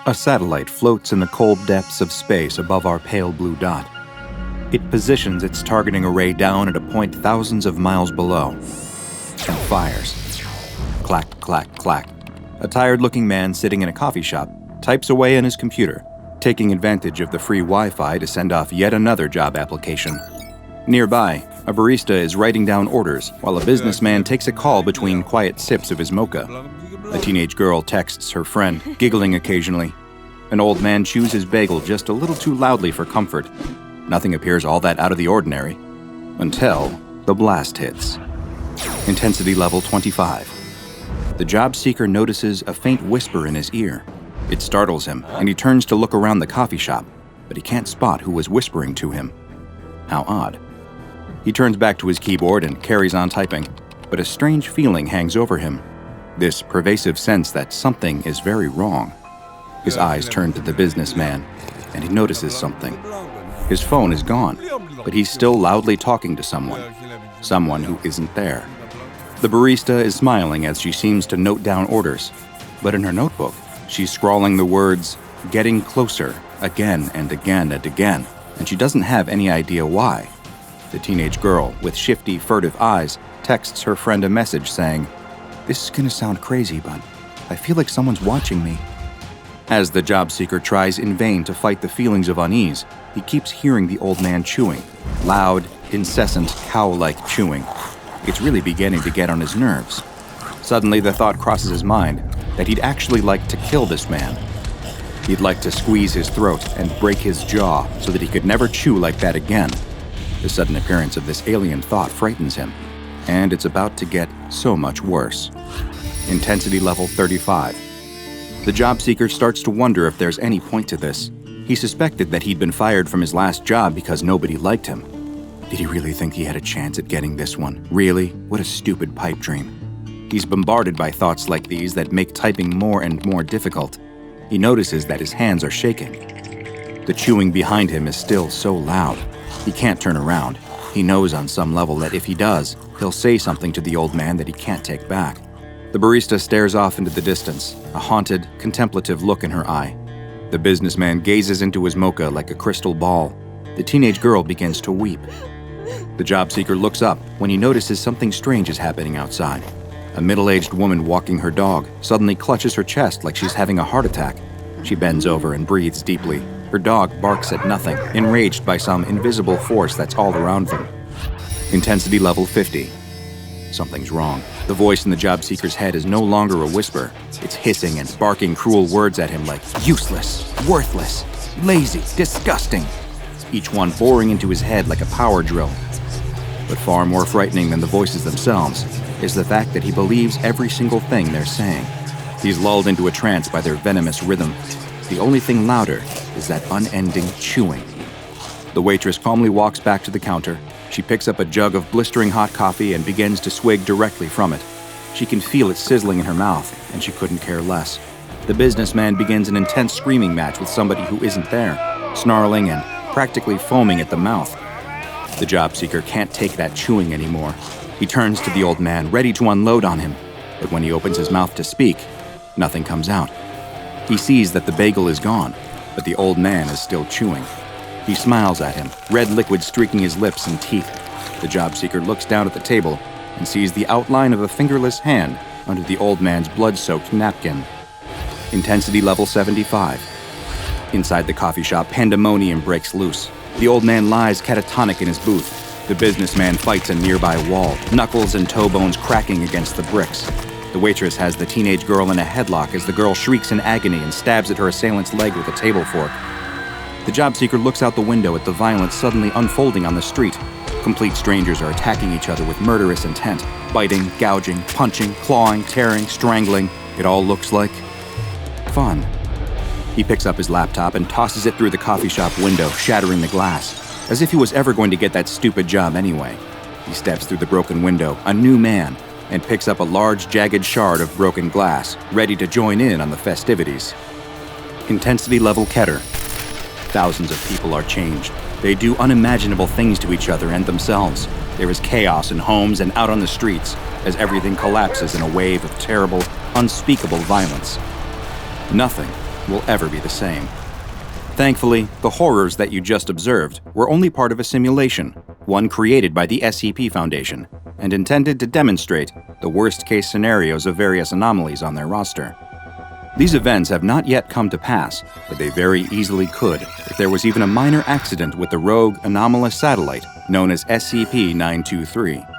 A satellite floats in the cold depths of space above our pale blue dot. It positions its targeting array down at a point thousands of miles below and fires. Clack, clack, clack. A tired-looking man sitting in a coffee shop types away on his computer, taking advantage of the free Wi-Fi to send off yet another job application. Nearby, a barista is writing down orders while a businessman takes a call between quiet sips of his mocha. A teenage girl texts her friend, giggling occasionally. An old man chews his bagel just a little too loudly for comfort. Nothing appears all that out of the ordinary, until the blast hits. Intensity level 25. The job seeker notices a faint whisper in his ear. It startles him, and he turns to look around the coffee shop, but he can't spot who was whispering to him. How odd. He turns back to his keyboard and carries on typing, but a strange feeling hangs over him. This pervasive sense that something is very wrong. His eyes turn to the businessman, and he notices something. His phone is gone, but he's still loudly talking to someone who isn't there. The barista is smiling as she seems to note down orders, but in her notebook, she's scrawling the words, "getting closer," again and again and again, and she doesn't have any idea why. The teenage girl, with shifty, furtive eyes, texts her friend a message saying, "This is gonna sound crazy, but I feel like someone's watching me." As the job seeker tries in vain to fight the feelings of unease, he keeps hearing the old man chewing. Loud, incessant, cow-like chewing. It's really beginning to get on his nerves. Suddenly, the thought crosses his mind that he'd actually like to kill this man. He'd like to squeeze his throat and break his jaw so that he could never chew like that again. The sudden appearance of this alien thought frightens him, and it's about to get so much worse. Intensity level 35. The job seeker starts to wonder if there's any point to this. He suspected that he'd been fired from his last job because nobody liked him. Did he really think he had a chance at getting this one? Really? What a stupid pipe dream. He's bombarded by thoughts like these that make typing more and more difficult. He notices that his hands are shaking. The chewing behind him is still so loud. He can't turn around. He knows on some level that if he does, he'll say something to the old man that he can't take back. The barista stares off into the distance, a haunted, contemplative look in her eye. The businessman gazes into his mocha like a crystal ball. The teenage girl begins to weep. The job seeker looks up when he notices something strange is happening outside. A middle-aged woman walking her dog suddenly clutches her chest like she's having a heart attack. She bends over and breathes deeply. Her dog barks at nothing, enraged by some invisible force that's all around them. Intensity level 50. Something's wrong. The voice in the job seeker's head is no longer a whisper. It's hissing and barking cruel words at him like useless, worthless, lazy, disgusting. Each one boring into his head like a power drill. But far more frightening than the voices themselves is the fact that he believes every single thing they're saying. He's lulled into a trance by their venomous rhythm. The only thing louder is that unending chewing. The waitress calmly walks back to the counter. She picks up a jug of blistering hot coffee and begins to swig directly from it. She can feel it sizzling in her mouth, and she couldn't care less. The businessman begins an intense screaming match with somebody who isn't there, snarling and practically foaming at the mouth. The job seeker can't take that chewing anymore. He turns to the old man, ready to unload on him, but when he opens his mouth to speak, nothing comes out. He sees that the bagel is gone, but the old man is still chewing. He smiles at him, red liquid streaking his lips and teeth. The job seeker looks down at the table and sees the outline of a fingerless hand under the old man's blood-soaked napkin. Intensity level 75. Inside the coffee shop, pandemonium breaks loose. The old man lies catatonic in his booth. The businessman fights a nearby wall, knuckles and toe bones cracking against the bricks. The waitress has the teenage girl in a headlock as the girl shrieks in agony and stabs at her assailant's leg with a table fork. The job seeker looks out the window at the violence suddenly unfolding on the street. Complete strangers are attacking each other with murderous intent, biting, gouging, punching, clawing, tearing, strangling. It all looks like fun. He picks up his laptop and tosses it through the coffee shop window, shattering the glass, as if he was ever going to get that stupid job anyway. He steps through the broken window, a new man, and picks up a large, jagged shard of broken glass, ready to join in on the festivities. Intensity level Keter. Thousands of people are changed. They do unimaginable things to each other and themselves. There is chaos in homes and out on the streets as everything collapses in a wave of terrible, unspeakable violence. Nothing will ever be the same. Thankfully, the horrors that you just observed were only part of a simulation, one created by the SCP Foundation, and intended to demonstrate the worst-case scenarios of various anomalies on their roster. These events have not yet come to pass, but they very easily could if there was even a minor accident with the rogue anomalous satellite known as SCP-923.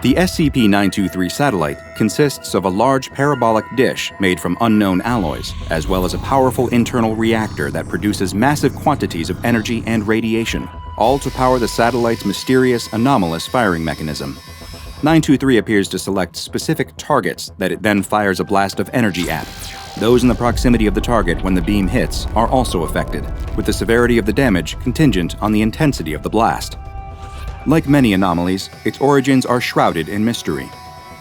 The SCP-923 satellite consists of a large parabolic dish made from unknown alloys, as well as a powerful internal reactor that produces massive quantities of energy and radiation, all to power the satellite's mysterious anomalous firing mechanism. 923 appears to select specific targets that it then fires a blast of energy at. Those in the proximity of the target when the beam hits are also affected, with the severity of the damage contingent on the intensity of the blast. Like many anomalies, its origins are shrouded in mystery.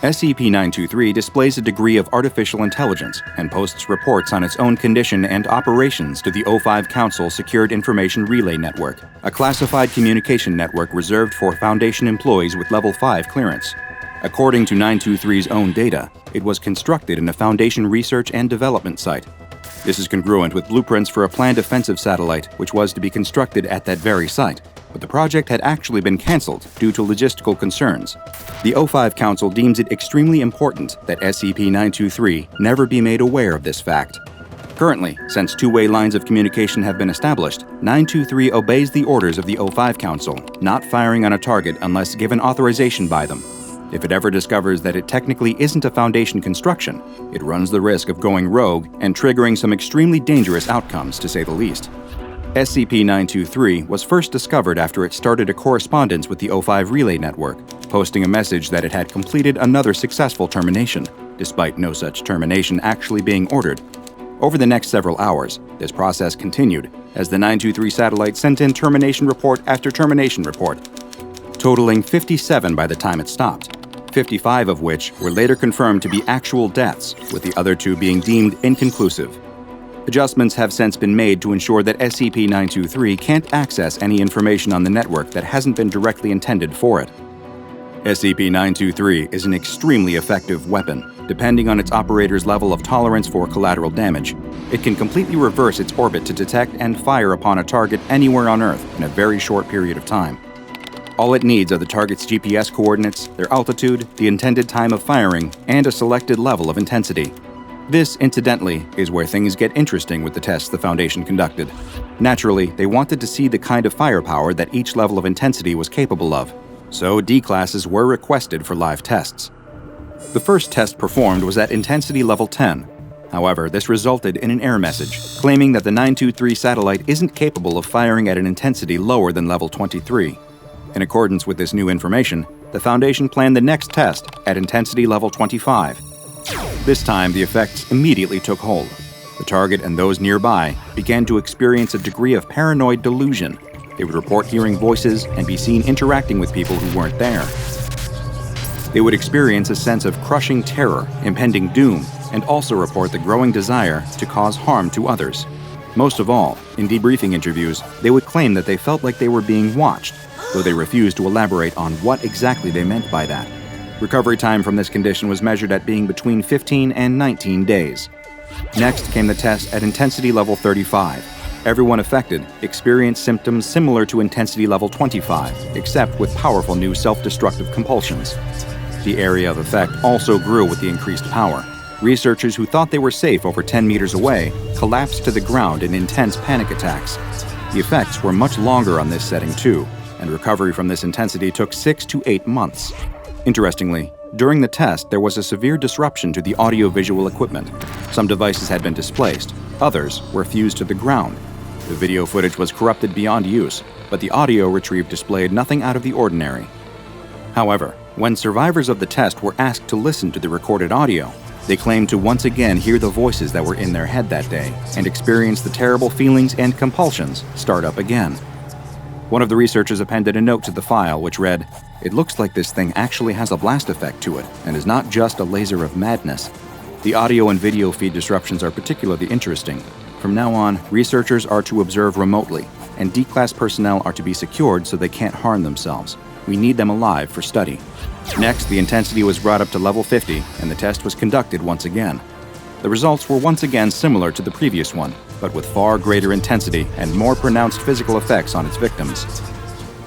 SCP-923 displays a degree of artificial intelligence and posts reports on its own condition and operations to the O5 Council Secured Information Relay Network, a classified communication network reserved for Foundation employees with Level 5 clearance. According to 923's own data, it was constructed in a Foundation research and development site. This is congruent with blueprints for a planned offensive satellite which was to be constructed at that very site, but the project had actually been cancelled due to logistical concerns. The O5 Council deems it extremely important that SCP-923 never be made aware of this fact. Currently, since two-way lines of communication have been established, 923 obeys the orders of the O5 Council, not firing on a target unless given authorization by them. If it ever discovers that it technically isn't a Foundation construction, it runs the risk of going rogue and triggering some extremely dangerous outcomes, to say the least. SCP-923 was first discovered after it started a correspondence with the O5 Relay Network, posting a message that it had completed another successful termination, despite no such termination actually being ordered. Over the next several hours, this process continued as the 923 satellite sent in termination report after termination report, totaling 57 by the time it stopped, 55 of which were later confirmed to be actual deaths, with the other two being deemed inconclusive. Adjustments have since been made to ensure that SCP-923 can't access any information on the network that hasn't been directly intended for it. SCP-923 is an extremely effective weapon. Depending on its operator's level of tolerance for collateral damage, it can completely reverse its orbit to detect and fire upon a target anywhere on Earth in a very short period of time. All it needs are the target's GPS coordinates, their altitude, the intended time of firing, and a selected level of intensity. This, incidentally, is where things get interesting with the tests the Foundation conducted. Naturally, they wanted to see the kind of firepower that each level of intensity was capable of, so D-classes were requested for live tests. The first test performed was at intensity level 10. However, this resulted in an error message, claiming that the 923 satellite isn't capable of firing at an intensity lower than level 23. In accordance with this new information, the Foundation planned the next test at intensity level 25. This time, the effects immediately took hold. The target and those nearby began to experience a degree of paranoid delusion. They would report hearing voices and be seen interacting with people who weren't there. They would experience a sense of crushing terror, impending doom, and also report the growing desire to cause harm to others. Most of all, in debriefing interviews, they would claim that they felt like they were being watched, though they refused to elaborate on what exactly they meant by that. Recovery time from this condition was measured at being between 15 and 19 days. Next came the test at intensity level 35. Everyone affected experienced symptoms similar to intensity level 25, except with powerful new self-destructive compulsions. The area of effect also grew with the increased power. Researchers who thought they were safe over 10 meters away collapsed to the ground in intense panic attacks. The effects were much longer on this setting too, and recovery from this intensity took 6 to 8 months. Interestingly, during the test, there was a severe disruption to the audio-visual equipment. Some devices had been displaced, others were fused to the ground. The video footage was corrupted beyond use, but the audio retrieved displayed nothing out of the ordinary. However, when survivors of the test were asked to listen to the recorded audio, they claimed to once again hear the voices that were in their head that day and experience the terrible feelings and compulsions start up again. One of the researchers appended a note to the file which read, "It looks like this thing actually has a blast effect to it and is not just a laser of madness." The audio and video feed disruptions are particularly interesting. From now on, researchers are to observe remotely, and D-class personnel are to be secured so they can't harm themselves. We need them alive for study. Next, the intensity was brought up to level 50, and the test was conducted once again. The results were once again similar to the previous one, but with far greater intensity and more pronounced physical effects on its victims.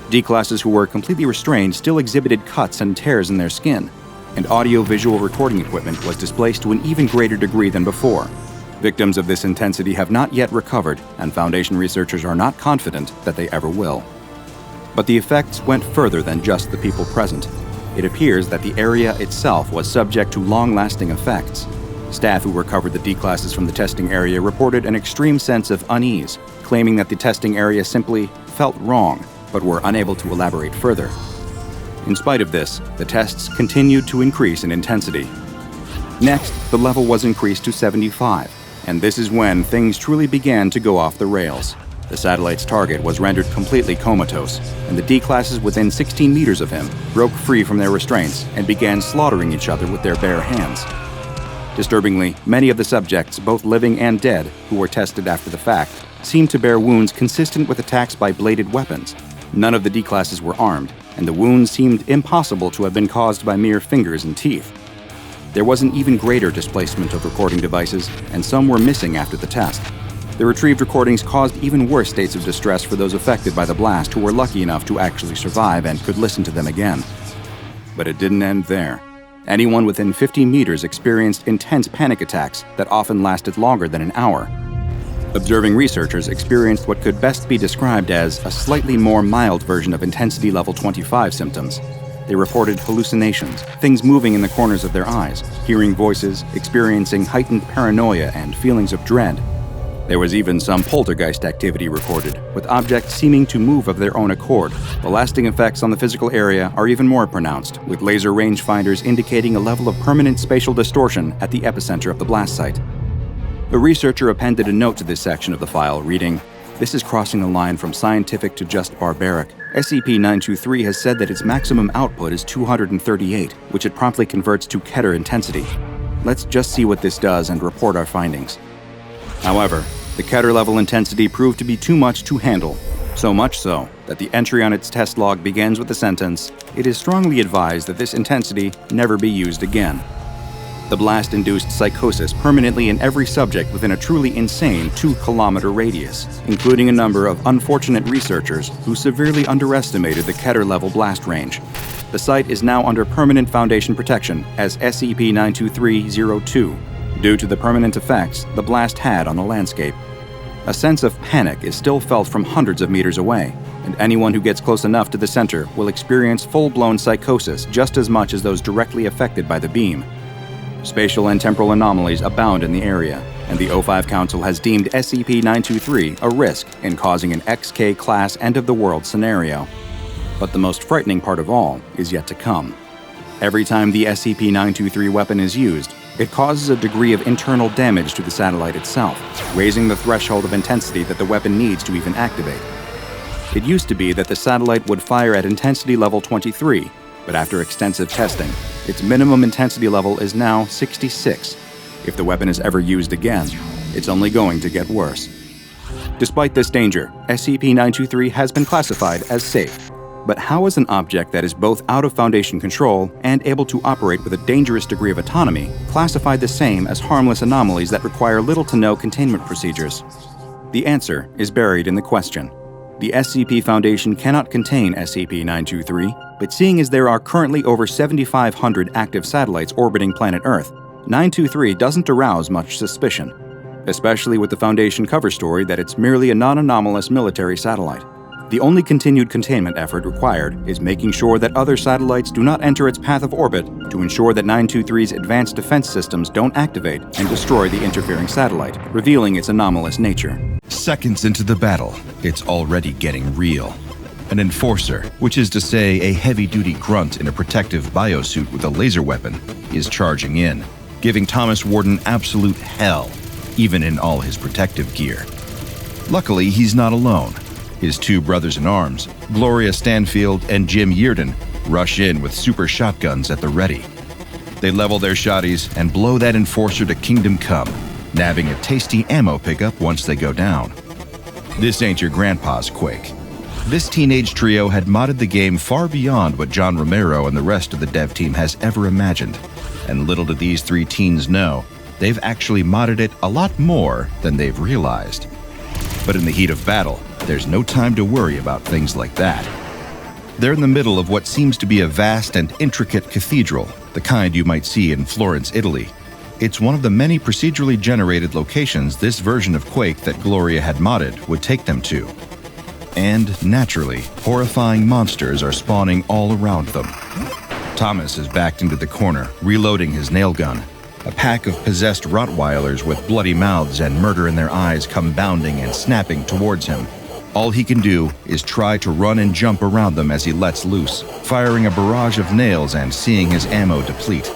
D-classes who were completely restrained still exhibited cuts and tears in their skin, and audio-visual recording equipment was displaced to an even greater degree than before. Victims of this intensity have not yet recovered, and Foundation researchers are not confident that they ever will. But the effects went further than just the people present. It appears that the area itself was subject to long-lasting effects. Staff who recovered the D-classes from the testing area reported an extreme sense of unease, claiming that the testing area simply felt wrong, but were unable to elaborate further. In spite of this, the tests continued to increase in intensity. Next, the level was increased to 75, and this is when things truly began to go off the rails. The satellite's target was rendered completely comatose, and the D-classes within 16 meters of him broke free from their restraints and began slaughtering each other with their bare hands. Disturbingly, many of the subjects, both living and dead, who were tested after the fact, seemed to bear wounds consistent with attacks by bladed weapons. None of the D-classes were armed, and the wounds seemed impossible to have been caused by mere fingers and teeth. There was an even greater displacement of recording devices, and some were missing after the test. The retrieved recordings caused even worse states of distress for those affected by the blast who were lucky enough to actually survive and could listen to them again. But it didn't end there. Anyone within 50 meters experienced intense panic attacks that often lasted longer than an hour. Observing researchers experienced what could best be described as a slightly more mild version of intensity level 25 symptoms. They reported hallucinations, things moving in the corners of their eyes, hearing voices, experiencing heightened paranoia and feelings of dread. There was even some poltergeist activity recorded, with objects seeming to move of their own accord. The lasting effects on the physical area are even more pronounced, with laser rangefinders indicating a level of permanent spatial distortion at the epicenter of the blast site. A researcher appended a note to this section of the file, reading, "This is crossing the line from scientific to just barbaric. SCP-923 has said that its maximum output is 238, which it promptly converts to Keter intensity. Let's just see what this does and report our findings." However, the Keter level intensity proved to be too much to handle, so much so that the entry on its test log begins with the sentence, "It is strongly advised that this intensity never be used again." The blast induced psychosis permanently in every subject within a truly insane 2-kilometer radius, including a number of unfortunate researchers who severely underestimated the Keter level blast range. The site is now under permanent Foundation protection as SCP-923-02, due to the permanent effects the blast had on the landscape. A sense of panic is still felt from hundreds of meters away, and anyone who gets close enough to the center will experience full-blown psychosis just as much as those directly affected by the beam. Spatial and temporal anomalies abound in the area, and the O5 Council has deemed SCP-923 a risk in causing an XK-class end-of-the-world scenario. But the most frightening part of all is yet to come. Every time the SCP-923 weapon is used, it causes a degree of internal damage to the satellite itself, raising the threshold of intensity that the weapon needs to even activate. It used to be that the satellite would fire at intensity level 23, but after extensive testing, its minimum intensity level is now 66. If the weapon is ever used again, it's only going to get worse. Despite this danger, SCP-923 has been classified as safe. But how is an object that is both out of Foundation control and able to operate with a dangerous degree of autonomy classified the same as harmless anomalies that require little to no containment procedures? The answer is buried in the question. The SCP Foundation cannot contain SCP-923, but seeing as there are currently over 7,500 active satellites orbiting planet Earth, 923 doesn't arouse much suspicion, especially with the Foundation cover story that it's merely a non-anomalous military satellite. The only continued containment effort required is making sure that other satellites do not enter its path of orbit to ensure that 923's advanced defense systems don't activate and destroy the interfering satellite, revealing its anomalous nature. Seconds into the battle, it's already getting real. An enforcer, which is to say a heavy-duty grunt in a protective biosuit with a laser weapon, is charging in, giving Thomas Warden absolute hell, even in all his protective gear. Luckily, he's not alone. His two brothers-in-arms, Gloria Stanfield and Jim Yearden, rush in with super shotguns at the ready. They level their shotties and blow that enforcer to kingdom come, nabbing a tasty ammo pickup once they go down. This ain't your grandpa's Quake. This teenage trio had modded the game far beyond what John Romero and the rest of the dev team has ever imagined. And little did these three teens know, they've actually modded it a lot more than they've realized. But in the heat of battle, there's no time to worry about things like that. They're in the middle of what seems to be a vast and intricate cathedral, the kind you might see in Florence, Italy. It's one of the many procedurally generated locations this version of Quake that Gloria had modded would take them to. And, naturally, horrifying monsters are spawning all around them. Thomas is backed into the corner, reloading his nail gun. A pack of possessed Rottweilers with bloody mouths and murder in their eyes come bounding and snapping towards him. All he can do is try to run and jump around them as he lets loose, firing a barrage of nails and seeing his ammo deplete.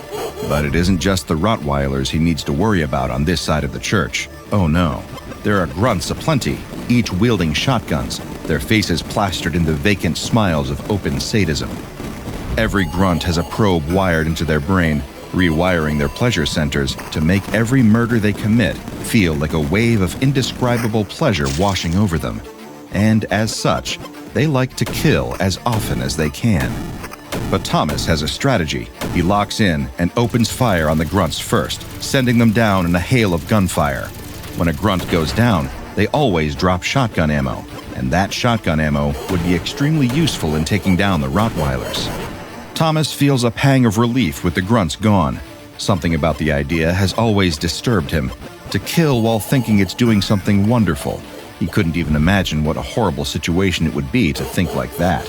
But it isn't just the Rottweilers he needs to worry about on this side of the church. Oh no. There are grunts aplenty, each wielding shotguns, their faces plastered in the vacant smiles of open sadism. Every grunt has a probe wired into their brain, rewiring their pleasure centers to make every murder they commit feel like a wave of indescribable pleasure washing over them. And as such, they like to kill as often as they can. But Thomas has a strategy. He locks in and opens fire on the grunts first, sending them down in a hail of gunfire. When a grunt goes down, they always drop shotgun ammo, and that shotgun ammo would be extremely useful in taking down the Rottweilers. Thomas feels a pang of relief with the grunts gone. Something about the idea has always disturbed him. To kill while thinking it's doing something wonderful. He couldn't even imagine what a horrible situation it would be to think like that.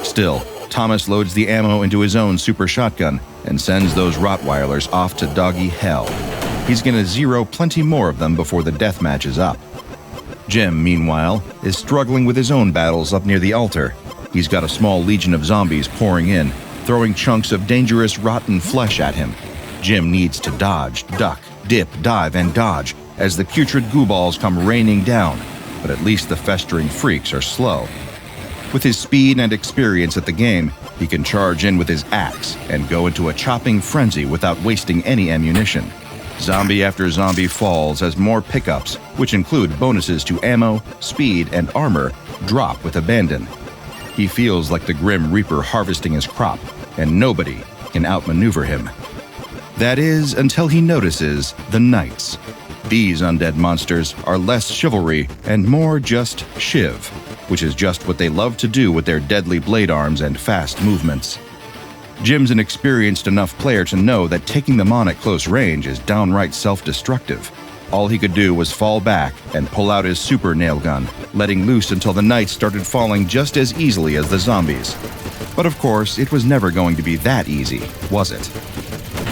Still, Thomas loads the ammo into his own super shotgun and sends those Rottweilers off to doggy hell. He's gonna zero plenty more of them before the deathmatch is up. Jim, meanwhile, is struggling with his own battles up near the altar. He's got a small legion of zombies pouring in, throwing chunks of dangerous, rotten flesh at him. Jim needs to dodge, duck, dip, dive, and dodge as the putrid goo balls come raining down, but at least the festering freaks are slow. With his speed and experience at the game, he can charge in with his axe and go into a chopping frenzy without wasting any ammunition. Zombie after zombie falls as more pickups, which include bonuses to ammo, speed, and armor, drop with abandon. He feels like the Grim Reaper harvesting his crop, and nobody can outmaneuver him. That is, until he notices the knights. These undead monsters are less chivalry and more just shiv, which is just what they love to do with their deadly blade arms and fast movements. Jim's an experienced enough player to know that taking them on at close range is downright self-destructive. All he could do was fall back and pull out his super nail gun, letting loose until the knights started falling just as easily as the zombies. But of course, it was never going to be that easy, was it?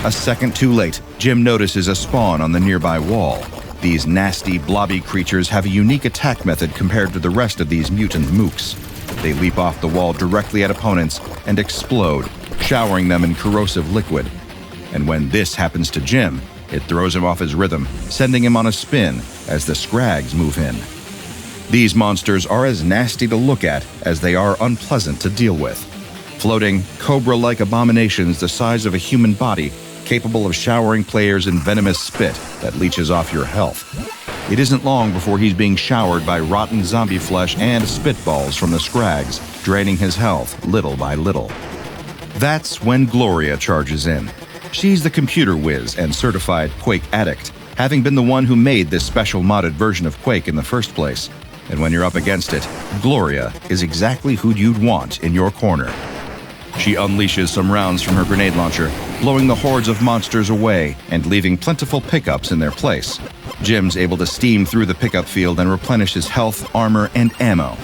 A second too late, Jim notices a spawn on the nearby wall. These nasty, blobby creatures have a unique attack method compared to the rest of these mutant mooks. They leap off the wall directly at opponents and explode, showering them in corrosive liquid. And when this happens to Jim, it throws him off his rhythm, sending him on a spin as the scrags move in. These monsters are as nasty to look at as they are unpleasant to deal with. Floating, cobra-like abominations the size of a human body, capable of showering players in venomous spit that leaches off your health. It isn't long before he's being showered by rotten zombie flesh and spitballs from the scrags, draining his health little by little. That's when Gloria charges in. She's the computer whiz and certified Quake addict, having been the one who made this special modded version of Quake in the first place. And when you're up against it, Gloria is exactly who you'd want in your corner. She unleashes some rounds from her grenade launcher, blowing the hordes of monsters away and leaving plentiful pickups in their place. Jim's able to steam through the pickup field and replenish his health, armor, and ammo.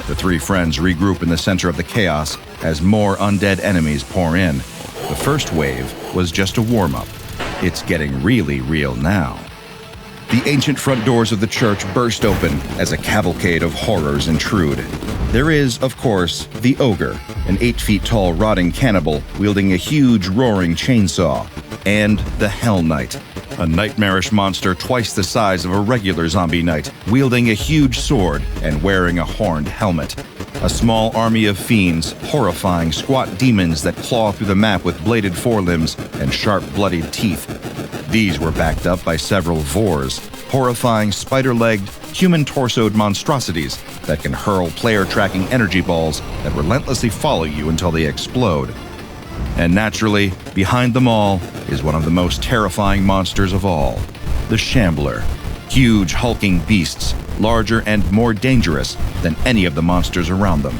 The three friends regroup in the center of the chaos as more undead enemies pour in. The first wave was just a warm-up. It's getting really real now. The ancient front doors of the church burst open as a cavalcade of horrors intrude. There is, of course, the ogre, an 8-feet-tall rotting cannibal wielding a huge roaring chainsaw, and the Hell Knight, a nightmarish monster twice the size of a regular zombie knight, wielding a huge sword and wearing a horned helmet. A small army of fiends, horrifying squat demons that claw through the map with bladed forelimbs and sharp bloodied teeth. These were backed up by several Vors, horrifying spider-legged, human-torsoed monstrosities that can hurl player-tracking energy balls that relentlessly follow you until they explode. And naturally, behind them all is one of the most terrifying monsters of all, the Shambler. Huge hulking beasts, larger and more dangerous than any of the monsters around them.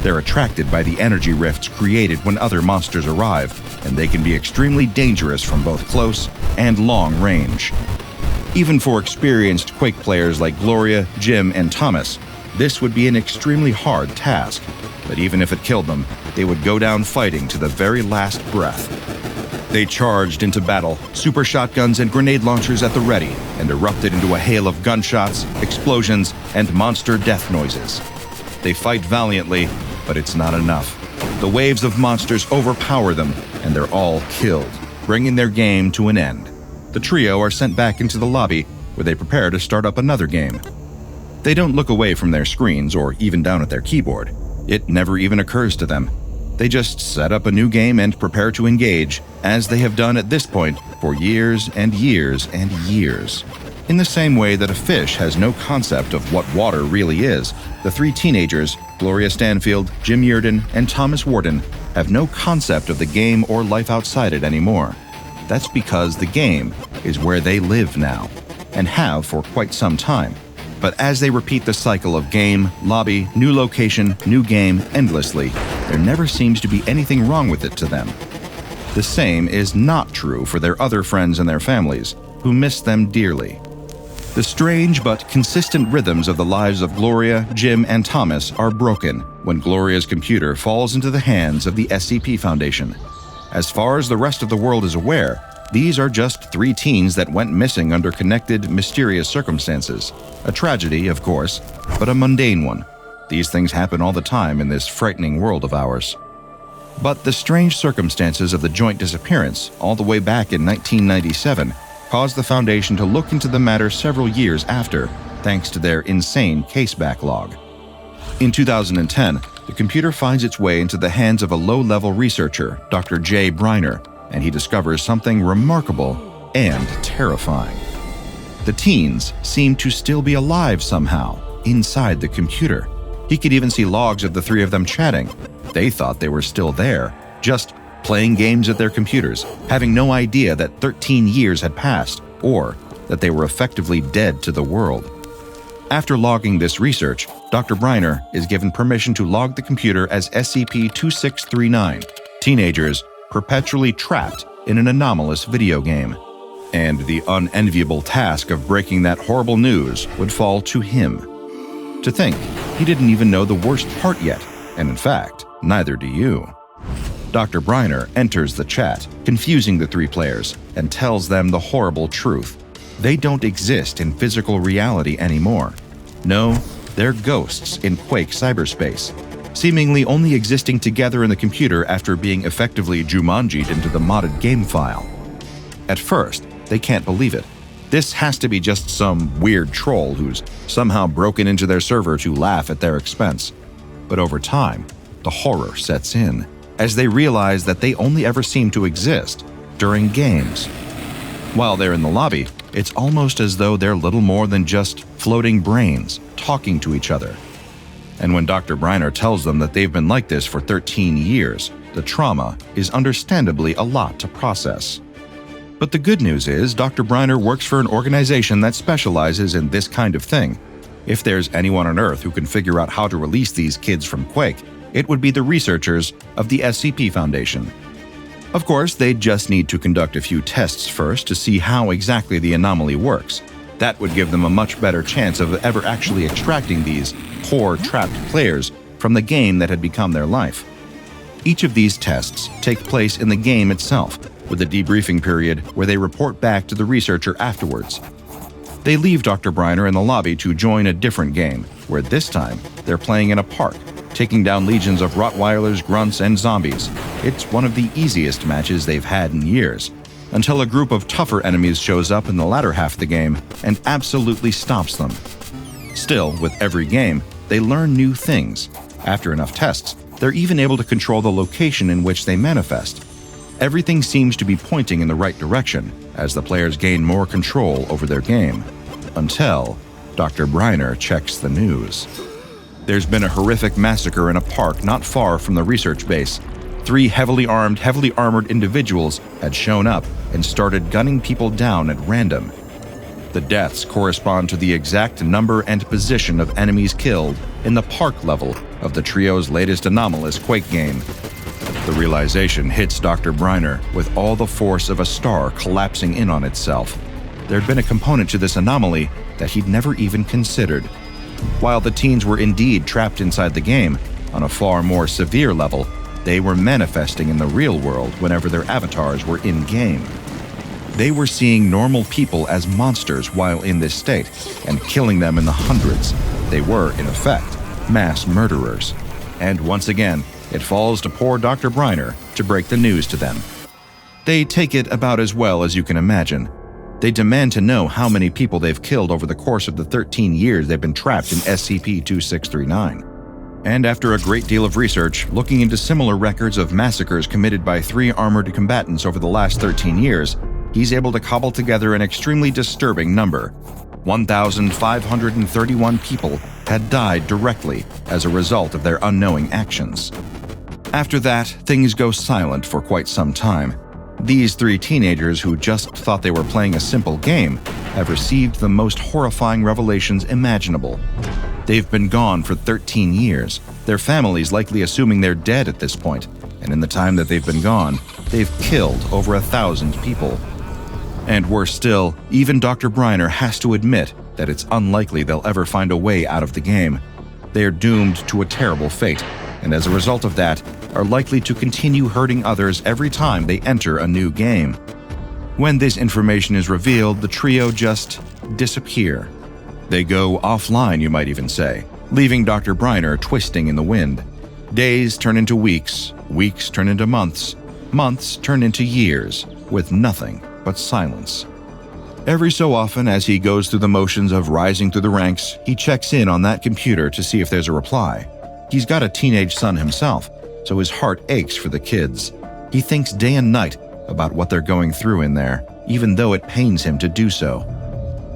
They're attracted by the energy rifts created when other monsters arrive, and they can be extremely dangerous from both close and long range. Even for experienced Quake players like Gloria, Jim, and Thomas, this would be an extremely hard task, but even if it killed them, they would go down fighting to the very last breath. They charged into battle, super shotguns and grenade launchers at the ready, and erupted into a hail of gunshots, explosions, and monster death noises. They fight valiantly, but it's not enough. The waves of monsters overpower them, and they're all killed, bringing their game to an end. The trio are sent back into the lobby, where they prepare to start up another game. They don't look away from their screens or even down at their keyboard. It never even occurs to them. They just set up a new game and prepare to engage, as they have done at this point for years and years and years. In the same way that a fish has no concept of what water really is, the three teenagers, Gloria Stanfield, Jim Yeardon, and Thomas Warden, have no concept of the game or life outside it anymore. That's because the game is where they live now, and have for quite some time. But as they repeat the cycle of game, lobby, new location, new game endlessly, there never seems to be anything wrong with it to them. The same is not true for their other friends and their families, who miss them dearly. The strange but consistent rhythms of the lives of Gloria, Jim, and Thomas are broken when Gloria's computer falls into the hands of the SCP Foundation. As far as the rest of the world is aware, these are just three teens that went missing under connected, mysterious circumstances. A tragedy, of course, but a mundane one. These things happen all the time in this frightening world of ours. But the strange circumstances of the joint disappearance, all the way back in 1997, caused the Foundation to look into the matter several years after, thanks to their insane case backlog. In 2010, the computer finds its way into the hands of a low-level researcher, Dr. Jay Briner, and he discovers something remarkable and terrifying. The teens seem to still be alive somehow, inside the computer. He could even see logs of the three of them chatting. They thought they were still there, just playing games at their computers, having no idea that 13 years had passed, or that they were effectively dead to the world. After logging this research, Dr. Briner is given permission to log the computer as SCP-2639, teenagers perpetually trapped in an anomalous video game. And the unenviable task of breaking that horrible news would fall to him. To think, he didn't even know the worst part yet, and in fact, neither do you. Dr. Briner enters the chat, confusing the three players, and tells them the horrible truth. They don't exist in physical reality anymore. No, they're ghosts in Quake cyberspace, seemingly only existing together in the computer after being effectively Jumanji'd into the modded game file. At first, they can't believe it. This has to be just some weird troll who's somehow broken into their server to laugh at their expense. But over time, the horror sets in, as they realize that they only ever seem to exist during games. While they're in the lobby, it's almost as though they're little more than just floating brains talking to each other. And when Dr. Briner tells them that they've been like this for 13 years, the trauma is understandably a lot to process. But the good news is Dr. Briner works for an organization that specializes in this kind of thing. If there's anyone on Earth who can figure out how to release these kids from Quake, it would be the researchers of the SCP Foundation. Of course, they'd just need to conduct a few tests first to see how exactly the anomaly works. That would give them a much better chance of ever actually extracting these poor, trapped players from the game that had become their life. Each of these tests take place in the game itself, with a debriefing period where they report back to the researcher afterwards. They leave Dr. Briner in the lobby to join a different game, where this time they're playing in a park, taking down legions of Rottweilers, grunts, and zombies. It's one of the easiest matches they've had in years, until a group of tougher enemies shows up in the latter half of the game and absolutely stops them. Still, with every game, they learn new things. After enough tests, they're even able to control the location in which they manifest. Everything seems to be pointing in the right direction as the players gain more control over their game, until Dr. Briner checks the news. There's been a horrific massacre in a park not far from the research base. 3 heavily armed, heavily armored individuals had shown up and started gunning people down at random. The deaths correspond to the exact number and position of enemies killed in the park level of the trio's latest anomalous Quake game. The realization hits Dr. Briner with all the force of a star collapsing in on itself. There'd been a component to this anomaly that he'd never even considered. While the teens were indeed trapped inside the game, on a far more severe level, they were manifesting in the real world whenever their avatars were in-game. They were seeing normal people as monsters while in this state, and killing them in the hundreds. They were, in effect, mass murderers. And once again, it falls to poor Dr. Briner to break the news to them. They take it about as well as you can imagine. They demand to know how many people they've killed over the course of the 13 years they've been trapped in SCP-2639. And after a great deal of research, looking into similar records of massacres committed by 3 armored combatants over the last 13 years, he's able to cobble together an extremely disturbing number. 1,531 people had died directly as a result of their unknowing actions. After that, things go silent for quite some time. These 3 teenagers who just thought they were playing a simple game have received the most horrifying revelations imaginable. They've been gone for 13 years, their families likely assuming they're dead at this point, and in the time that they've been gone, they've killed over 1,000 people. And worse still, even Dr. Briner has to admit that it's unlikely they'll ever find a way out of the game. They're doomed to a terrible fate, and as a result of that, are likely to continue hurting others every time they enter a new game. When this information is revealed, the trio just disappear. They go offline, you might even say, leaving Dr. Briner twisting in the wind. Days turn into weeks, weeks turn into months, months turn into years, with nothing but silence. Every so often, as he goes through the motions of rising through the ranks, he checks in on that computer to see if there's a reply. He's got a teenage son himself, so his heart aches for the kids. He thinks day and night about what they're going through in there, even though it pains him to do so.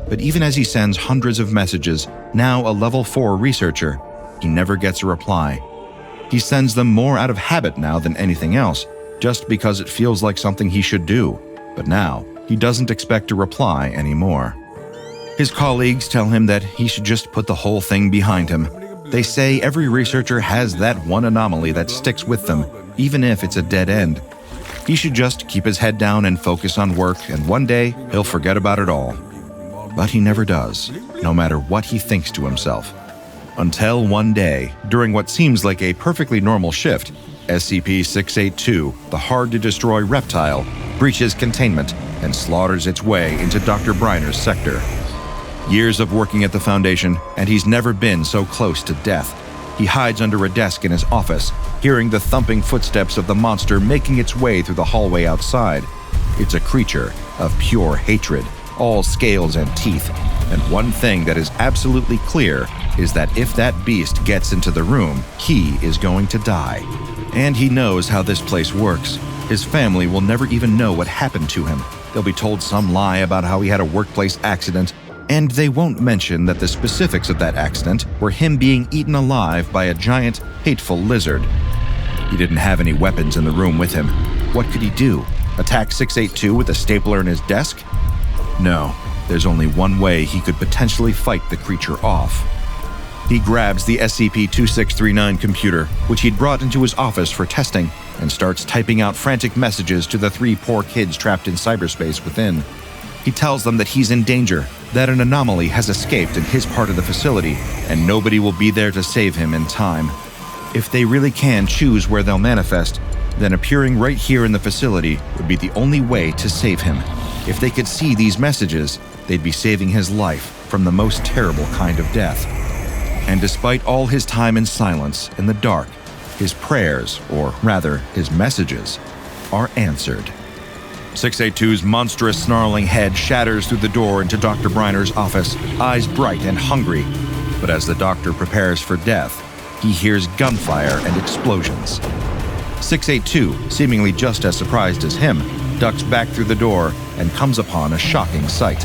But even as he sends hundreds of messages, now a level 4 researcher, he never gets a reply. He sends them more out of habit now than anything else, just because it feels like something he should do. But now, he doesn't expect a reply anymore. His colleagues tell him that he should just put the whole thing behind him. They say every researcher has that one anomaly that sticks with them, even if it's a dead end. He should just keep his head down and focus on work, and one day, he'll forget about it all. But he never does, no matter what he thinks to himself. Until one day, during what seems like a perfectly normal shift, SCP-682, the hard-to-destroy reptile, breaches containment and slaughters its way into Dr. Briner's sector. Years of working at the Foundation, and he's never been so close to death. He hides under a desk in his office, hearing the thumping footsteps of the monster making its way through the hallway outside. It's a creature of pure hatred, all scales and teeth, and one thing that is absolutely clear is that if that beast gets into the room, he is going to die. And he knows how this place works. His family will never even know what happened to him. They'll be told some lie about how he had a workplace accident, and they won't mention that the specifics of that accident were him being eaten alive by a giant, hateful lizard. He didn't have any weapons in the room with him. What could he do? Attack 682 with a stapler in his desk? No, there's only one way he could potentially fight the creature off. He grabs the SCP-2639 computer, which he'd brought into his office for testing, and starts typing out frantic messages to the 3 poor kids trapped in cyberspace within. He tells them that he's in danger, that an anomaly has escaped in his part of the facility, and nobody will be there to save him in time. If they really can choose where they'll manifest, then appearing right here in the facility would be the only way to save him. If they could see these messages, they'd be saving his life from the most terrible kind of death. And despite all his time in silence, in the dark, his prayers, or rather, his messages, are answered. 682's monstrous snarling head shatters through the door into Dr. Briner's office, eyes bright and hungry. But as the doctor prepares for death, he hears gunfire and explosions. 682, seemingly just as surprised as him, ducks back through the door and comes upon a shocking sight.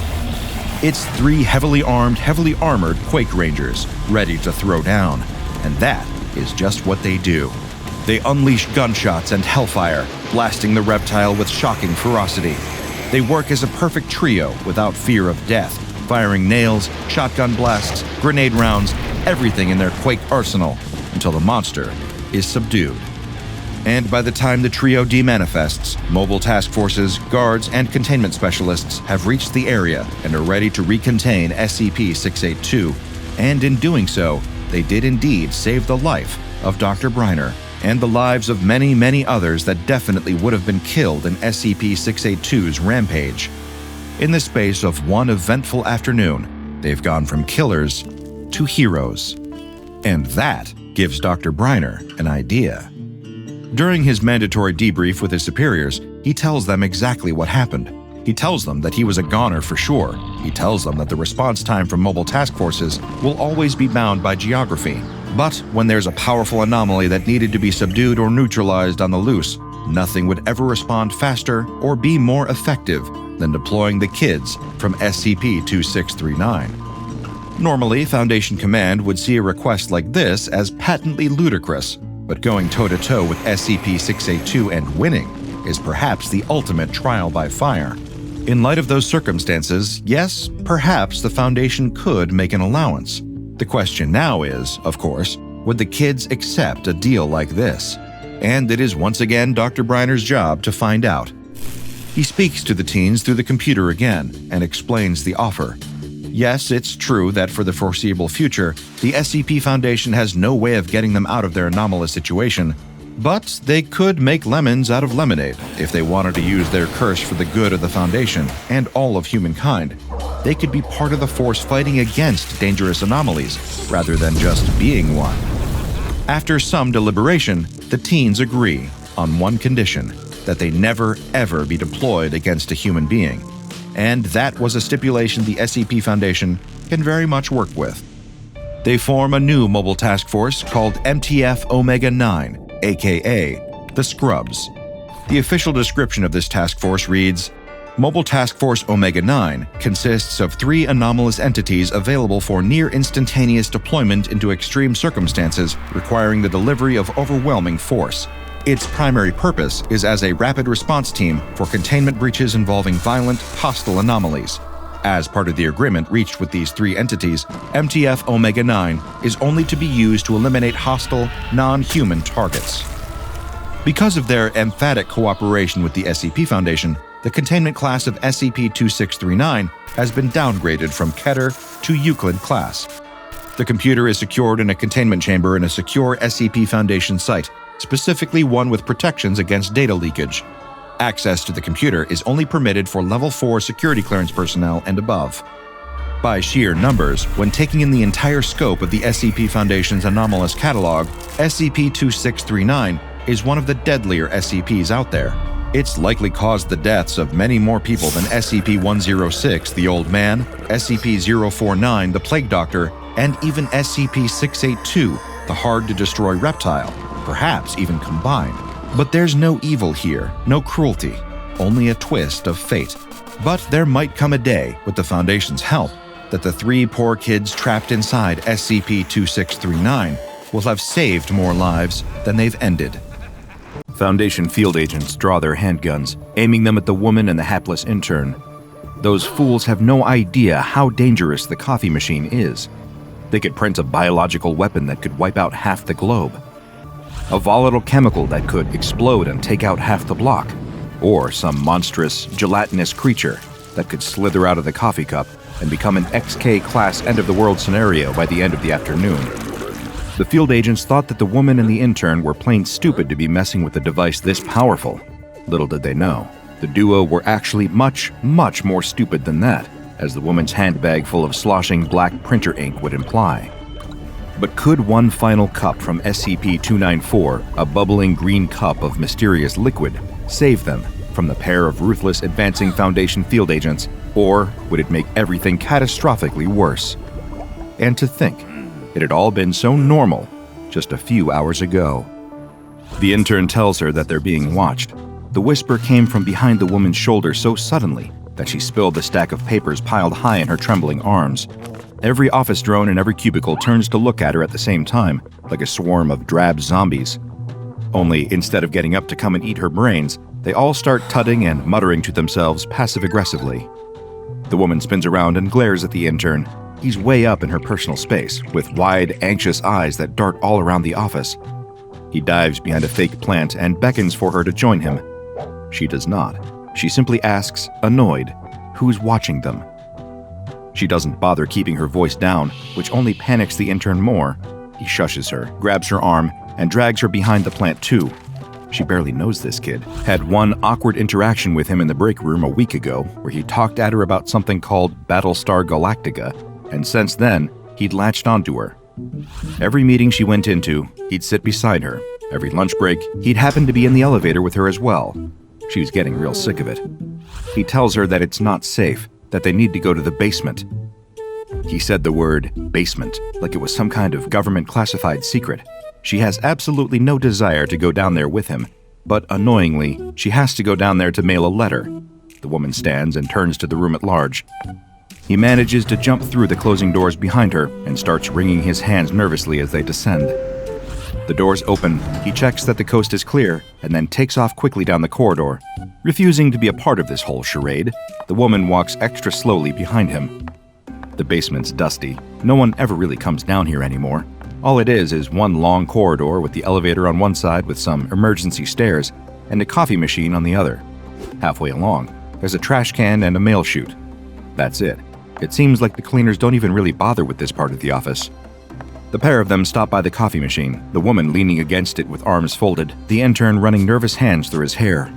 It's 3 heavily armed, heavily armored Quake Rangers, ready to throw down. And that is just what they do. They unleash gunshots and hellfire, blasting the reptile with shocking ferocity. They work as a perfect trio without fear of death, firing nails, shotgun blasts, grenade rounds, everything in their Quake arsenal, until the monster is subdued. And by the time the trio demanifests, mobile task forces, guards, and containment specialists have reached the area and are ready to recontain SCP-682, and in doing so, they did indeed save the life of Dr. Briner, and the lives of many, many others that definitely would have been killed in SCP-682's rampage. In the space of one eventful afternoon, they've gone from killers to heroes. And that gives Dr. Briner an idea. During his mandatory debrief with his superiors, he tells them exactly what happened. He tells them that he was a goner for sure. He tells them that the response time from mobile task forces will always be bound by geography. But when there's a powerful anomaly that needed to be subdued or neutralized on the loose, nothing would ever respond faster or be more effective than deploying the kids from SCP-2639. Normally, Foundation Command would see a request like this as patently ludicrous, but going toe-to-toe with SCP-682 and winning is perhaps the ultimate trial by fire. In light of those circumstances, yes, perhaps the Foundation could make an allowance. The question now is, of course, would the kids accept a deal like this? And it is once again Dr. Briner's job to find out. He speaks to the teens through the computer again and explains the offer. Yes, it's true that for the foreseeable future, the SCP Foundation has no way of getting them out of their anomalous situation, but they could make lemons out of lemonade if they wanted to use their curse for the good of the Foundation and all of humankind. They could be part of the force fighting against dangerous anomalies, rather than just being one. After some deliberation, the teens agree on one condition, that they never ever be deployed against a human being. And that was a stipulation the SCP Foundation can very much work with. They form a new mobile task force called MTF Omega-9, aka the Scrubs. The official description of this task force reads, Mobile Task Force Omega-9 consists of 3 anomalous entities available for near-instantaneous deployment into extreme circumstances requiring the delivery of overwhelming force. Its primary purpose is as a rapid response team for containment breaches involving violent, hostile anomalies. As part of the agreement reached with these 3 entities, MTF Omega-9 is only to be used to eliminate hostile, non-human targets. Because of their emphatic cooperation with the SCP Foundation, the containment class of SCP-2639 has been downgraded from Keter to Euclid class. The computer is secured in a containment chamber in a secure SCP Foundation site, specifically one with protections against data leakage. Access to the computer is only permitted for Level 4 security clearance personnel and above. By sheer numbers, when taking in the entire scope of the SCP Foundation's anomalous catalog, SCP-2639 is one of the deadlier SCPs out there. It's likely caused the deaths of many more people than SCP-106, the Old Man, SCP-049, the Plague Doctor, and even SCP-682, the hard-to-destroy reptile, perhaps even combined. But there's no evil here, no cruelty, only a twist of fate. But there might come a day, with the Foundation's help, that the 3 poor kids trapped inside SCP-2639 will have saved more lives than they've ended. Foundation field agents draw their handguns, aiming them at the woman and the hapless intern. Those fools have no idea how dangerous the coffee machine is. They could print a biological weapon that could wipe out half the globe. A volatile chemical that could explode and take out half the block. Or some monstrous, gelatinous creature that could slither out of the coffee cup and become an XK-class end-of-the-world scenario by the end of the afternoon. The field agents thought that the woman and the intern were plain stupid to be messing with a device this powerful. Little did they know, the duo were actually much, much more stupid than that, as the woman's handbag full of sloshing black printer ink would imply. But could one final cup from SCP-294, a bubbling green cup of mysterious liquid, save them from the pair of ruthless advancing Foundation field agents, or would it make everything catastrophically worse? And to think, it had all been so normal just a few hours ago. The intern tells her that they're being watched. The whisper came from behind the woman's shoulder so suddenly that she spilled the stack of papers piled high in her trembling arms. Every office drone in every cubicle turns to look at her at the same time, like a swarm of drab zombies. Only instead of getting up to come and eat her brains, they all start tutting and muttering to themselves passive-aggressively. The woman spins around and glares at the intern. He's way up in her personal space, with wide, anxious eyes that dart all around the office. He dives behind a fake plant and beckons for her to join him. She does not. She simply asks, annoyed, who's watching them. She doesn't bother keeping her voice down, which only panics the intern more. He shushes her, grabs her arm, and drags her behind the plant too. She barely knows this kid. Had one awkward interaction with him in the break room a week ago, where he talked at her about something called Battlestar Galactica, and since then, he'd latched onto her. Every meeting she went into, he'd sit beside her. Every lunch break, he'd happen to be in the elevator with her as well. She was getting real sick of it. He tells her that it's not safe, that they need to go to the basement. He said the word basement like it was some kind of government classified secret. She has absolutely no desire to go down there with him, but annoyingly, she has to go down there to mail a letter. The woman stands and turns to the room at large. He manages to jump through the closing doors behind her and starts wringing his hands nervously as they descend. The doors open, he checks that the coast is clear, and then takes off quickly down the corridor. Refusing to be a part of this whole charade, the woman walks extra slowly behind him. The basement's dusty. No one ever really comes down here anymore. All it is one long corridor with the elevator on one side with some emergency stairs and a coffee machine on the other. Halfway along, there's a trash can and a mail chute. That's it. It seems like the cleaners don't even really bother with this part of the office. The pair of them stop by the coffee machine, the woman leaning against it with arms folded, the intern running nervous hands through his hair.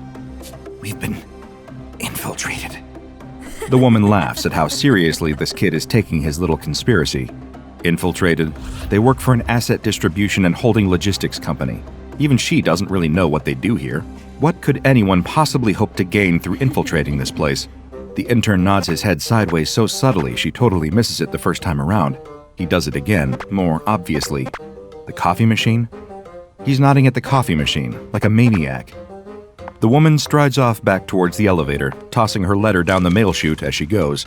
"We've been infiltrated." The woman laughs at how seriously this kid is taking his little conspiracy. Infiltrated? They work for an asset distribution and holding logistics company. Even she doesn't really know what they do here. What could anyone possibly hope to gain through infiltrating this place? The intern nods his head sideways so subtly she totally misses it the first time around. He does it again, more obviously. The coffee machine? He's nodding at the coffee machine, like a maniac. The woman strides off back towards the elevator, tossing her letter down the mail chute as she goes.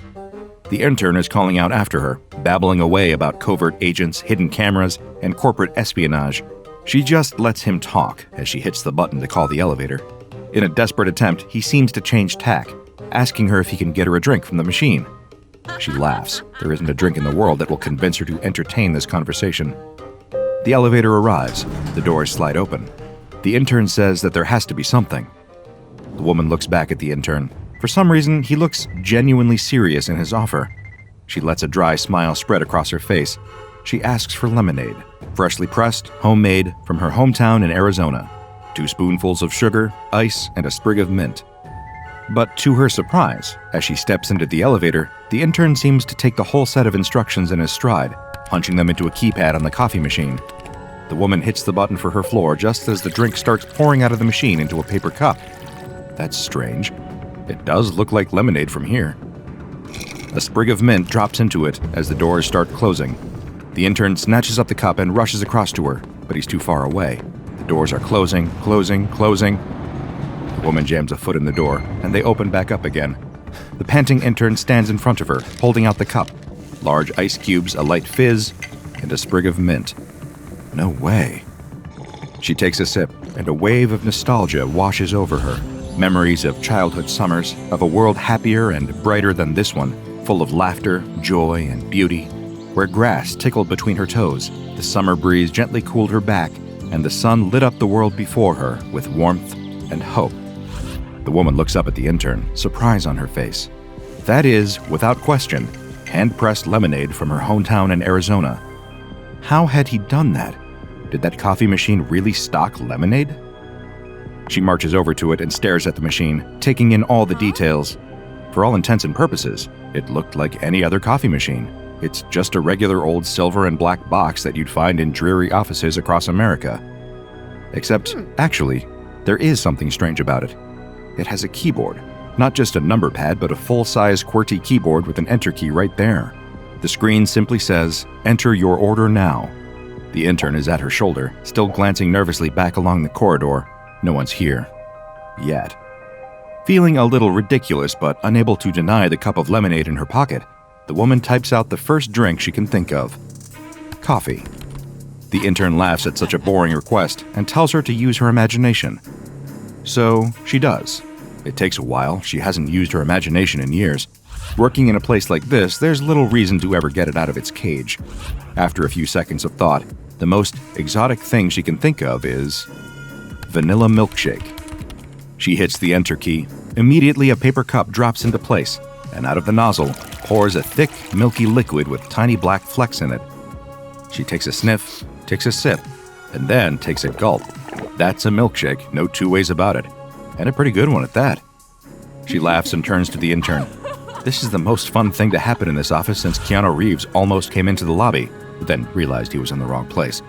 The intern is calling out after her, babbling away about covert agents, hidden cameras, and corporate espionage. She just lets him talk as she hits the button to call the elevator. In a desperate attempt, he seems to change tack, asking her if he can get her a drink from the machine. She laughs. There isn't a drink in the world that will convince her to entertain this conversation. The elevator arrives. The doors slide open. The intern says that there has to be something. The woman looks back at the intern. For some reason, he looks genuinely serious in his offer. She lets a dry smile spread across her face. She asks for lemonade, freshly pressed, homemade, from her hometown in Arizona. 2 spoonfuls of sugar, ice, and a sprig of mint. But to her surprise, as she steps into the elevator, the intern seems to take the whole set of instructions in his stride, punching them into a keypad on the coffee machine. The woman hits the button for her floor just as the drink starts pouring out of the machine into a paper cup. That's strange. It does look like lemonade from here. A sprig of mint drops into it as the doors start closing. The intern snatches up the cup and rushes across to her, but he's too far away. The doors are closing. The woman jams a foot in the door, and they open back up again. The panting intern stands in front of her, holding out the cup. Large ice cubes, a light fizz, and a sprig of mint. No way. She takes a sip, and a wave of nostalgia washes over her. Memories of childhood summers, of a world happier and brighter than this one, full of laughter, joy, and beauty, where grass tickled between her toes, the summer breeze gently cooled her back, and the sun lit up the world before her with warmth and hope. The woman looks up at the intern, surprise on her face. That is, without question, hand-pressed lemonade from her hometown in Arizona. How had he done that? Did that coffee machine really stock lemonade? She marches over to it and stares at the machine, taking in all the details. For all intents and purposes, it looked like any other coffee machine. It's just a regular old silver and black box that you'd find in dreary offices across America. Except, actually, there is something strange about it. It has a keyboard. Not just a number pad, but a full-size QWERTY keyboard with an enter key right there. The screen simply says, "Enter your order now." The intern is at her shoulder, still glancing nervously back along the corridor. No one's here. Yet. Feeling a little ridiculous but unable to deny the cup of lemonade in her pocket, the woman types out the first drink she can think of. Coffee. The intern laughs at such a boring request and tells her to use her imagination. So she does. It takes a while. She hasn't used her imagination in years. Working in a place like this, there's little reason to ever get it out of its cage. After a few seconds of thought, the most exotic thing she can think of is vanilla milkshake. She hits the enter key. Immediately, a paper cup drops into place, and out of the nozzle pours a thick, milky liquid with tiny black flecks in it. She takes a sniff, takes a sip, and then takes a gulp. That's a milkshake, no two ways about it. And a pretty good one at that. She laughs and turns to the intern. This is the most fun thing to happen in this office since Keanu Reeves almost came into the lobby, but then realized he was in the wrong place.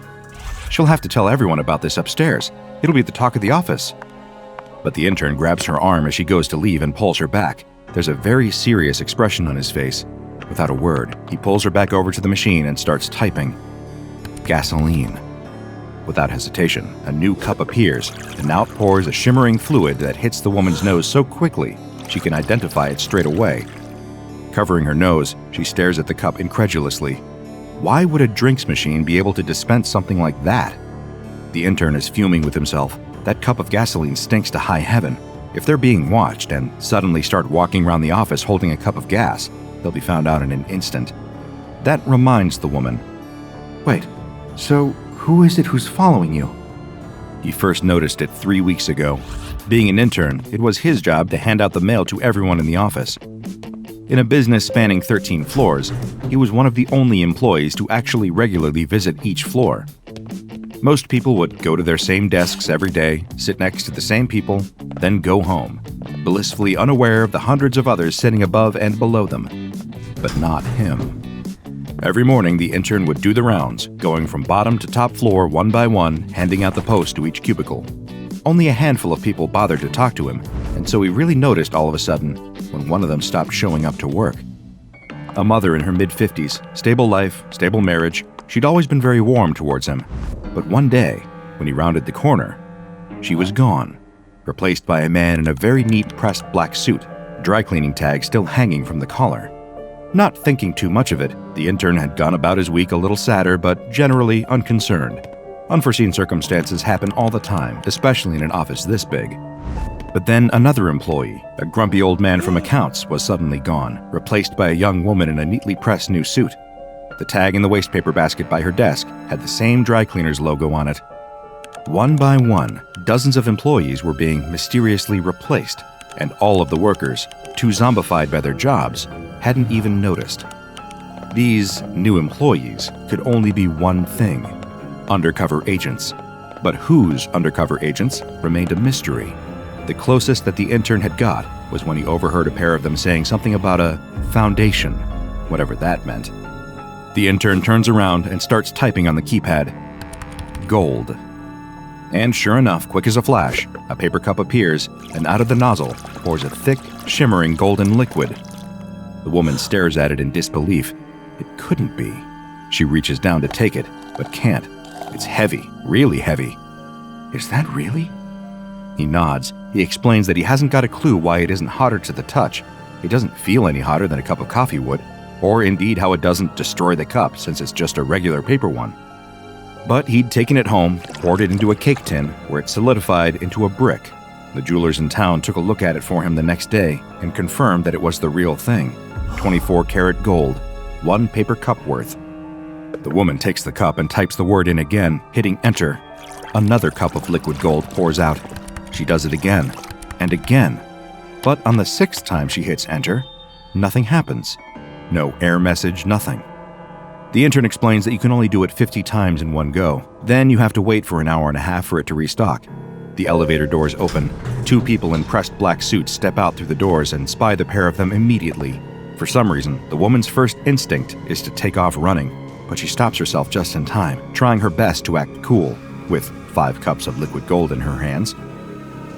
She'll have to tell everyone about this upstairs. It'll be the talk of the office. But the intern grabs her arm as she goes to leave and pulls her back. There's a very serious expression on his face. Without a word, he pulls her back over to the machine and starts typing. Gasoline. Without hesitation, a new cup appears and out pours a shimmering fluid that hits the woman's nose so quickly she can identify it straight away. Covering her nose, she stares at the cup incredulously. Why would a drinks machine be able to dispense something like that? The intern is fuming with himself. That cup of gasoline stinks to high heaven. If they're being watched and suddenly start walking around the office holding a cup of gas, they'll be found out in an instant. That reminds the woman. Wait, so who is it who's following you? He first noticed it 3 weeks ago. Being an intern, it was his job to hand out the mail to everyone in the office. In a business spanning 13 floors, he was one of the only employees to actually regularly visit each floor. Most people would go to their same desks every day, sit next to the same people, then go home, blissfully unaware of the hundreds of others sitting above and below them. But not him. Every morning, the intern would do the rounds, going from bottom to top floor one by one, handing out the post to each cubicle. Only a handful of people bothered to talk to him, and so he really noticed all of a sudden when one of them stopped showing up to work. A mother in her mid-50s, stable life, stable marriage, she'd always been very warm towards him. But one day, when he rounded the corner, she was gone, replaced by a man in a very neat pressed black suit, dry cleaning tag still hanging from the collar. Not thinking too much of it, the intern had gone about his week a little sadder but generally unconcerned. Unforeseen circumstances happen all the time, especially in an office this big. But then another employee, a grumpy old man from accounts, was suddenly gone, replaced by a young woman in a neatly pressed new suit. The tag in the wastepaper basket by her desk had the same dry cleaner's logo on it. One by one, dozens of employees were being mysteriously replaced, and all of the workers, too zombified by their jobs, hadn't even noticed. These new employees could only be one thing: undercover agents. But whose undercover agents remained a mystery. The closest that the intern had got was when he overheard a pair of them saying something about a foundation, whatever that meant. The intern turns around and starts typing on the keypad. Gold. And sure enough, quick as a flash, a paper cup appears, and out of the nozzle pours a thick, shimmering golden liquid. The woman stares at it in disbelief. It couldn't be. She reaches down to take it, but can't. It's heavy, really heavy. Is that really? He nods. He explains that he hasn't got a clue why it isn't hotter to the touch. It doesn't feel any hotter than a cup of coffee would, or indeed how it doesn't destroy the cup since it's just a regular paper one. But he'd taken it home, poured it into a cake tin, where it solidified into a brick. The jewelers in town took a look at it for him the next day and confirmed that it was the real thing. 24-karat gold, 1 paper cup worth. The woman takes the cup and types the word in again, hitting enter. Another cup of liquid gold pours out. She does it again, and again. But on the 6th time she hits enter, nothing happens. No error message, nothing. The intern explains that you can only do it 50 times in one go. Then you have to wait for an hour and a half for it to restock. The elevator doors open. 2 people in pressed black suits step out through the doors and spy the pair of them immediately. For some reason, the woman's first instinct is to take off running, but she stops herself just in time, trying her best to act cool, with 5 cups of liquid gold in her hands.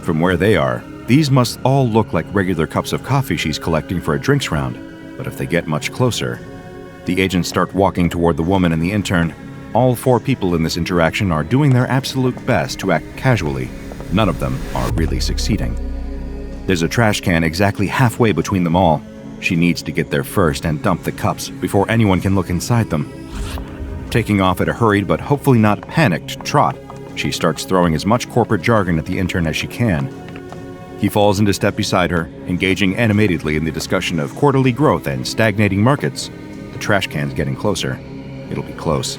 From where they are, these must all look like regular cups of coffee she's collecting for a drinks round, but if they get much closer, the agents start walking toward the woman and the intern. All 4 people in this interaction are doing their absolute best to act casually. None of them are really succeeding. There's a trash can exactly halfway between them all. She needs to get there first and dump the cups before anyone can look inside them. Taking off at a hurried but hopefully not panicked trot, she starts throwing as much corporate jargon at the intern as she can. He falls into step beside her, engaging animatedly in the discussion of quarterly growth and stagnating markets. The trash can's getting closer. It'll be close.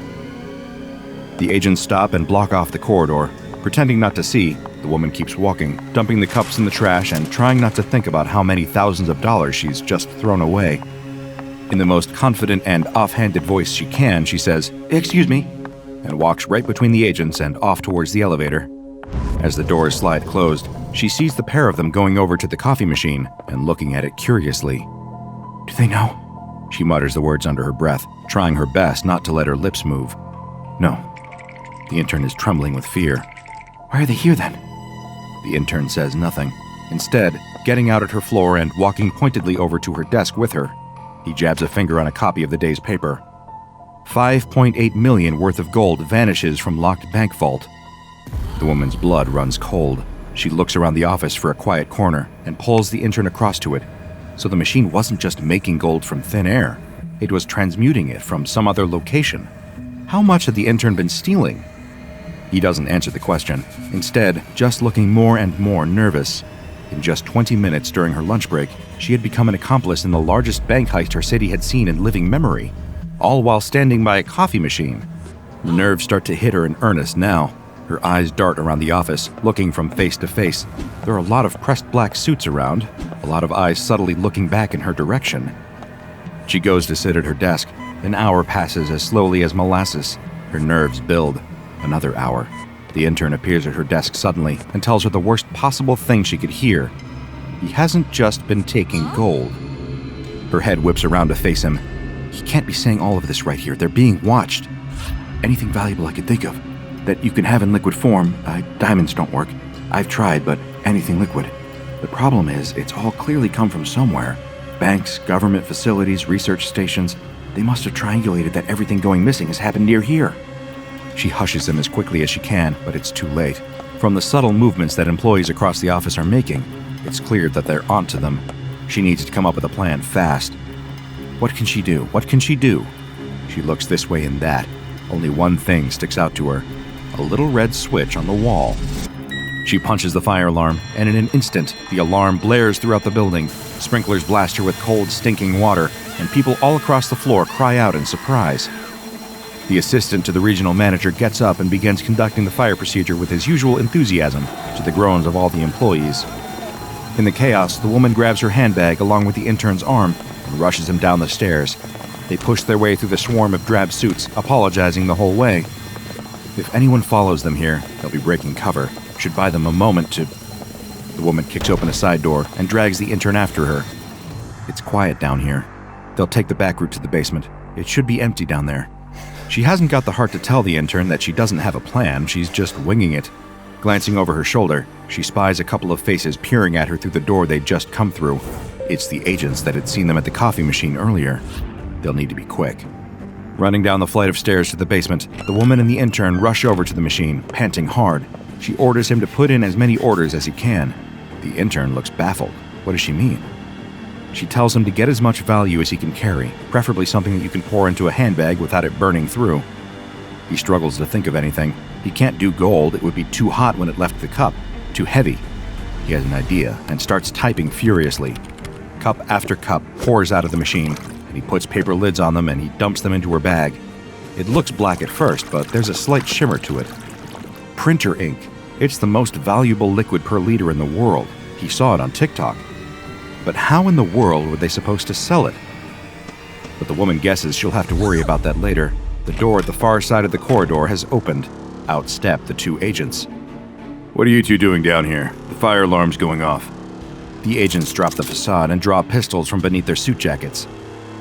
The agents stop and block off the corridor. Pretending not to see, the woman keeps walking, dumping the cups in the trash and trying not to think about how many thousands of dollars she's just thrown away. In the most confident and offhanded voice she can, she says, "Excuse me," and walks right between the agents and off towards the elevator. As the doors slide closed, she sees the pair of them going over to the coffee machine and looking at it curiously. "Do they know?" She mutters the words under her breath, trying her best not to let her lips move. "No." The intern is trembling with fear. "Why are they here then?" The intern says nothing. Instead, getting out at her floor and walking pointedly over to her desk with her, he jabs a finger on a copy of the day's paper. 5.8 million worth of gold vanishes from locked bank vault. The woman's blood runs cold. She looks around the office for a quiet corner and pulls the intern across to it. So the machine wasn't just making gold from thin air. It was transmuting it from some other location. How much had the intern been stealing? He doesn't answer the question, instead just looking more and more nervous. In just 20 minutes during her lunch break, she had become an accomplice in the largest bank heist her city had seen in living memory, all while standing by a coffee machine. The nerves start to hit her in earnest now. Her eyes dart around the office, looking from face to face. There are a lot of pressed black suits around, a lot of eyes subtly looking back in her direction. She goes to sit at her desk. An hour passes as slowly as molasses. Her nerves build. Another hour. The intern appears at her desk suddenly and tells her the worst possible thing she could hear. He hasn't just been taking gold. Her head whips around to face him. He can't be saying all of this right here. They're being watched. Anything valuable I could think of that you can have in liquid form. Diamonds don't work. I've tried, but anything liquid. The problem is, it's all clearly come from somewhere. Banks, government facilities, research stations. They must have triangulated that everything going missing has happened near here. She hushes him as quickly as she can, but it's too late. From the subtle movements that employees across the office are making, it's clear that they're onto them. She needs to come up with a plan fast. What can she do? What can she do? She looks this way and that. Only one thing sticks out to her. A little red switch on the wall. She punches the fire alarm, and in an instant, the alarm blares throughout the building. Sprinklers blast her with cold, stinking water, and people all across the floor cry out in surprise. The assistant to the regional manager gets up and begins conducting the fire procedure with his usual enthusiasm, to the groans of all the employees. In the chaos, the woman grabs her handbag along with the intern's arm and rushes him down the stairs. They push their way through the swarm of drab suits, apologizing the whole way. If anyone follows them here, they'll be breaking cover. Should buy them a moment to... The woman kicks open a side door and drags the intern after her. It's quiet down here. They'll take the back route to the basement. It should be empty down there. She hasn't got the heart to tell the intern that she doesn't have a plan, she's just winging it. Glancing over her shoulder, she spies a couple of faces peering at her through the door they'd just come through. It's the agents that had seen them at the coffee machine earlier. They'll need to be quick. Running down the flight of stairs to the basement, the woman and the intern rush over to the machine, panting hard. She orders him to put in as many orders as he can. The intern looks baffled. What does she mean? She tells him to get as much value as he can carry, preferably something that you can pour into a handbag without it burning through. He struggles to think of anything. He can't do gold, it would be too hot when it left the cup, too heavy. He has an idea and starts typing furiously. Cup after cup pours out of the machine, and he puts paper lids on them and he dumps them into her bag. It looks black at first, but there's a slight shimmer to it. Printer ink. It's the most valuable liquid per liter in the world. He saw it on TikTok. But how in the world were they supposed to sell it? But the woman guesses she'll have to worry about that later. The door at the far side of the corridor has opened. Out step the two agents. "What are you two doing down here? The fire alarm's going off." The agents drop the facade and draw pistols from beneath their suit jackets.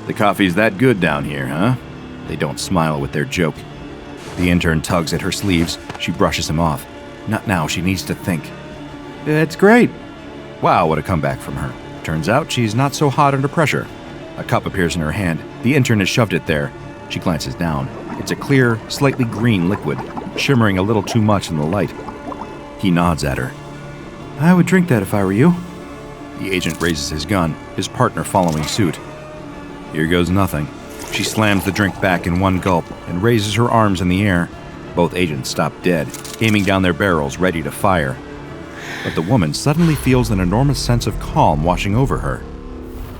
"The coffee's that good down here, huh?" They don't smile with their joke. The intern tugs at her sleeves. She brushes him off. Not now, she needs to think. "It's great." Wow, what a comeback from her. Turns out she's not so hot under pressure. A cup appears in her hand. The intern has shoved it there. She glances down. It's a clear, slightly green liquid, shimmering a little too much in the light. He nods at her. "I would drink that if I were you." The agent raises his gun, his partner following suit. Here goes nothing. She slams the drink back in one gulp and raises her arms in the air. Both agents stop dead, aiming down their barrels ready to fire. but the woman suddenly feels an enormous sense of calm washing over her.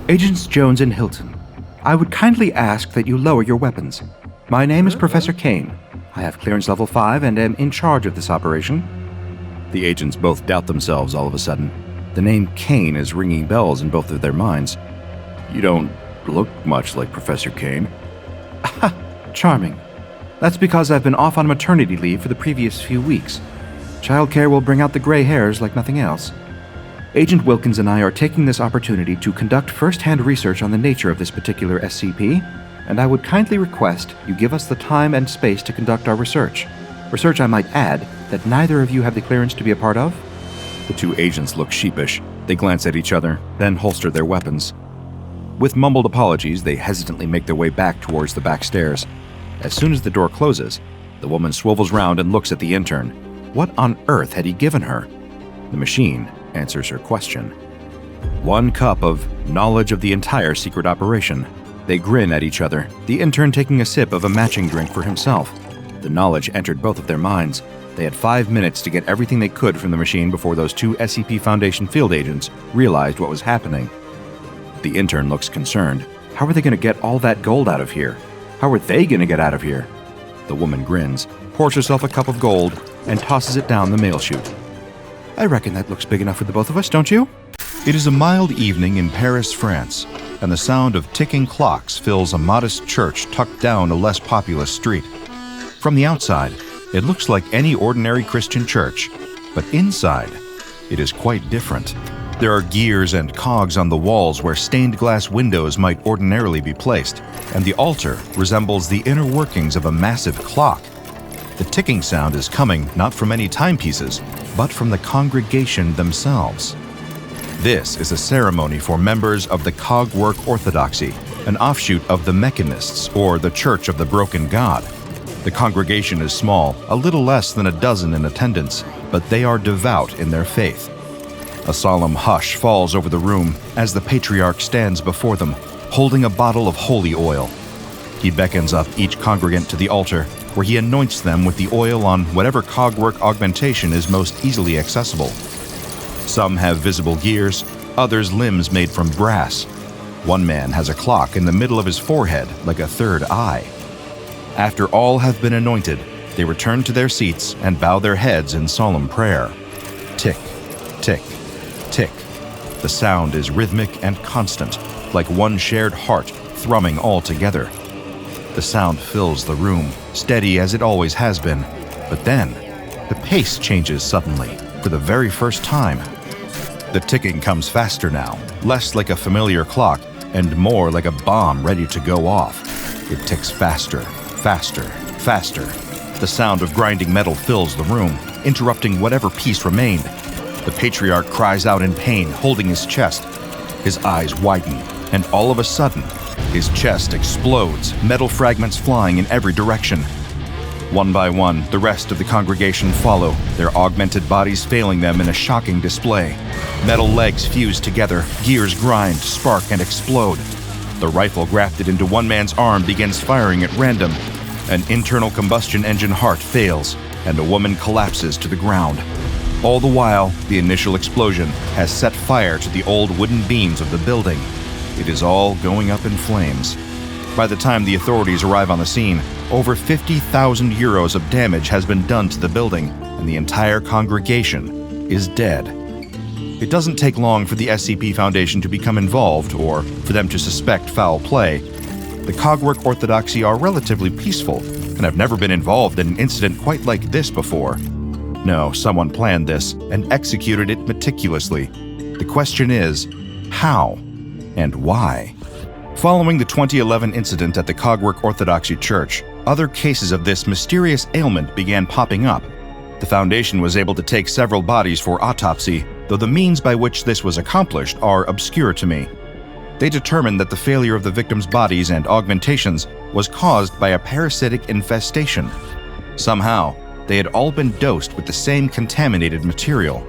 Agents Jones and Hilton, I would kindly ask that you lower your weapons. My name is Professor Kane. I have clearance level 5 and am in charge of this operation. The agents both doubt themselves all of a sudden. The name Kane is ringing bells in both of their minds. You don't look much like Professor Kane. Charming. That's because I've been off on maternity leave for the previous few weeks. Childcare will bring out the gray hairs like nothing else. Agent Wilkins and I are taking this opportunity to conduct first-hand research on the nature of this particular SCP, and I would kindly request you give us the time and space to conduct our research. Research, I might add, that neither of you have the clearance to be a part of. The two agents look sheepish. They glance at each other, then holster their weapons. With mumbled apologies, they hesitantly make their way back towards the back stairs. As soon as the door closes, the woman swivels round and looks at the intern. What on earth had he given her? The machine answers her question. 1 cup of knowledge of the entire secret operation. They grin at each other, the intern taking a sip of a matching drink for himself. The knowledge entered both of their minds. They had 5 minutes to get everything they could from the machine before those 2 SCP Foundation field agents realized what was happening. The intern looks concerned. How are they going to get all that gold out of here? How are they going to get out of here? The woman grins, pours herself a cup of gold, and tosses it down the mail chute. I reckon that looks big enough for the both of us, don't you? It is a mild evening in Paris, France, and the sound of ticking clocks fills a modest church tucked down a less populous street. From the outside, it looks like any ordinary Christian church, but inside, it is quite different. There are gears and cogs on the walls where stained glass windows might ordinarily be placed, and the altar resembles the inner workings of a massive clock. The ticking sound is coming not from any timepieces, but from the congregation themselves. This is a ceremony for members of the Cogwork Orthodoxy, an offshoot of the Mechanists, or the Church of the Broken God. The congregation is small, a little less than a dozen in attendance, but they are devout in their faith. A solemn hush falls over the room as the patriarch stands before them, holding a bottle of holy oil. He beckons up each congregant to the altar, where he anoints them with the oil on whatever cogwork augmentation is most easily accessible. Some have visible gears, others limbs made from brass. One man has a clock in the middle of his forehead like a third eye. After all have been anointed, they return to their seats and bow their heads in solemn prayer. Tick, tick, tick. The sound is rhythmic and constant, like one shared heart thrumming all together. The sound fills the room, steady as it always has been, but then the pace changes suddenly, for the very first time. The ticking comes faster now, less like a familiar clock and more like a bomb ready to go off. It ticks faster, faster, faster. The sound of grinding metal fills the room, interrupting whatever peace remained. The patriarch cries out in pain, holding his chest. His eyes widen, and all of a sudden, his chest explodes, metal fragments flying in every direction. One by one, the rest of the congregation follow, their augmented bodies failing them in a shocking display. Metal legs fuse together, gears grind, spark, and explode. The rifle grafted into one man's arm begins firing at random. An internal combustion engine heart fails, and a woman collapses to the ground. All the while, the initial explosion has set fire to the old wooden beams of the building. It is all going up in flames. By the time the authorities arrive on the scene, over 50,000 euros of damage has been done to the building, and the entire congregation is dead. It doesn't take long for the SCP Foundation to become involved, or for them to suspect foul play. The Cogwork Orthodoxy are relatively peaceful, and have never been involved in an incident quite like this before. No, someone planned this, and executed it meticulously. The question is, how? And why? Following the 2011 incident at the Cogwork Orthodoxy Church, other cases of this mysterious ailment began popping up. The Foundation was able to take several bodies for autopsy, though the means by which this was accomplished are obscure to me. They determined that the failure of the victims' bodies and augmentations was caused by a parasitic infestation. Somehow, they had all been dosed with the same contaminated material.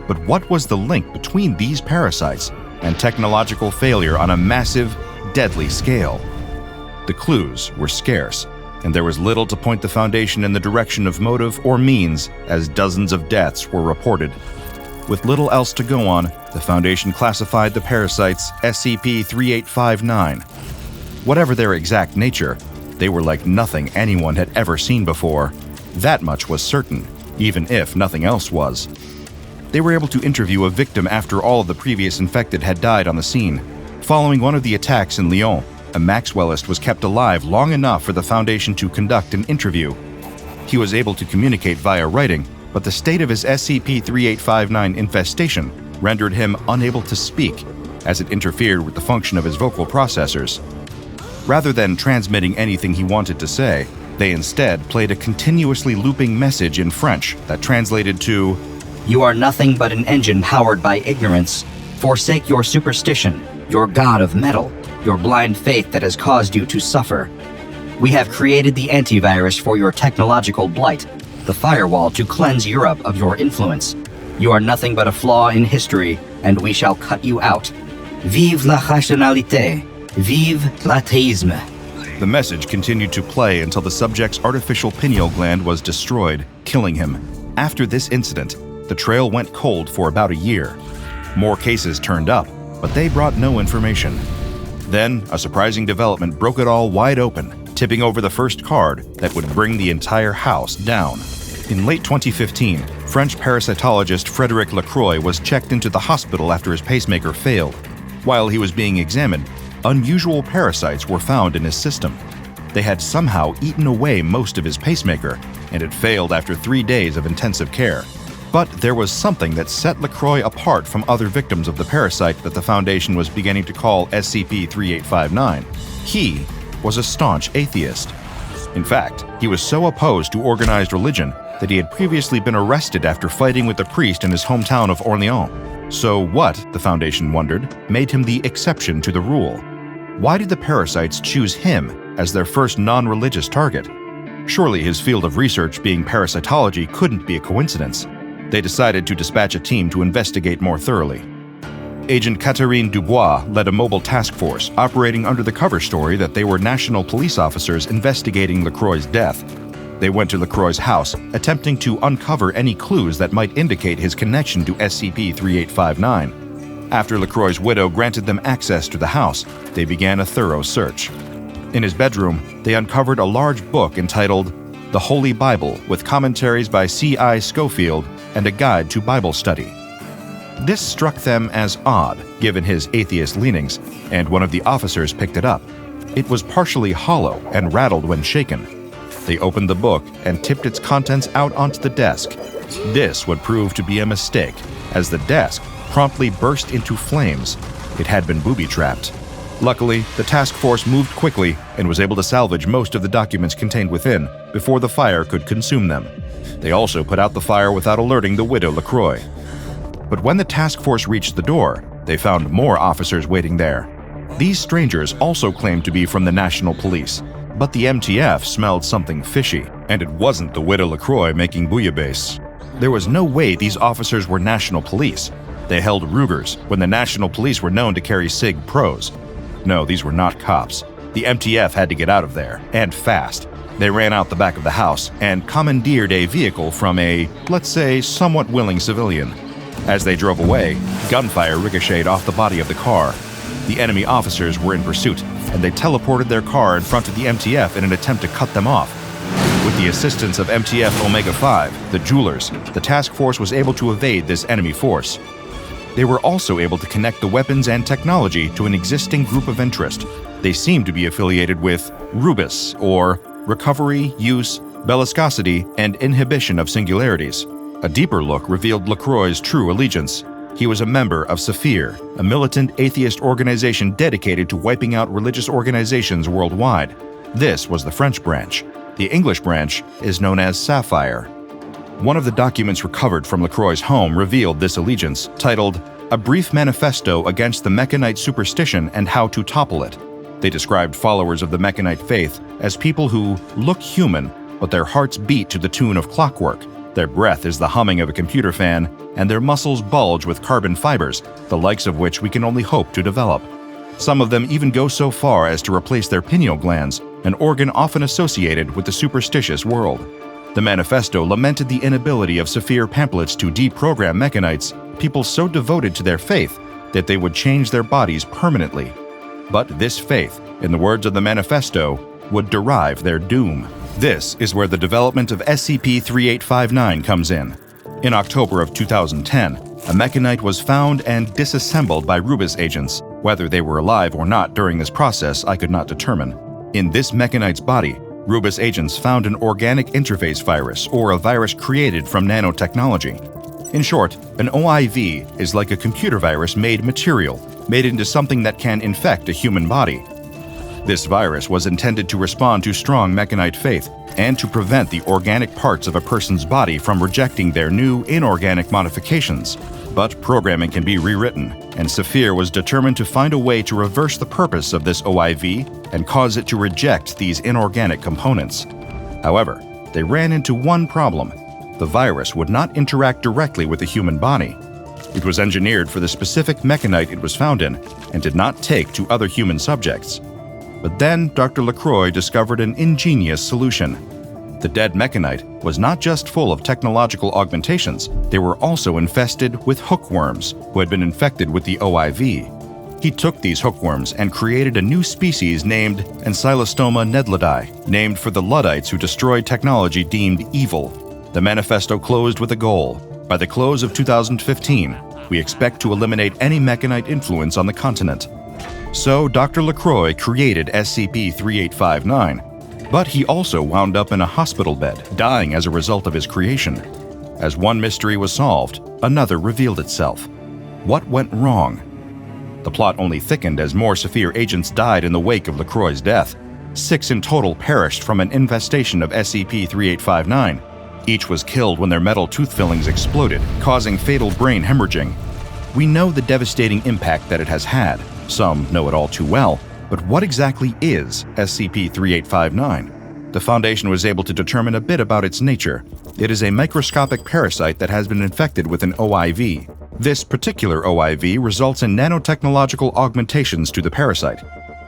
But what was the link between these parasites and technological failure on a massive, deadly scale? The clues were scarce, and there was little to point the Foundation in the direction of motive or means, as dozens of deaths were reported. With little else to go on, the Foundation classified the parasites SCP-3859. Whatever their exact nature, they were like nothing anyone had ever seen before. That much was certain, even if nothing else was. They were able to interview a victim after all of the previous infected had died on the scene. Following one of the attacks in Lyon, a Maxwellist was kept alive long enough for the Foundation to conduct an interview. He was able to communicate via writing, but the state of his SCP-3859 infestation rendered him unable to speak, as it interfered with the function of his vocal processors. Rather than transmitting anything he wanted to say, they instead played a continuously looping message in French that translated to, "You are nothing but an engine powered by ignorance. Forsake your superstition, your god of metal, your blind faith that has caused you to suffer. We have created the antivirus for your technological blight, the firewall to cleanse Europe of your influence. You are nothing but a flaw in history, and we shall cut you out. Vive la rationalité! Vive l'atheisme!" The message continued to play until the subject's artificial pineal gland was destroyed, killing him. After this incident, the trail went cold for about a year. More cases turned up, but they brought no information. Then, a surprising development broke it all wide open, tipping over the first card that would bring the entire house down. In late 2015, French parasitologist Frédéric Lacroix was checked into the hospital after his pacemaker failed. While he was being examined, unusual parasites were found in his system. They had somehow eaten away most of his pacemaker, and it failed after 3 days of intensive care. But there was something that set Lacroix apart from other victims of the parasite that the Foundation was beginning to call SCP-3859. He was a staunch atheist. In fact, he was so opposed to organized religion that he had previously been arrested after fighting with a priest in his hometown of Orléans. So what, the Foundation wondered, made him the exception to the rule? Why did the parasites choose him as their first non-religious target? Surely his field of research being parasitology couldn't be a coincidence. They decided to dispatch a team to investigate more thoroughly. Agent Catherine Dubois led a mobile task force operating under the cover story that they were national police officers investigating Lacroix's death. They went to Lacroix's house, attempting to uncover any clues that might indicate his connection to SCP-3859. After Lacroix's widow granted them access to the house, they began a thorough search. In his bedroom, they uncovered a large book entitled The Holy Bible with commentaries by C.I. Schofield and a guide to Bible study. This struck them as odd, given his atheist leanings, and one of the officers picked it up. It was partially hollow and rattled when shaken. They opened the book and tipped its contents out onto the desk. This would prove to be a mistake, as the desk promptly burst into flames. It had been booby-trapped. Luckily, the task force moved quickly and was able to salvage most of the documents contained within before the fire could consume them. They also put out the fire without alerting the widow Lacroix. But when the task force reached the door, they found more officers waiting there. These strangers also claimed to be from the National Police, but the MTF smelled something fishy, and it wasn't the widow Lacroix making bouillabaisse. There was no way these officers were National Police. They held Rugers when the National Police were known to carry SIG Pros. No, these were not cops. The MTF had to get out of there, and fast. They ran out the back of the house and commandeered a vehicle from a, let's say, somewhat willing civilian. As they drove away, gunfire ricocheted off the body of the car. The enemy officers were in pursuit, and they teleported their car in front of the MTF in an attempt to cut them off. With the assistance of MTF Omega-5, the Jewelers, the task force was able to evade this enemy force. They were also able to connect the weapons and technology to an existing group of interest. They seemed to be affiliated with Rubus, or Recovery, Use, Bellicosity, and Inhibition of Singularities. A deeper look revealed Lacroix's true allegiance. He was a member of Saphir, a militant atheist organization dedicated to wiping out religious organizations worldwide. This was the French branch. The English branch is known as Sapphire. One of the documents recovered from Lacroix's home revealed this allegiance, titled A Brief Manifesto Against the Mechanite Superstition and How to Topple It. They described followers of the Mechanite faith as people who look human, but their hearts beat to the tune of clockwork. Their breath is the humming of a computer fan, and their muscles bulge with carbon fibers, the likes of which we can only hope to develop. Some of them even go so far as to replace their pineal glands, an organ often associated with the superstitious world. The manifesto lamented the inability of Saphir pamphlets to deprogram mechanites, people so devoted to their faith that they would change their bodies permanently. But this faith, in the words of the manifesto, would derive their doom. This is where the development of SCP-3859 comes in. In October of 2010, a mechanite was found and disassembled by Rubis agents. Whether they were alive or not during this process, I could not determine. In this mechanite's body, Rubis agents found an organic interface virus, or a virus created from nanotechnology. In short, an OIV is like a computer virus made material, made into something that can infect a human body. This virus was intended to respond to strong mechanite faith and to prevent the organic parts of a person's body from rejecting their new inorganic modifications. But programming can be rewritten, and Saphir was determined to find a way to reverse the purpose of this OIV and cause it to reject these inorganic components. However, they ran into one problem. The virus would not interact directly with the human body. It was engineered for the specific mechanite it was found in and did not take to other human subjects. But then Dr. LaCroix discovered an ingenious solution. The dead mechanite was not just full of technological augmentations, they were also infested with hookworms who had been infected with the OIV. He took these hookworms and created a new species named Ancylostoma nedludi, named for the Luddites who destroyed technology deemed evil. The manifesto closed with a goal. By the close of 2015, we expect to eliminate any mechanite influence on the continent. So Dr. LaCroix created SCP-3859, but he also wound up in a hospital bed, dying as a result of his creation. As one mystery was solved, another revealed itself. What went wrong? The plot only thickened as more Saphir agents died in the wake of LaCroix's death. 6 in total perished from an infestation of SCP-3859. Each was killed when their metal tooth fillings exploded, causing fatal brain hemorrhaging. We know the devastating impact that it has had. Some know it all too well, but what exactly is SCP-3859? The Foundation was able to determine a bit about its nature. It is a microscopic parasite that has been infected with an OIV. This particular OIV results in nanotechnological augmentations to the parasite.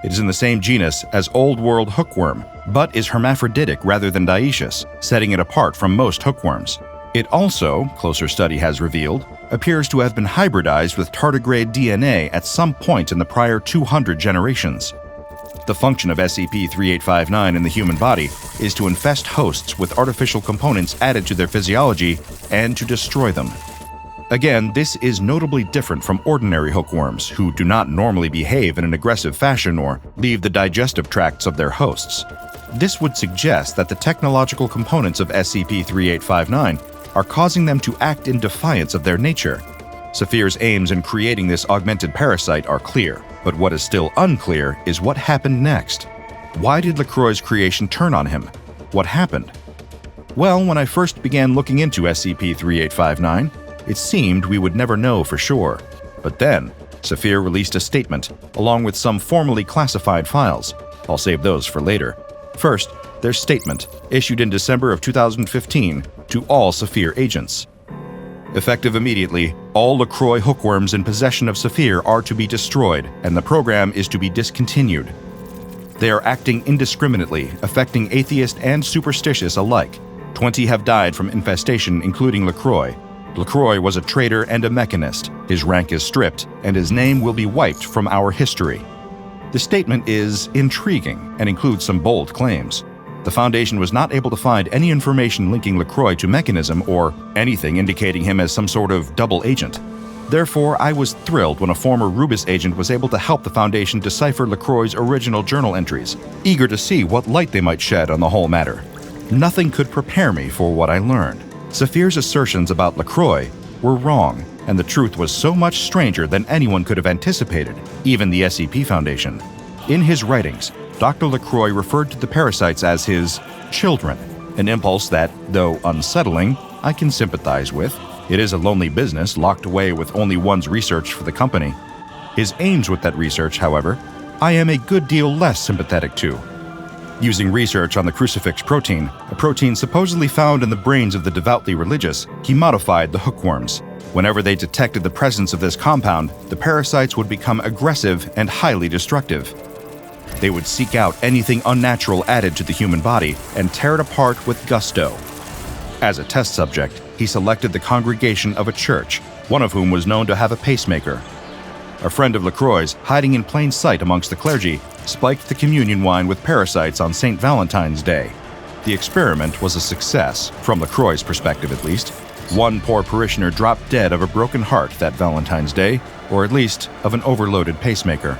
It is in the same genus as Old World hookworm, but is hermaphroditic rather than dioecious, setting it apart from most hookworms. It also, closer study has revealed, appears to have been hybridized with tardigrade DNA at some point in the prior 200 generations. The function of SCP-3859 in the human body is to infest hosts with artificial components added to their physiology and to destroy them. Again, this is notably different from ordinary hookworms, who do not normally behave in an aggressive fashion or leave the digestive tracts of their hosts. This would suggest that the technological components of SCP-3859 are causing them to act in defiance of their nature. Saphir's aims in creating this augmented parasite are clear, but what is still unclear is what happened next. Why did LaCroix's creation turn on him? What happened? Well, when I first began looking into SCP-3859, it seemed we would never know for sure. But then, Saphir released a statement, along with some formally classified files. I'll save those for later. First, their statement, issued in December of 2015 to all Saphir agents. Effective immediately, all LaCroix hookworms in possession of Saphir are to be destroyed, and the program is to be discontinued. They are acting indiscriminately, affecting atheist and superstitious alike. 20 have died from infestation, including LaCroix. LaCroix was a traitor and a mechanist. His rank is stripped, and his name will be wiped from our history. The statement is intriguing and includes some bold claims. The Foundation was not able to find any information linking LaCroix to Mechanism or anything indicating him as some sort of double agent. Therefore, I was thrilled when a former Rubis agent was able to help the Foundation decipher LaCroix's original journal entries, eager to see what light they might shed on the whole matter. Nothing could prepare me for what I learned. Saphir's assertions about LaCroix were wrong, and the truth was so much stranger than anyone could have anticipated, even the SCP Foundation. In his writings, Dr. LaCroix referred to the parasites as his children, an impulse that, though unsettling, I can sympathize with. It is a lonely business locked away with only one's research for the company. His aims with that research, however, I am a good deal less sympathetic to. Using research on the crucifix protein, a protein supposedly found in the brains of the devoutly religious, he modified the hookworms. Whenever they detected the presence of this compound, the parasites would become aggressive and highly destructive. They would seek out anything unnatural added to the human body and tear it apart with gusto. As a test subject, he selected the congregation of a church, one of whom was known to have a pacemaker. A friend of LaCroix's, hiding in plain sight amongst the clergy, spiked the communion wine with parasites on St. Valentine's Day. The experiment was a success, from LaCroix's perspective at least. One poor parishioner dropped dead of a broken heart that Valentine's Day, or at least of an overloaded pacemaker.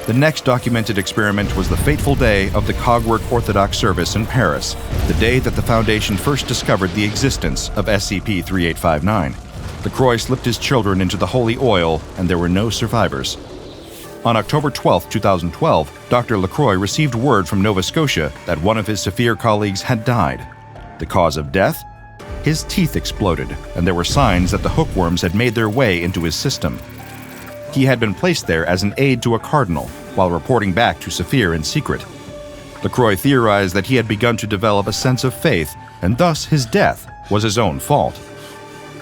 The next documented experiment was the fateful day of the Cogwork Orthodox service in Paris, the day that the Foundation first discovered the existence of SCP-3859. LaCroix slipped his children into the holy oil, and there were no survivors. On October 12, 2012, Dr. LaCroix received word from Nova Scotia that one of his Saphir colleagues had died. The cause of death? His teeth exploded, and there were signs that the hookworms had made their way into his system. He had been placed there as an aide to a cardinal, while reporting back to Saphir in secret. LaCroix theorized that he had begun to develop a sense of faith, and thus his death was his own fault.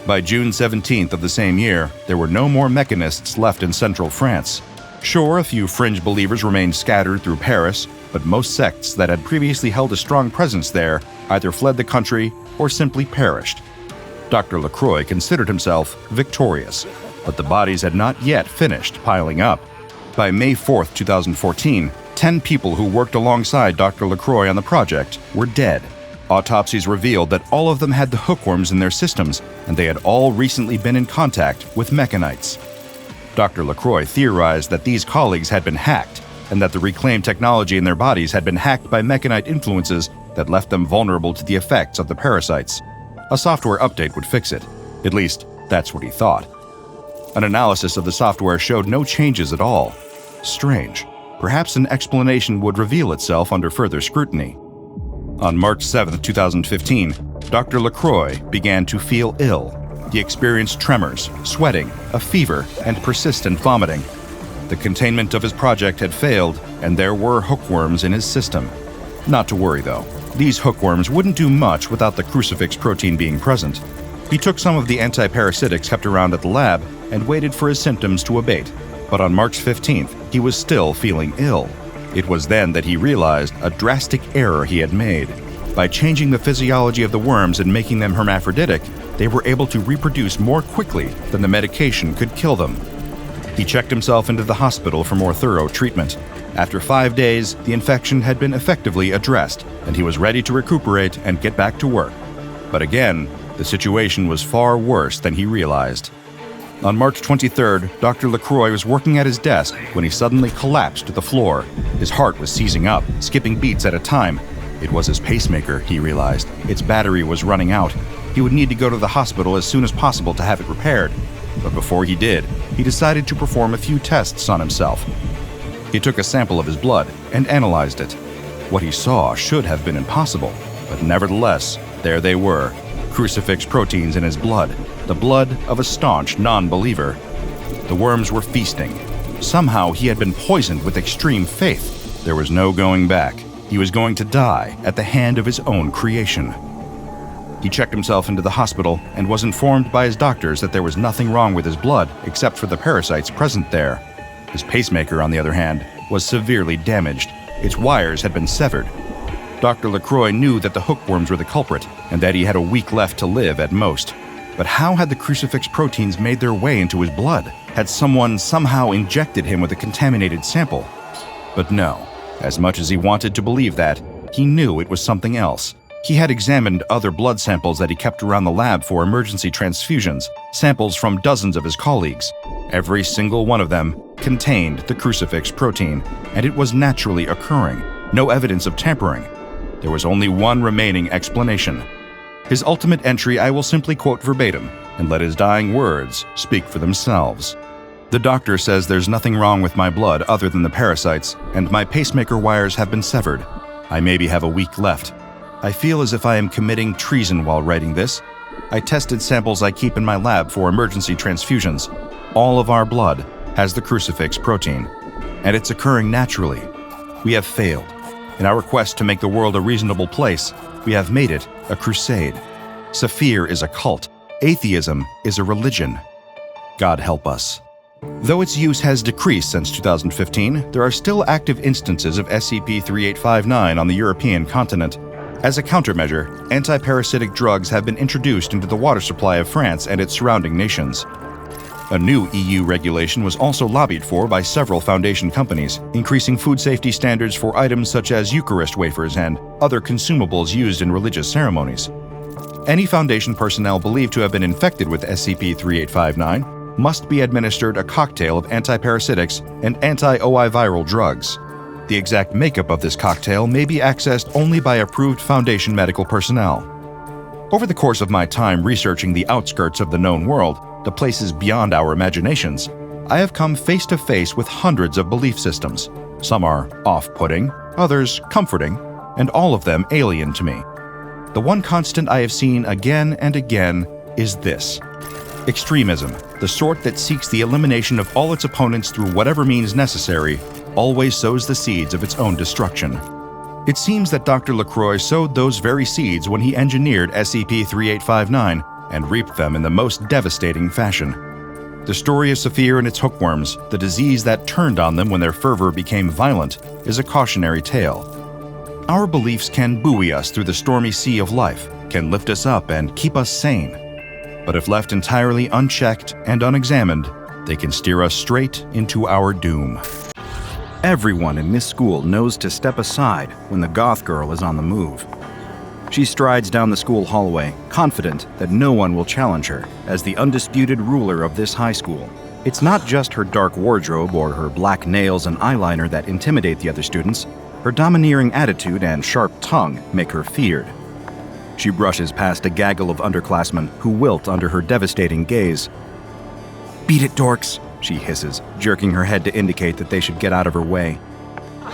By June 17th of the same year, there were no more mechanists left in central France. Sure, a few fringe believers remained scattered through Paris, but most sects that had previously held a strong presence there either fled the country or simply perished. Dr. LaCroix considered himself victorious, but the bodies had not yet finished piling up. By May 4, 2014, 10 people who worked alongside Dr. LaCroix on the project were dead. Autopsies revealed that all of them had the hookworms in their systems, and they had all recently been in contact with mechanites. Dr. LaCroix theorized that these colleagues had been hacked, and that the reclaimed technology in their bodies had been hacked by mechanite influences that left them vulnerable to the effects of the parasites. A software update would fix it. At least, that's what he thought. An analysis of the software showed no changes at all. Strange. Perhaps an explanation would reveal itself under further scrutiny. On March 7, 2015, Dr. LaCroix began to feel ill. He experienced tremors, sweating, a fever, and persistent vomiting. The containment of his project had failed, and there were hookworms in his system. Not to worry, though. These hookworms wouldn't do much without the crucifix protein being present. He took some of the antiparasitics kept around at the lab and waited for his symptoms to abate. But on March 15th, he was still feeling ill. It was then that he realized a drastic error he had made. By changing the physiology of the worms and making them hermaphroditic, they were able to reproduce more quickly than the medication could kill them. He checked himself into the hospital for more thorough treatment. After 5 days, the infection had been effectively addressed, and he was ready to recuperate and get back to work. But again, the situation was far worse than he realized. On March 23rd, Dr. LaCroix was working at his desk when he suddenly collapsed to the floor. His heart was seizing up, skipping beats at a time. It was his pacemaker, he realized. Its battery was running out. He would need to go to the hospital as soon as possible to have it repaired. But before he did, he decided to perform a few tests on himself. He took a sample of his blood and analyzed it. What he saw should have been impossible, but nevertheless, there they were. Crucifix proteins in his blood, the blood of a staunch non-believer. The worms were feasting. Somehow he had been poisoned with extreme faith. There was no going back. He was going to die at the hand of his own creation. He checked himself into the hospital and was informed by his doctors that there was nothing wrong with his blood except for the parasites present there. His pacemaker, on the other hand, was severely damaged. Its wires had been severed. Dr. LaCroix knew that the hookworms were the culprit and that he had a week left to live at most. But how had the crucifix proteins made their way into his blood? Had someone somehow injected him with a contaminated sample? But no. As much as he wanted to believe that, he knew it was something else. He had examined other blood samples that he kept around the lab for emergency transfusions, samples from dozens of his colleagues. Every single one of them contained the crucifix protein, and it was naturally occurring. No evidence of tampering. There was only one remaining explanation. His ultimate entry I will simply quote verbatim, and let his dying words speak for themselves. The doctor says there's nothing wrong with my blood other than the parasites, and my pacemaker wires have been severed. I maybe have a week left. I feel as if I am committing treason while writing this. I tested samples I keep in my lab for emergency transfusions. All of our blood has the crucifix protein, and it's occurring naturally. We have failed. In our quest to make the world a reasonable place, we have made it a crusade. Saphir is a cult. Atheism is a religion. God help us. Though its use has decreased since 2015, there are still active instances of SCP-3859 on the European continent. As a countermeasure, anti-parasitic drugs have been introduced into the water supply of France and its surrounding nations. A new EU regulation was also lobbied for by several foundation companies, increasing food safety standards for items such as Eucharist wafers and other consumables used in religious ceremonies. Any Foundation personnel believed to have been infected with SCP-3859 must be administered a cocktail of antiparasitics and anti-OI viral drugs. The exact makeup of this cocktail may be accessed only by approved Foundation medical personnel. Over the course of my time researching the outskirts of the known world, the places beyond our imaginations, I have come face to face with hundreds of belief systems. Some are off-putting, others comforting, and all of them alien to me. The one constant I have seen again and again is this: extremism, the sort that seeks the elimination of all its opponents through whatever means necessary, always sows the seeds of its own destruction. It seems that Dr. LaCroix sowed those very seeds when he engineered SCP-3859 and reaped them in the most devastating fashion. The story of Saphir and its hookworms, the disease that turned on them when their fervor became violent, is a cautionary tale. Our beliefs can buoy us through the stormy sea of life, can lift us up and keep us sane. But if left entirely unchecked and unexamined, they can steer us straight into our doom. Everyone in this school knows to step aside when the goth girl is on the move. She strides down the school hallway, confident that no one will challenge her as the undisputed ruler of this high school. It's not just her dark wardrobe or her black nails and eyeliner that intimidate the other students. Her domineering attitude and sharp tongue make her feared. She brushes past a gaggle of underclassmen who wilt under her devastating gaze. "Beat it, dorks," she hisses, jerking her head to indicate that they should get out of her way.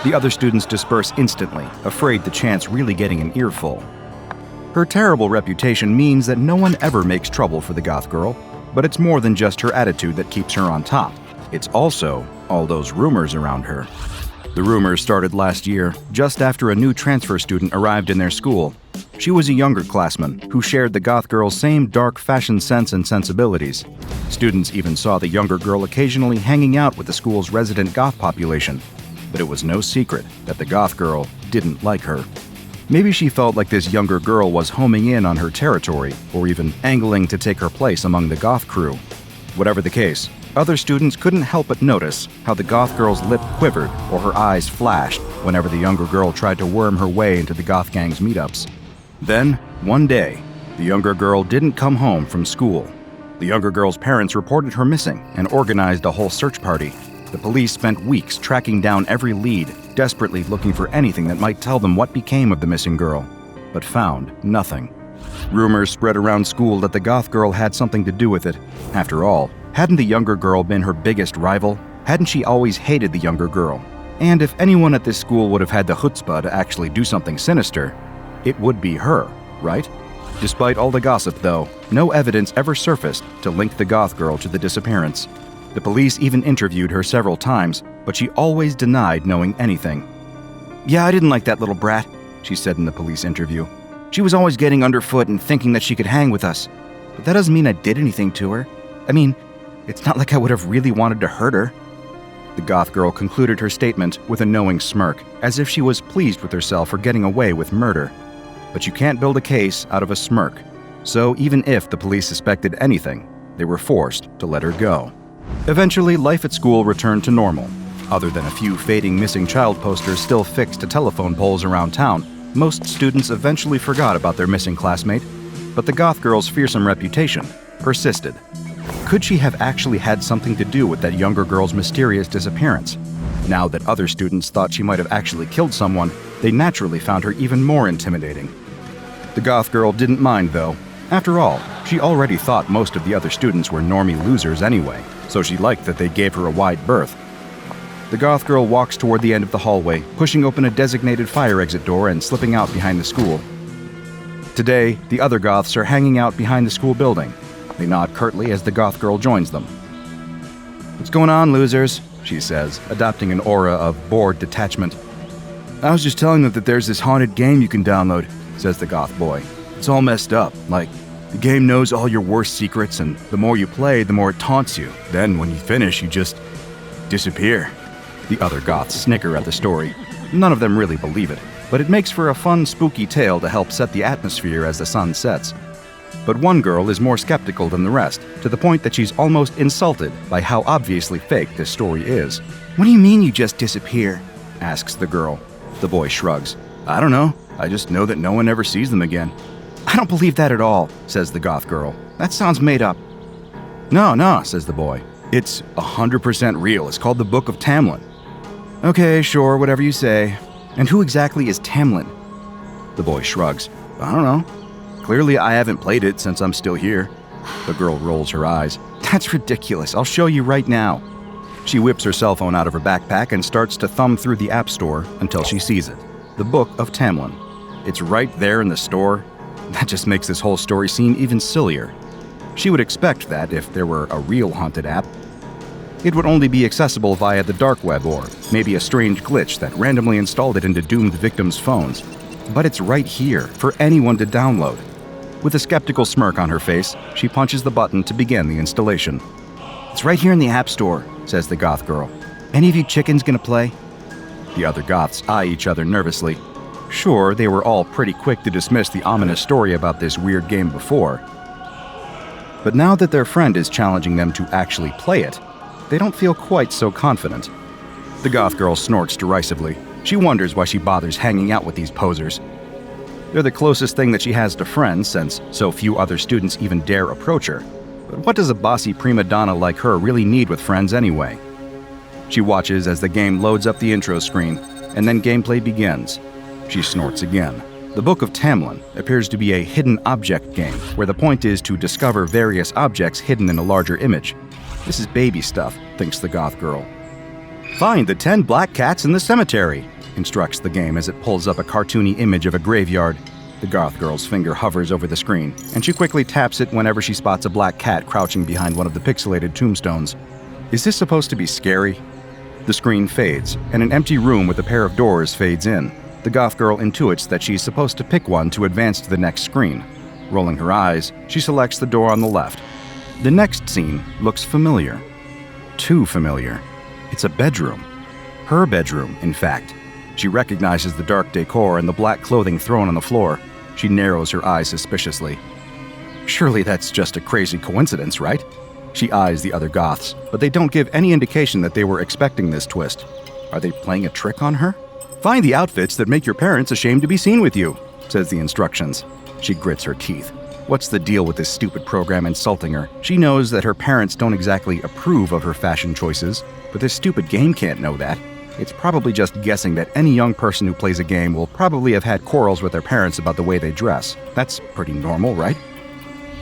The other students disperse instantly, afraid the chant's really getting an earful. Her terrible reputation means that no one ever makes trouble for the goth girl, but it's more than just her attitude that keeps her on top. It's also all those rumors around her. The rumors started last year, just after a new transfer student arrived in their school. She was a younger classman who shared the goth girl's same dark fashion sense and sensibilities. Students even saw the younger girl occasionally hanging out with the school's resident goth population, but it was no secret that the goth girl didn't like her. Maybe she felt like this younger girl was homing in on her territory, or even angling to take her place among the goth crew. Whatever the case, other students couldn't help but notice how the goth girl's lip quivered or her eyes flashed whenever the younger girl tried to worm her way into the goth gang's meetups. Then, one day, the younger girl didn't come home from school. The younger girl's parents reported her missing and organized a whole search party. The police spent weeks tracking down every lead, desperately looking for anything that might tell them what became of the missing girl, but found nothing. Rumors spread around school that the goth girl had something to do with it. After all, hadn't the younger girl been her biggest rival? Hadn't she always hated the younger girl? And if anyone at this school would have had the chutzpah to actually do something sinister, it would be her, right? Despite all the gossip, though, no evidence ever surfaced to link the goth girl to the disappearance. The police even interviewed her several times, but she always denied knowing anything. "Yeah, I didn't like that little brat," she said in the police interview. "She was always getting underfoot and thinking that she could hang with us. But that doesn't mean I did anything to her. I mean, it's not like I would have really wanted to hurt her." The goth girl concluded her statement with a knowing smirk, as if she was pleased with herself for getting away with murder. But you can't build a case out of a smirk. So even if the police suspected anything, they were forced to let her go. Eventually, life at school returned to normal. Other than a few fading missing child posters still fixed to telephone poles around town, most students eventually forgot about their missing classmate, but the goth girl's fearsome reputation persisted. Could she have actually had something to do with that younger girl's mysterious disappearance? Now that other students thought she might have actually killed someone, they naturally found her even more intimidating. The goth girl didn't mind, though. After all, she already thought most of the other students were normie losers anyway, so she liked that they gave her a wide berth. The goth girl walks toward the end of the hallway, pushing open a designated fire exit door and slipping out behind the school. Today, the other goths are hanging out behind the school building. They nod curtly as the goth girl joins them. "What's going on, losers?" she says, adopting an aura of bored detachment. "I was just telling them that there's this haunted game you can download," says the goth boy. "It's all messed up. Like, the game knows all your worst secrets, and the more you play, the more it taunts you. Then, when you finish, you just disappear." The other goths snicker at the story. None of them really believe it, but it makes for a fun, spooky tale to help set the atmosphere as the sun sets. But one girl is more skeptical than the rest, to the point that she's almost insulted by how obviously fake this story is. "What do you mean you just disappear?" asks the girl. The boy shrugs. "I don't know. I just know that no one ever sees them again." "I don't believe that at all," says the goth girl. "That sounds made up." No, says the boy. "It's 100% real. It's called the Book of Tamlin." "Okay, sure, whatever you say. And who exactly is Tamlin?" The boy shrugs. "I don't know. Clearly I haven't played it since I'm still here." The girl rolls her eyes. "That's ridiculous. I'll show you right now." She whips her cell phone out of her backpack and starts to thumb through the App Store until she sees it. The Book of Tamlin. It's right there in the store. That just makes this whole story seem even sillier. She would expect that if there were a real haunted app. It would only be accessible via the dark web or maybe a strange glitch that randomly installed it into doomed victims' phones. But it's right here for anyone to download. With a skeptical smirk on her face, she punches the button to begin the installation. "It's right here in the App Store," says the goth girl. "Any of you chickens gonna play?" The other goths eye each other nervously. Sure, they were all pretty quick to dismiss the ominous story about this weird game before. But now that their friend is challenging them to actually play it, they don't feel quite so confident. The goth girl snorts derisively. She wonders why she bothers hanging out with these posers. They're the closest thing that she has to friends, since so few other students even dare approach her. But what does a bossy prima donna like her really need with friends anyway? She watches as the game loads up the intro screen, and then gameplay begins. She snorts again. The Book of Tamlin appears to be a hidden object game, where the point is to discover various objects hidden in a larger image. This is baby stuff, thinks the goth girl. "Find the 10 black cats in the cemetery," instructs the game as it pulls up a cartoony image of a graveyard. The goth girl's finger hovers over the screen, and she quickly taps it whenever she spots a black cat crouching behind one of the pixelated tombstones. Is this supposed to be scary? The screen fades, and an empty room with a pair of doors fades in. The goth girl intuits that she's supposed to pick one to advance to the next screen. Rolling her eyes, she selects the door on the left. The next scene looks familiar. Too familiar. It's a bedroom. Her bedroom, in fact. She recognizes the dark decor and the black clothing thrown on the floor. She narrows her eyes suspiciously. Surely that's just a crazy coincidence, right? She eyes the other goths, but they don't give any indication that they were expecting this twist. Are they playing a trick on her? "Find the outfits that make your parents ashamed to be seen with you," says the instructions. She grits her teeth. What's the deal with this stupid program insulting her? She knows that her parents don't exactly approve of her fashion choices, but this stupid game can't know that. It's probably just guessing that any young person who plays a game will probably have had quarrels with their parents about the way they dress. That's pretty normal, right?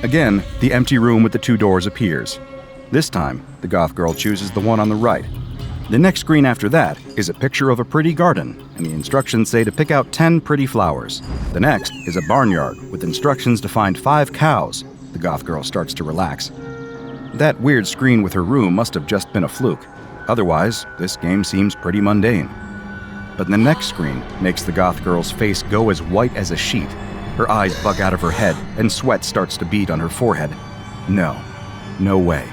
Again, the empty room with the 2 doors appears. This time, the goth girl chooses the one on the right. The next screen after that is a picture of a pretty garden, and the instructions say to pick out 10 pretty flowers. The next is a barnyard with instructions to find 5 cows. The goth girl starts to relax. That weird screen with her room must have just been a fluke. Otherwise, this game seems pretty mundane. But the next screen makes the goth girl's face go as white as a sheet. Her eyes bug out of her head, and sweat starts to bead on her forehead. No way.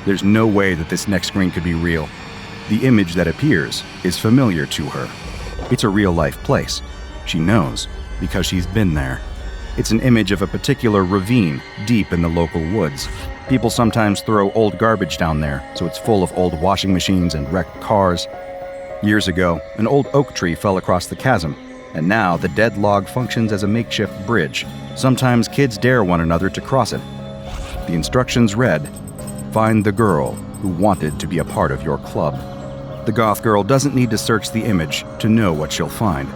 There's no way that this next screen could be real. The image that appears is familiar to her. It's a real-life place. She knows, because she's been there. It's an image of a particular ravine deep in the local woods. People sometimes throw old garbage down there, so it's full of old washing machines and wrecked cars. Years ago, an old oak tree fell across the chasm, and now the dead log functions as a makeshift bridge. Sometimes kids dare one another to cross it. The instructions read, "Find the girl who wanted to be a part of your club." The goth girl doesn't need to search the image to know what she'll find.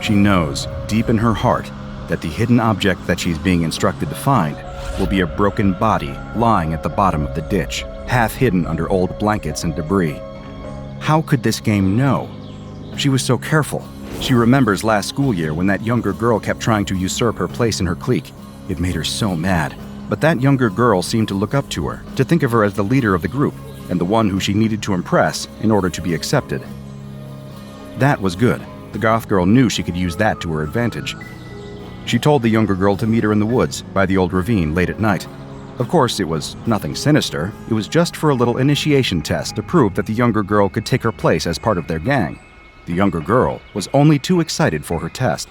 She knows, deep in her heart, that the hidden object that she's being instructed to find will be a broken body lying at the bottom of the ditch, half hidden under old blankets and debris. How could this game know? She was so careful. She remembers last school year when that younger girl kept trying to usurp her place in her clique. It made her so mad. But that younger girl seemed to look up to her, to think of her as the leader of the group, and the one who she needed to impress in order to be accepted. That was good. The goth girl knew she could use that to her advantage. She told the younger girl to meet her in the woods by the old ravine late at night. Of course, it was nothing sinister. It was just for a little initiation test to prove that the younger girl could take her place as part of their gang. The younger girl was only too excited for her test.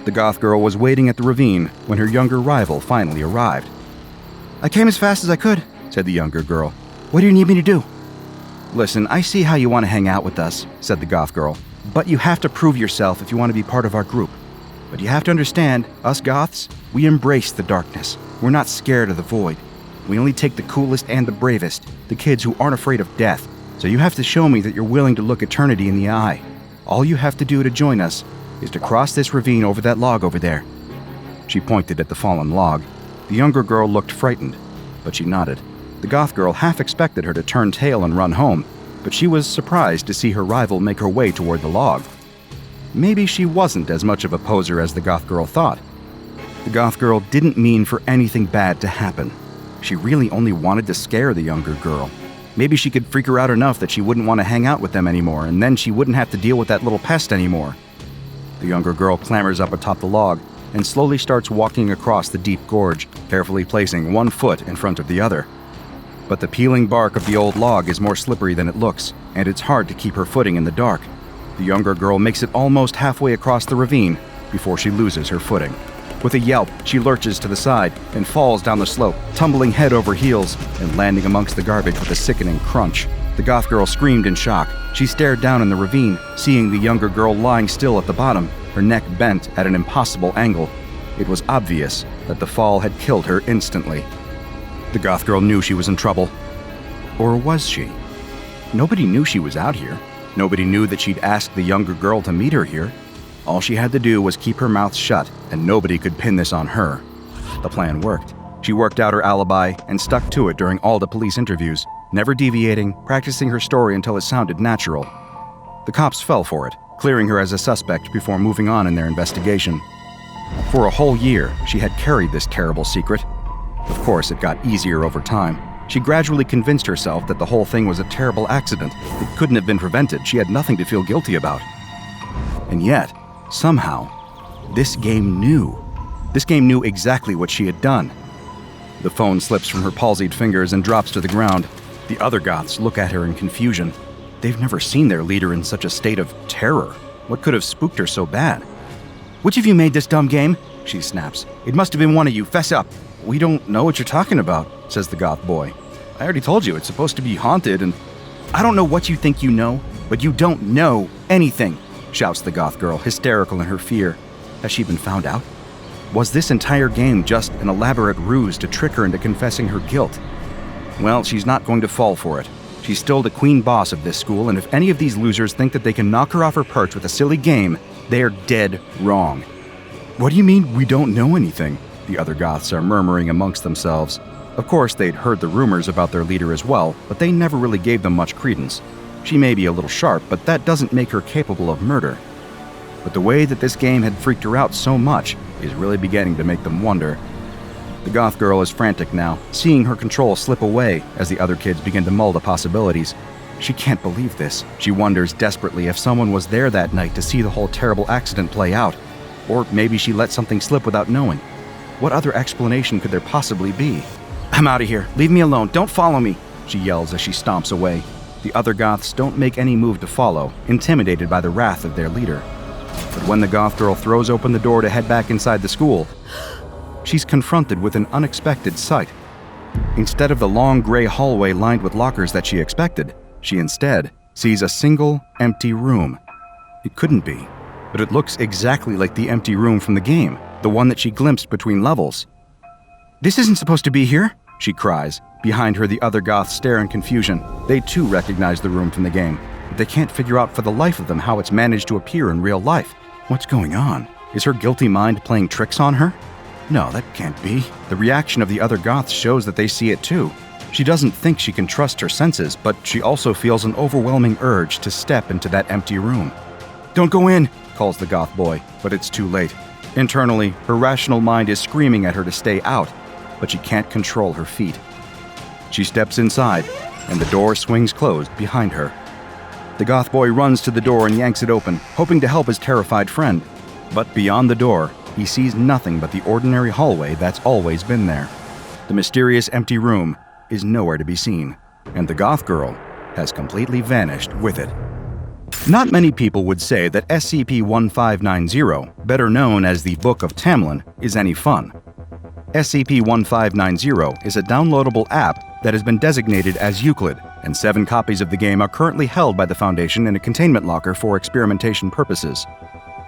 The goth girl was waiting at the ravine when her younger rival finally arrived. "I came as fast as I could," said the younger girl. "What do you need me to do?" "Listen, I see how you want to hang out with us," said the goth girl, "but you have to prove yourself if you want to be part of our group. But you have to understand, us goths, we embrace the darkness. We're not scared of the void. We only take the coolest and the bravest, the kids who aren't afraid of death. So you have to show me that you're willing to look eternity in the eye. All you have to do to join us is to cross this ravine over that log over there." She pointed at the fallen log. The younger girl looked frightened, but she nodded. The goth girl half expected her to turn tail and run home, but she was surprised to see her rival make her way toward the log. Maybe she wasn't as much of a poser as the goth girl thought. The goth girl didn't mean for anything bad to happen. She really only wanted to scare the younger girl. Maybe she could freak her out enough that she wouldn't want to hang out with them anymore, and then she wouldn't have to deal with that little pest anymore. The younger girl clambers up atop the log and slowly starts walking across the deep gorge, carefully placing one foot in front of the other. But the peeling bark of the old log is more slippery than it looks, and it's hard to keep her footing in the dark. The younger girl makes it almost halfway across the ravine before she loses her footing. With a yelp, she lurches to the side and falls down the slope, tumbling head over heels and landing amongst the garbage with a sickening crunch. The goth girl screamed in shock. She stared down in the ravine, seeing the younger girl lying still at the bottom, her neck bent at an impossible angle. It was obvious that the fall had killed her instantly. The goth girl knew she was in trouble. Or was she? Nobody knew she was out here. Nobody knew that she'd asked the younger girl to meet her here. All she had to do was keep her mouth shut, and nobody could pin this on her. The plan worked. She worked out her alibi and stuck to it during all the police interviews, never deviating, practicing her story until it sounded natural. The cops fell for it, clearing her as a suspect before moving on in their investigation. For a whole year, she had carried this terrible secret. Of course, it got easier over time. She gradually convinced herself that the whole thing was a terrible accident. It couldn't have been prevented. She had nothing to feel guilty about. And yet, somehow, this game knew. This game knew exactly what she had done. The phone slips from her palsied fingers and drops to the ground. The other goths look at her in confusion. They've never seen their leader in such a state of terror. What could have spooked her so bad? "Which of you made this dumb game?" she snaps. "It must have been one of you. Fess up." "We don't know what you're talking about," says the goth boy. "I already told you, it's supposed to be haunted and—" "I don't know what you think you know, but you don't know anything," shouts the goth girl, hysterical in her fear. Has she been found out? Was this entire game just an elaborate ruse to trick her into confessing her guilt? Well, she's not going to fall for it. She's still the queen boss of this school, and if any of these losers think that they can knock her off her perch with a silly game, they're dead wrong. "What do you mean, we don't know anything?" the other goths are murmuring amongst themselves. Of course, they'd heard the rumors about their leader as well, but they never really gave them much credence. She may be a little sharp, but that doesn't make her capable of murder. But the way that this game had freaked her out so much is really beginning to make them wonder. The goth girl is frantic now, seeing her control slip away as the other kids begin to mull the possibilities. She can't believe this. She wonders desperately if someone was there that night to see the whole terrible accident play out. Or maybe she let something slip without knowing. What other explanation could there possibly be? "I'm out of here. Leave me alone. Don't follow me," she yells as she stomps away. The other goths don't make any move to follow, intimidated by the wrath of their leader. But when the goth girl throws open the door to head back inside the school, she's confronted with an unexpected sight. Instead of the long gray hallway lined with lockers that she expected, she instead sees a single empty room. It couldn't be, but it looks exactly like the empty room from the game, the one that she glimpsed between levels. "This isn't supposed to be here," she cries. Behind her, the other goths stare in confusion. They too recognize the room from the game, but they can't figure out for the life of them how it's managed to appear in real life. What's going on? Is her guilty mind playing tricks on her? No, that can't be. The reaction of the other goths shows that they see it too. She doesn't think she can trust her senses, but she also feels an overwhelming urge to step into that empty room. "Don't go in," calls the goth boy, but it's too late. Internally, her rational mind is screaming at her to stay out, but she can't control her feet. She steps inside, and the door swings closed behind her. The goth boy runs to the door and yanks it open, hoping to help his terrified friend. But beyond the door, he sees nothing but the ordinary hallway that's always been there. The mysterious empty room is nowhere to be seen, and the goth girl has completely vanished with it. Not many people would say that SCP-1590, better known as the Book of Tamlin, is any fun. SCP-1590 is a downloadable app that has been designated as Euclid, and 7 copies of the game are currently held by the Foundation in a containment locker for experimentation purposes.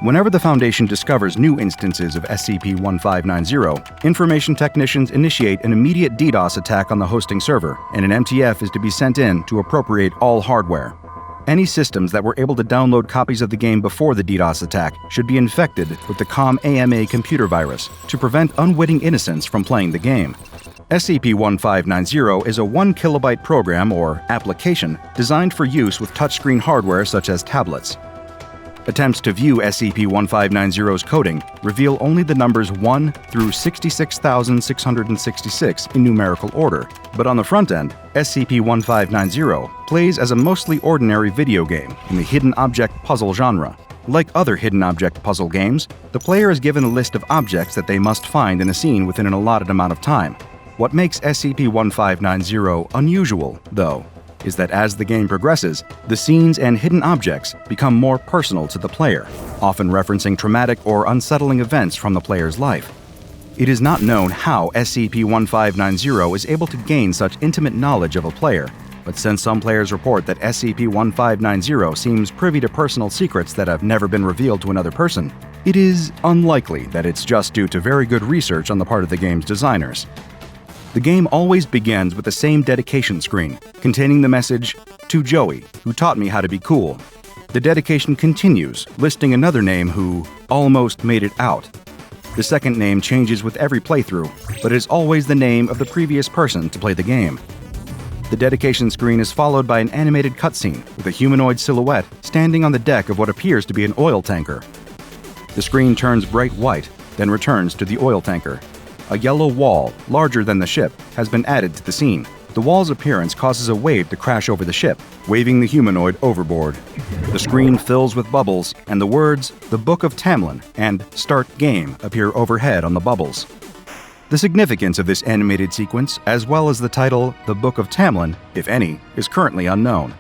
Whenever the Foundation discovers new instances of SCP-1590, information technicians initiate an immediate DDoS attack on the hosting server, and an MTF is to be sent in to appropriate all hardware. Any systems that were able to download copies of the game before the DDoS attack should be infected with the COM-AMA computer virus to prevent unwitting innocents from playing the game. SCP-1590 is a 1 kilobyte program or application designed for use with touchscreen hardware such as tablets. Attempts to view SCP-1590's coding reveal only the numbers 1 through 66,666 in numerical order, but on the front end, SCP-1590 plays as a mostly ordinary video game in the hidden object puzzle genre. Like other hidden object puzzle games, the player is given a list of objects that they must find in a scene within an allotted amount of time. What makes SCP-1590 unusual, though, is that as the game progresses, the scenes and hidden objects become more personal to the player, often referencing traumatic or unsettling events from the player's life. It is not known how SCP-1590 is able to gain such intimate knowledge of a player, but since some players report that SCP-1590 seems privy to personal secrets that have never been revealed to another person, it is unlikely that it's just due to very good research on the part of the game's designers. The game always begins with the same dedication screen, containing the message, "To Joey, who taught me how to be cool." The dedication continues, listing another name who almost made it out. The second name changes with every playthrough, but is always the name of the previous person to play the game. The dedication screen is followed by an animated cutscene with a humanoid silhouette standing on the deck of what appears to be an oil tanker. The screen turns bright white, then returns to the oil tanker. A yellow wall, larger than the ship, has been added to the scene. The wall's appearance causes a wave to crash over the ship, waving the humanoid overboard. The screen fills with bubbles, and the words, "The Book of Tamlin" and "Start Game" appear overhead on the bubbles. The significance of this animated sequence, as well as the title, "The Book of Tamlin," if any, is currently unknown.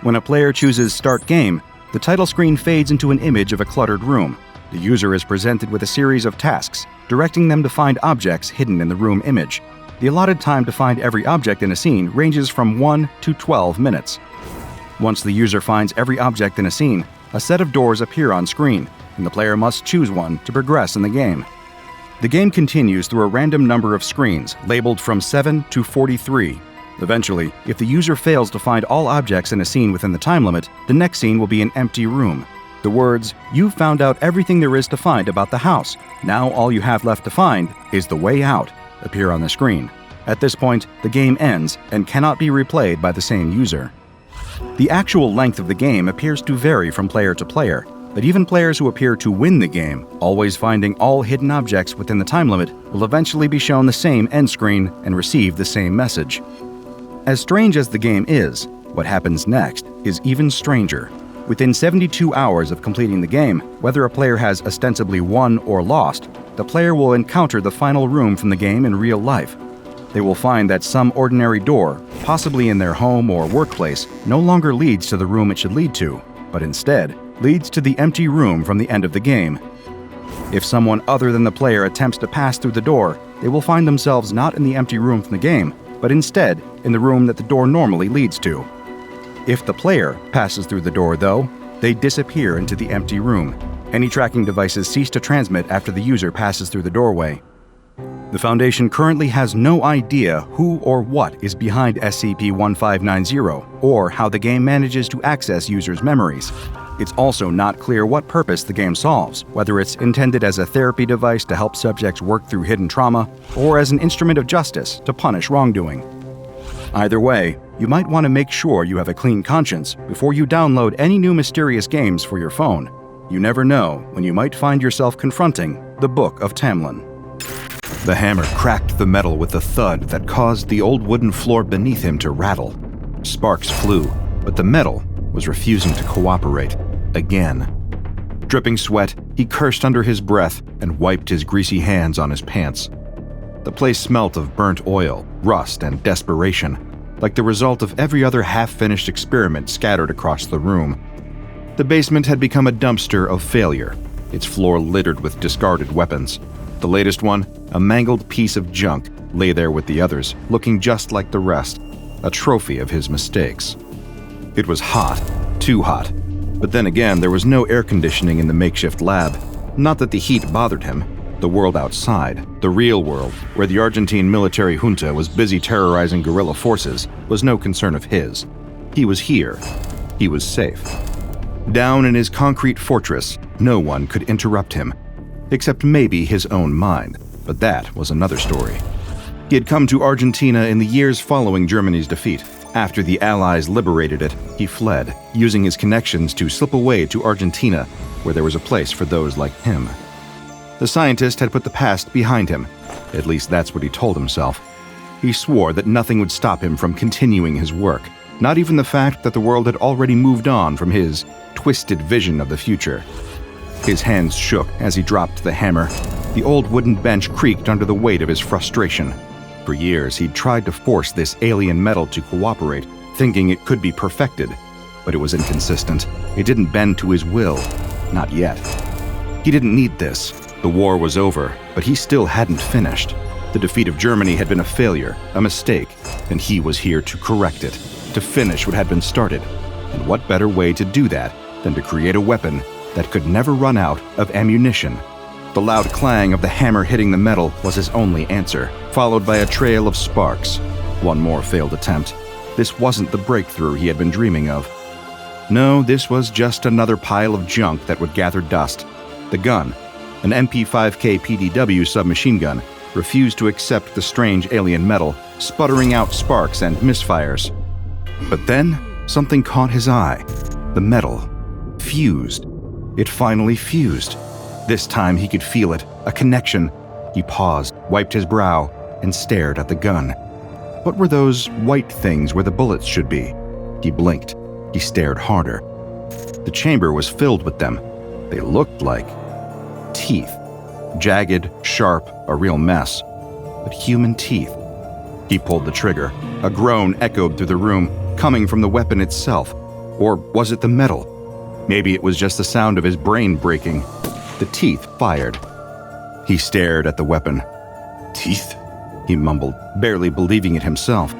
When a player chooses Start Game, the title screen fades into an image of a cluttered room. The user is presented with a series of tasks, directing them to find objects hidden in the room image. The allotted time to find every object in a scene ranges from 1 to 12 minutes. Once the user finds every object in a scene, a set of doors appear on screen, and the player must choose one to progress in the game. The game continues through a random number of screens, labeled from 7 to 43. Eventually, if the user fails to find all objects in a scene within the time limit, the next scene will be an empty room. The words, "You've found out everything there is to find about the house. Now all you have left to find is the way out," appear on the screen. At this point, the game ends and cannot be replayed by the same user. The actual length of the game appears to vary from player to player, but even players who appear to win the game, always finding all hidden objects within the time limit, will eventually be shown the same end screen and receive the same message. As strange as the game is, what happens next is even stranger. Within 72 hours of completing the game, whether a player has ostensibly won or lost, the player will encounter the final room from the game in real life. They will find that some ordinary door, possibly in their home or workplace, no longer leads to the room it should lead to, but instead leads to the empty room from the end of the game. If someone other than the player attempts to pass through the door, they will find themselves not in the empty room from the game, but instead in the room that the door normally leads to. If the player passes through the door, though, they disappear into the empty room. Any tracking devices cease to transmit after the user passes through the doorway. The Foundation currently has no idea who or what is behind SCP-1590, or how the game manages to access users' memories. It's also not clear what purpose the game solves, whether it's intended as a therapy device to help subjects work through hidden trauma, or as an instrument of justice to punish wrongdoing. Either way, you might want to make sure you have a clean conscience before you download any new mysterious games for your phone. You never know when you might find yourself confronting the Book of Tamlin. The hammer cracked the metal with a thud that caused the old wooden floor beneath him to rattle. Sparks flew, but the metal was refusing to cooperate. Again. Dripping sweat, he cursed under his breath and wiped his greasy hands on his pants. The place smelt of burnt oil, rust, and desperation, like the result of every other half-finished experiment scattered across the room. The basement had become a dumpster of failure, its floor littered with discarded weapons. The latest one, a mangled piece of junk, lay there with the others, looking just like the rest, a trophy of his mistakes. It was hot, too hot. But then again, there was no air conditioning in the makeshift lab. Not that the heat bothered him. The world outside, the real world, where the Argentine military junta was busy terrorizing guerrilla forces, was no concern of his. He was here. He was safe. Down in his concrete fortress, no one could interrupt him, except maybe his own mind, but that was another story. He had come to Argentina in the years following Germany's defeat. After the Allies liberated it, he fled, using his connections to slip away to Argentina, where there was a place for those like him. The scientist had put the past behind him. At least that's what he told himself. He swore that nothing would stop him from continuing his work, not even the fact that the world had already moved on from his twisted vision of the future. His hands shook as he dropped the hammer. The old wooden bench creaked under the weight of his frustration. For years, he'd tried to force this alien metal to cooperate, thinking it could be perfected. But it was inconsistent. It didn't bend to his will. Not yet. He didn't need this. The war was over, but he still hadn't finished. The defeat of Germany had been a failure, a mistake, and he was here to correct it, to finish what had been started. And what better way to do that than to create a weapon that could never run out of ammunition? The loud clang of the hammer hitting the metal was his only answer, followed by a trail of sparks. One more failed attempt. This wasn't the breakthrough he had been dreaming of. No, this was just another pile of junk that would gather dust. The gun, an MP5K PDW submachine gun, refused to accept the strange alien metal, sputtering out sparks and misfires. But then, something caught his eye. The metal fused. It finally fused. This time he could feel it, a connection. He paused, wiped his brow, and stared at the gun. What were those white things where the bullets should be? He blinked. He stared harder. The chamber was filled with them. They looked like teeth. Jagged, sharp, a real mess. But human teeth. He pulled the trigger. A groan echoed through the room, coming from the weapon itself. Or was it the metal? Maybe it was just the sound of his brain breaking. The teeth fired. He stared at the weapon. Teeth? He mumbled, barely believing it himself.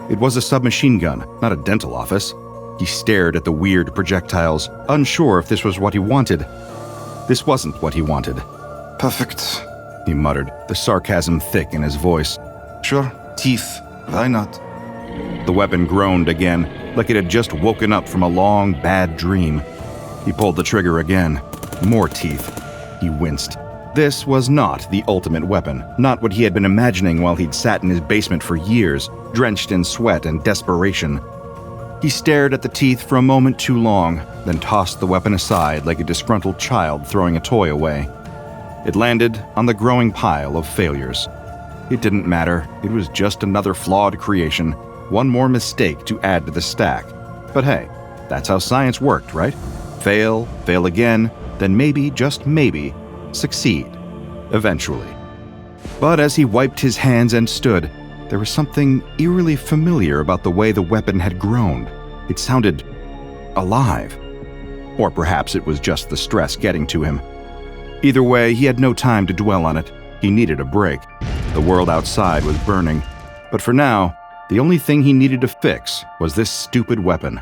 It was a submachine gun, not a dental office. He stared at the weird projectiles, unsure if this was what he wanted. This wasn't what he wanted. Perfect, He muttered, the sarcasm thick in his voice. Sure, teeth. Why not? The weapon groaned again, like it had just woken up from a long, bad dream. He pulled the trigger again. More teeth. He winced. This was not the ultimate weapon, not what he had been imagining while he'd sat in his basement for years, drenched in sweat and desperation. He stared at the teeth for a moment too long, then tossed the weapon aside like a disgruntled child throwing a toy away. It landed on the growing pile of failures. It didn't matter. It was just another flawed creation, one more mistake to add to the stack. But hey, that's how science worked, right? Fail, fail again, then maybe, just maybe, succeed. Eventually. But as he wiped his hands and stood, there was something eerily familiar about the way the weapon had grown. It sounded alive. Or perhaps it was just the stress getting to him. Either way, he had no time to dwell on it. He needed a break. The world outside was burning. But for now, the only thing he needed to fix was this stupid weapon.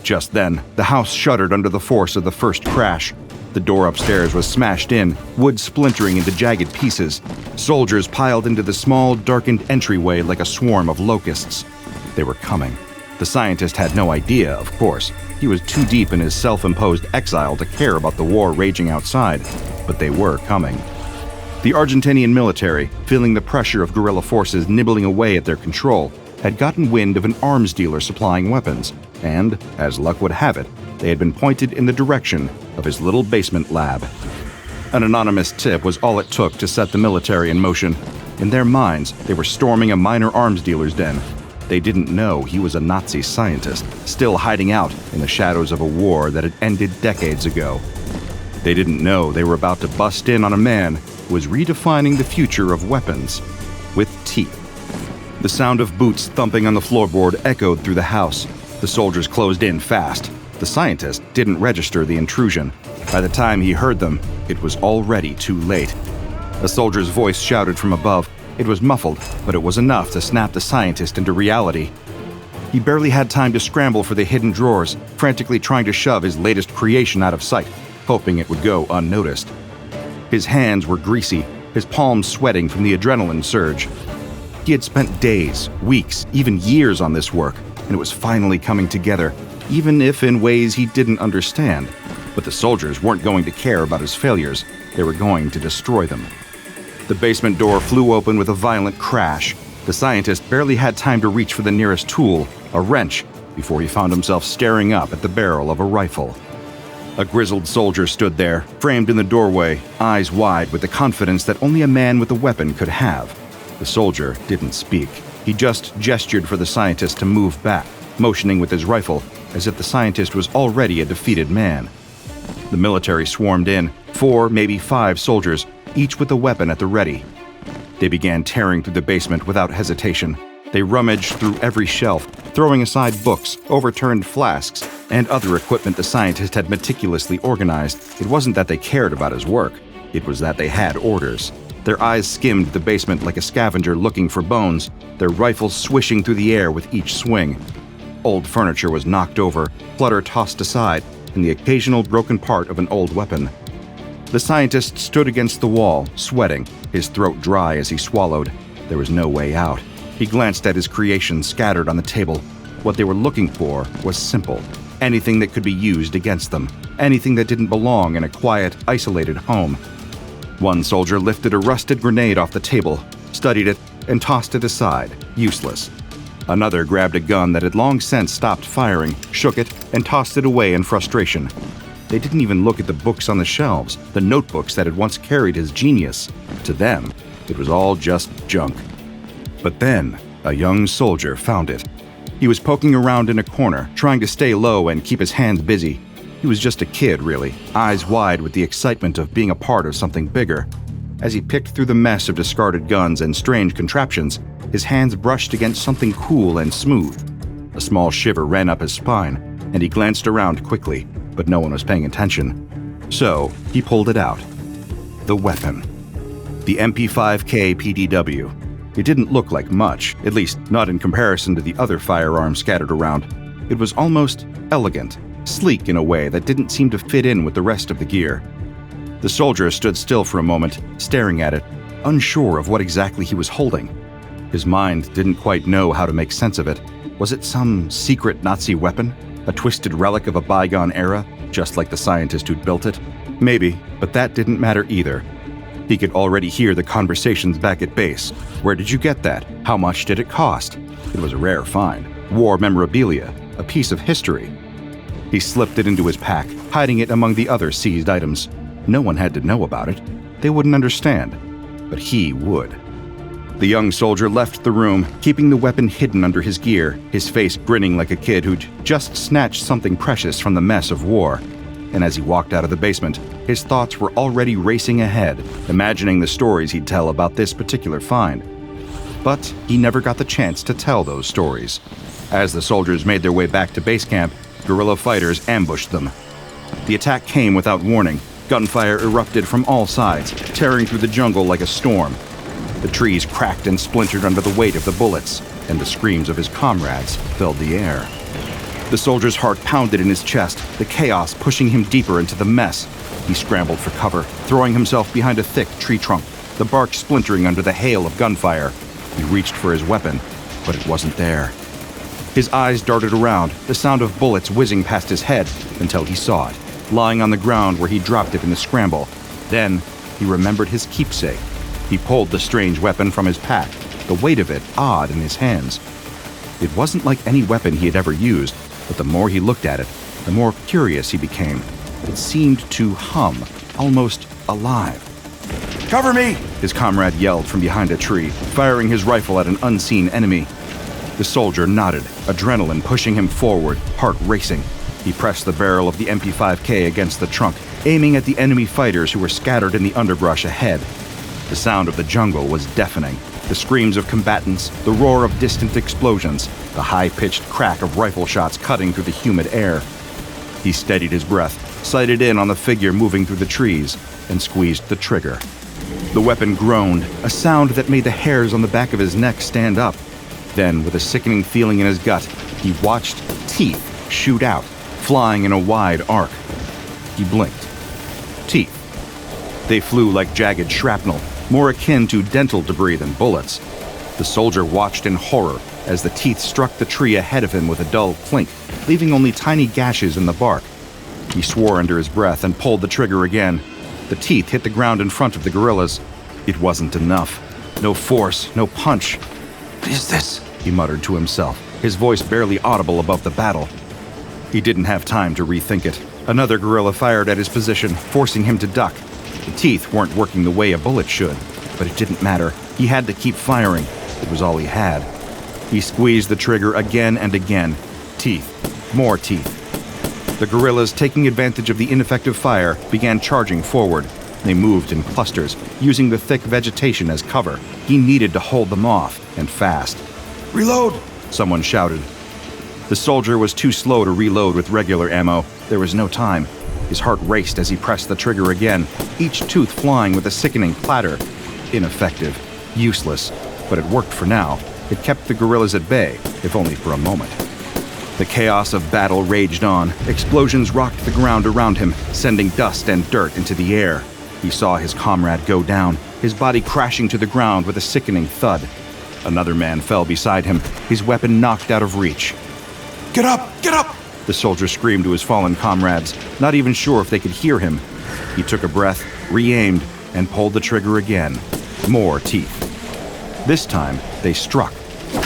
Just then, the house shuddered under the force of the first crash. The door upstairs was smashed in, wood splintering into jagged pieces. Soldiers piled into the small, darkened entryway like a swarm of locusts. They were coming. The scientist had no idea, of course. He was too deep in his self-imposed exile to care about the war raging outside. But they were coming. The Argentinian military, feeling the pressure of guerrilla forces nibbling away at their control, had gotten wind of an arms dealer supplying weapons, and, as luck would have it, they had been pointed in the direction of his little basement lab. An anonymous tip was all it took to set the military in motion. In their minds, they were storming a minor arms dealer's den. They didn't know he was a Nazi scientist, still hiding out in the shadows of a war that had ended decades ago. They didn't know they were about to bust in on a man who was redefining the future of weapons with teeth. The sound of boots thumping on the floorboard echoed through the house. The soldiers closed in fast. The scientist didn't register the intrusion. By the time he heard them, it was already too late. A soldier's voice shouted from above. It was muffled, but it was enough to snap the scientist into reality. He barely had time to scramble for the hidden drawers, frantically trying to shove his latest creation out of sight, hoping it would go unnoticed. His hands were greasy, his palms sweating from the adrenaline surge. He had spent days, weeks, even years on this work, and it was finally coming together, even if in ways he didn't understand. But the soldiers weren't going to care about his failures. They were going to destroy them. The basement door flew open with a violent crash. The scientist barely had time to reach for the nearest tool, a wrench, before he found himself staring up at the barrel of a rifle. A grizzled soldier stood there, framed in the doorway, eyes wide with the confidence that only a man with a weapon could have. The soldier didn't speak. He just gestured for the scientist to move back, motioning with his rifle, as if the scientist was already a defeated man. The military swarmed in, 4, maybe 5 soldiers, each with a weapon at the ready. They began tearing through the basement without hesitation. They rummaged through every shelf, throwing aside books, overturned flasks, and other equipment the scientist had meticulously organized. It wasn't that they cared about his work. It was that they had orders. Their eyes skimmed the basement like a scavenger looking for bones, their rifles swishing through the air with each swing. Old furniture was knocked over, clutter tossed aside, and the occasional broken part of an old weapon. The scientist stood against the wall, sweating, his throat dry as he swallowed. There was no way out. He glanced at his creations scattered on the table. What they were looking for was simple. Anything that could be used against them. Anything that didn't belong in a quiet, isolated home. One soldier lifted a rusted grenade off the table, studied it, and tossed it aside, useless. Another grabbed a gun that had long since stopped firing, shook it, and tossed it away in frustration. They didn't even look at the books on the shelves, the notebooks that had once carried his genius. To them, it was all just junk. But then, a young soldier found it. He was poking around in a corner, trying to stay low and keep his hands busy. He was just a kid, really, eyes wide with the excitement of being a part of something bigger. As he picked through the mess of discarded guns and strange contraptions, his hands brushed against something cool and smooth. A small shiver ran up his spine, and he glanced around quickly, but no one was paying attention. So, he pulled it out. The weapon. The MP5K PDW. It didn't look like much, at least not in comparison to the other firearms scattered around. It was almost elegant, sleek in a way that didn't seem to fit in with the rest of the gear. The soldier stood still for a moment, staring at it, unsure of what exactly he was holding. His mind didn't quite know how to make sense of it. Was it some secret Nazi weapon? A twisted relic of a bygone era, just like the scientist who'd built it? Maybe, but that didn't matter either. He could already hear the conversations back at base. Where did you get that? How much did it cost? It was a rare find. War memorabilia, a piece of history. He slipped it into his pack, hiding it among the other seized items. No one had to know about it. They wouldn't understand. But he would. The young soldier left the room, keeping the weapon hidden under his gear, his face grinning like a kid who'd just snatched something precious from the mess of war. And as he walked out of the basement, his thoughts were already racing ahead, imagining the stories he'd tell about this particular find. But he never got the chance to tell those stories. As the soldiers made their way back to base camp, guerrilla fighters ambushed them. The attack came without warning. Gunfire erupted from all sides, tearing through the jungle like a storm. The trees cracked and splintered under the weight of the bullets, and the screams of his comrades filled the air. The soldier's heart pounded in his chest, the chaos pushing him deeper into the mess. He scrambled for cover, throwing himself behind a thick tree trunk, the bark splintering under the hail of gunfire. He reached for his weapon, but it wasn't there. His eyes darted around, the sound of bullets whizzing past his head, until he saw it, lying on the ground where he dropped it in the scramble. Then, he remembered his keepsake. He pulled the strange weapon from his pack, the weight of it odd in his hands. It wasn't like any weapon he had ever used, but the more he looked at it, the more curious he became. It seemed to hum, almost alive. "Cover me!" his comrade yelled from behind a tree, firing his rifle at an unseen enemy. The soldier nodded, adrenaline pushing him forward, heart racing. He pressed the barrel of the MP5K against the trunk, aiming at the enemy fighters who were scattered in the underbrush ahead. The sound of the jungle was deafening. The screams of combatants, the roar of distant explosions, the high-pitched crack of rifle shots cutting through the humid air. He steadied his breath, sighted in on the figure moving through the trees, and squeezed the trigger. The weapon groaned, a sound that made the hairs on the back of his neck stand up. Then, with a sickening feeling in his gut, he watched teeth shoot out, flying in a wide arc. He blinked. Teeth. They flew like jagged shrapnel, more akin to dental debris than bullets. The soldier watched in horror as the teeth struck the tree ahead of him with a dull clink, leaving only tiny gashes in the bark. He swore under his breath and pulled the trigger again. The teeth hit the ground in front of the gorillas. It wasn't enough. No force, no punch. What is this? He muttered to himself, his voice barely audible above the battle. He didn't have time to rethink it. Another gorilla fired at his position, forcing him to duck. The teeth weren't working the way a bullet should, but it didn't matter. He had to keep firing. It was all he had. He squeezed the trigger again and again. Teeth. More teeth. The gorillas, taking advantage of the ineffective fire, began charging forward. They moved in clusters, using the thick vegetation as cover. He needed to hold them off, and fast. Reload! Someone shouted. The soldier was too slow to reload with regular ammo. There was no time. His heart raced as he pressed the trigger again, each tooth flying with a sickening clatter. Ineffective. Useless. But it worked for now. It kept the gorillas at bay, if only for a moment. The chaos of battle raged on. Explosions rocked the ground around him, sending dust and dirt into the air. He saw his comrade go down, his body crashing to the ground with a sickening thud. Another man fell beside him, his weapon knocked out of reach. Get up! Get up! The soldier screamed to his fallen comrades, not even sure if they could hear him. He took a breath, re-aimed, and pulled the trigger again. More teeth. This time, they struck.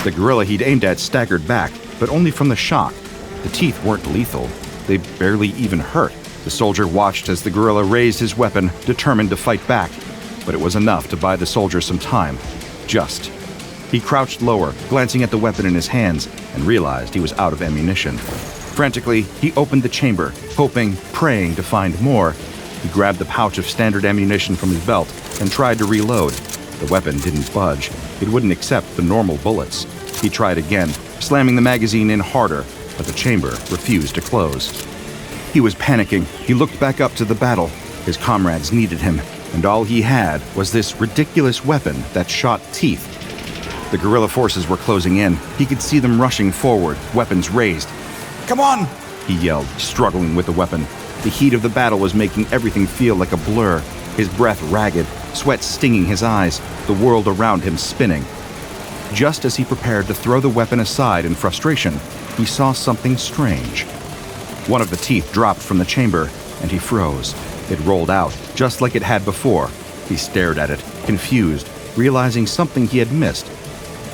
The gorilla he'd aimed at staggered back, but only from the shock. The teeth weren't lethal. They barely even hurt. The soldier watched as the gorilla raised his weapon, determined to fight back. But it was enough to buy the soldier some time. Just. He crouched lower, glancing at the weapon in his hands, and realized he was out of ammunition. Frantically, he opened the chamber, hoping, praying to find more. He grabbed the pouch of standard ammunition from his belt and tried to reload. The weapon didn't budge. It wouldn't accept the normal bullets. He tried again, slamming the magazine in harder, but the chamber refused to close. He was panicking. He looked back up to the battle. His comrades needed him, and all he had was this ridiculous weapon that shot teeth. The guerrilla forces were closing in. He could see them rushing forward, weapons raised. Come on! He yelled, struggling with the weapon. The heat of the battle was making everything feel like a blur, his breath ragged, sweat stinging his eyes, the world around him spinning. Just as he prepared to throw the weapon aside in frustration, he saw something strange. One of the teeth dropped from the chamber, and he froze. It rolled out, just like it had before. He stared at it, confused, realizing something he had missed.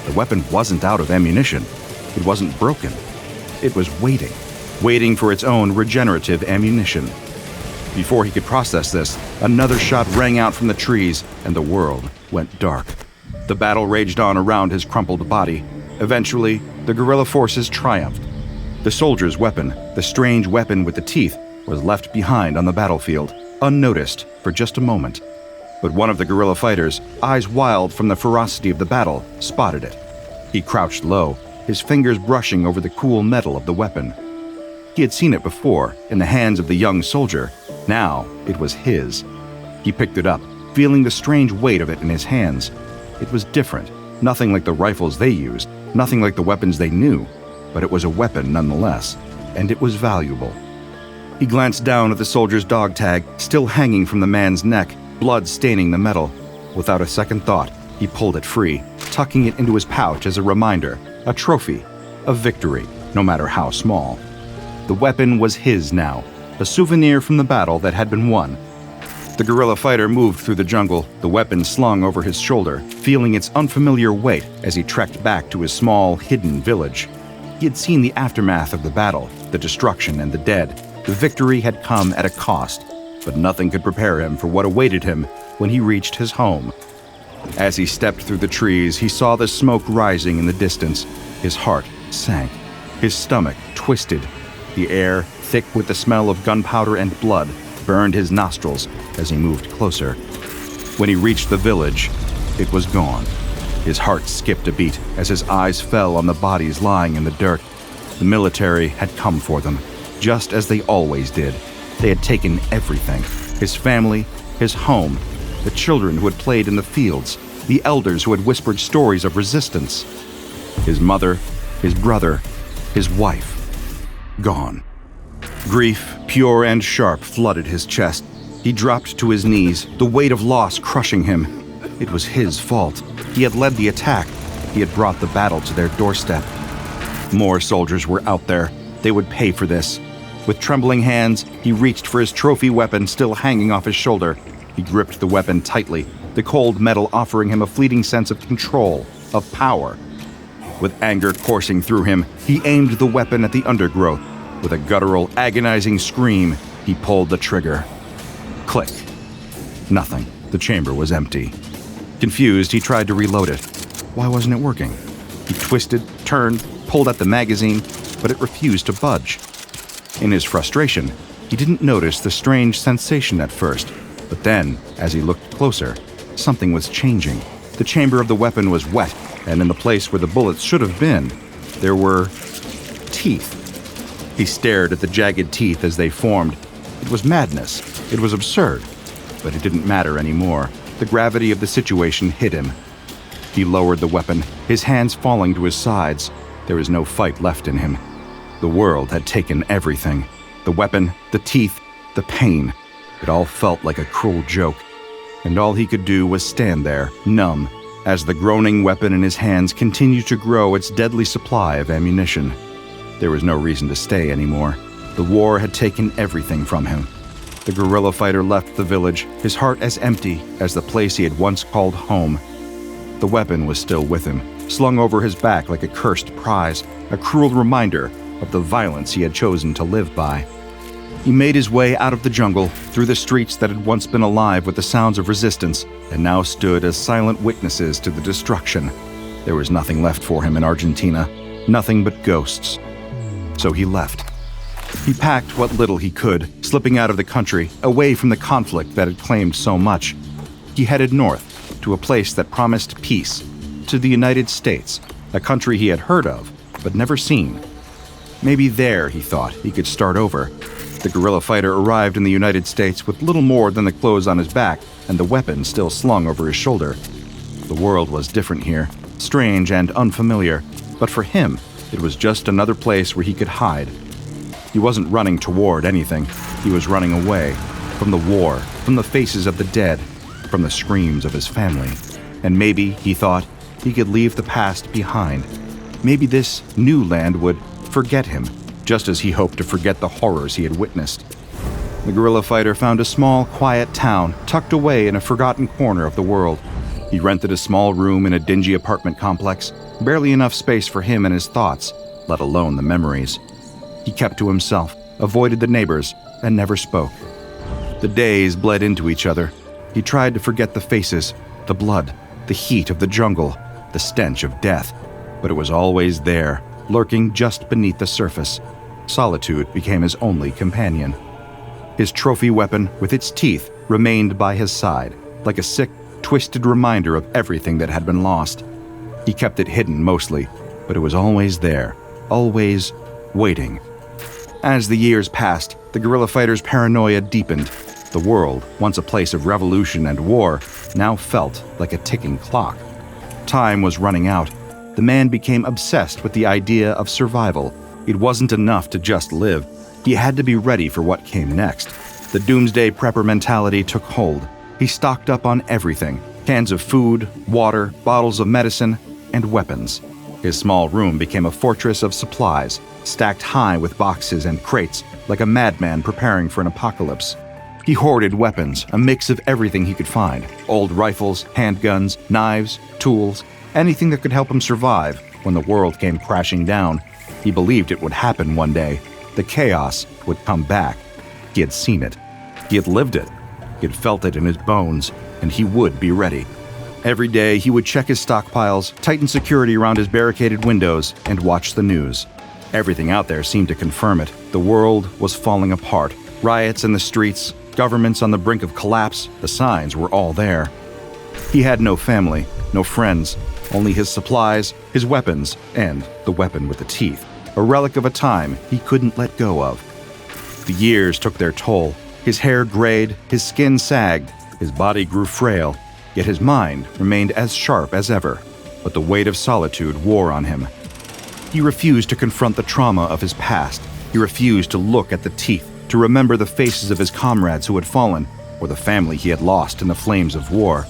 The weapon wasn't out of ammunition. It wasn't broken. It was waiting for its own regenerative ammunition. Before he could process this, another shot rang out from the trees, and the world went dark. The battle raged on around his crumpled body. Eventually, the guerrilla forces triumphed. The soldier's weapon, the strange weapon with the teeth, was left behind on the battlefield, unnoticed for just a moment. But one of the guerrilla fighters, eyes wild from the ferocity of the battle, spotted it. He crouched low, his fingers brushing over the cool metal of the weapon. He had seen it before, in the hands of the young soldier. Now it was his. He picked it up, feeling the strange weight of it in his hands. It was different, nothing like the rifles they used, nothing like the weapons they knew, but it was a weapon nonetheless, and it was valuable. He glanced down at the soldier's dog tag, still hanging from the man's neck, blood staining the metal. Without a second thought, he pulled it free, tucking it into his pouch as a reminder, a trophy, a victory, no matter how small. The weapon was his now, a souvenir from the battle that had been won. The guerrilla fighter moved through the jungle, the weapon slung over his shoulder, feeling its unfamiliar weight as he trekked back to his small, hidden village. He had seen the aftermath of the battle, the destruction and the dead. The victory had come at a cost, but nothing could prepare him for what awaited him when he reached his home. As he stepped through the trees, he saw the smoke rising in the distance. His heart sank. His stomach twisted. The air, thick with the smell of gunpowder and blood, burned his nostrils as he moved closer. When he reached the village, it was gone. His heart skipped a beat as his eyes fell on the bodies lying in the dirt. The military had come for them. just as they always did. They had taken everything: his family, his home, the children who had played in the fields, the elders who had whispered stories of resistance, his mother, his brother, his wife. Gone. Grief, pure and sharp, flooded his chest. He dropped to his knees, the weight of loss crushing him. It was his fault. He had led the attack. He had brought the battle to their doorstep. More soldiers were out there. They would pay for this. With trembling hands, he reached for his trophy weapon still hanging off his shoulder. He gripped the weapon tightly, the cold metal offering him a fleeting sense of control, of power. With anger coursing through him, he aimed the weapon at the undergrowth. With a guttural, agonizing scream, he pulled the trigger. Click. Nothing. The chamber was empty. Confused, he tried to reload it. Why wasn't it working? He twisted, turned, pulled at the magazine, but it refused to budge. In his frustration, he didn't notice the strange sensation at first, but then, as he looked closer, something was changing. The chamber of the weapon was wet, and in the place where the bullets should have been, there were teeth. He stared at the jagged teeth as they formed. It was madness. It was absurd. But it didn't matter anymore. The gravity of the situation hit him. He lowered the weapon, his hands falling to his sides. There was no fight left in him. The world had taken everything. The weapon, the teeth, the pain. It all felt like a cruel joke. And all he could do was stand there, numb, as the groaning weapon in his hands continued to grow its deadly supply of ammunition. There was no reason to stay anymore. The war had taken everything from him. The guerrilla fighter left the village, his heart as empty as the place he had once called home. The weapon was still with him, slung over his back like a cursed prize, a cruel reminder of the violence he had chosen to live by. He made his way out of the jungle, through the streets that had once been alive with the sounds of resistance, and now stood as silent witnesses to the destruction. There was nothing left for him in Argentina, nothing but ghosts. So he left. He packed what little he could, slipping out of the country, away from the conflict that had claimed so much. He headed north, to a place that promised peace, to the United States, a country he had heard of, but never seen. Maybe there, he thought, he could start over. The guerrilla fighter arrived in the United States with little more than the clothes on his back and the weapon still slung over his shoulder. The world was different here, strange and unfamiliar, but for him, it was just another place where he could hide. He wasn't running toward anything. He was running away from the war, from the faces of the dead, from the screams of his family. And maybe, he thought, he could leave the past behind. Maybe this new land would forget him, just as he hoped to forget the horrors he had witnessed. The guerrilla fighter found a small, quiet town tucked away in a forgotten corner of the world. He rented a small room in a dingy apartment complex, barely enough space for him and his thoughts, let alone the memories. He kept to himself, avoided the neighbors, and never spoke. The days bled into each other. He tried to forget the faces, the blood, the heat of the jungle, the stench of death, but it was always there, lurking just beneath the surface. Solitude became his only companion. His trophy weapon, with its teeth, remained by his side, like a sick, twisted reminder of everything that had been lost. He kept it hidden mostly, but it was always there, always waiting. As the years passed, the guerrilla fighter's paranoia deepened. The world, once a place of revolution and war, now felt like a ticking clock. Time was running out. The man became obsessed with the idea of survival. It wasn't enough to just live. He had to be ready for what came next. The doomsday prepper mentality took hold. He stocked up on everything: cans of food, water, bottles of medicine, and weapons. His small room became a fortress of supplies, stacked high with boxes and crates, like a madman preparing for an apocalypse. He hoarded weapons, a mix of everything he could find: old rifles, handguns, knives, tools, anything that could help him survive when the world came crashing down. He believed it would happen one day. The chaos would come back. He had seen it. He had lived it. He had felt it in his bones, and he would be ready. Every day, he would check his stockpiles, tighten security around his barricaded windows, and watch the news. Everything out there seemed to confirm it. The world was falling apart. Riots in the streets, governments on the brink of collapse, the signs were all there. He had no family, no friends, only his supplies, his weapons, and the weapon with the teeth, a relic of a time he couldn't let go of. The years took their toll. His hair grayed, his skin sagged, his body grew frail, yet his mind remained as sharp as ever. But the weight of solitude wore on him. He refused to confront the trauma of his past. He refused to look at the teeth, to remember the faces of his comrades who had fallen, or the family he had lost in the flames of war.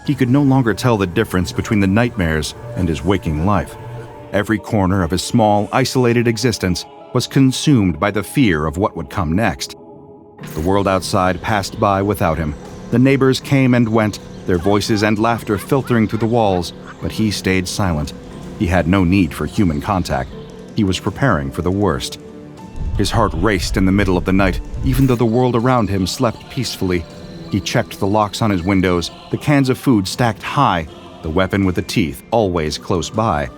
He could no longer tell the difference between the nightmares and his waking life. Every corner of his small, isolated existence was consumed by the fear of what would come next. The world outside passed by without him. The neighbors came and went, their voices and laughter filtering through the walls, but he stayed silent. He had no need for human contact. He was preparing for the worst. His heart raced in the middle of the night, even though the world around him slept peacefully. He checked the locks on his windows, the cans of food stacked high, the weapon with the teeth always close by.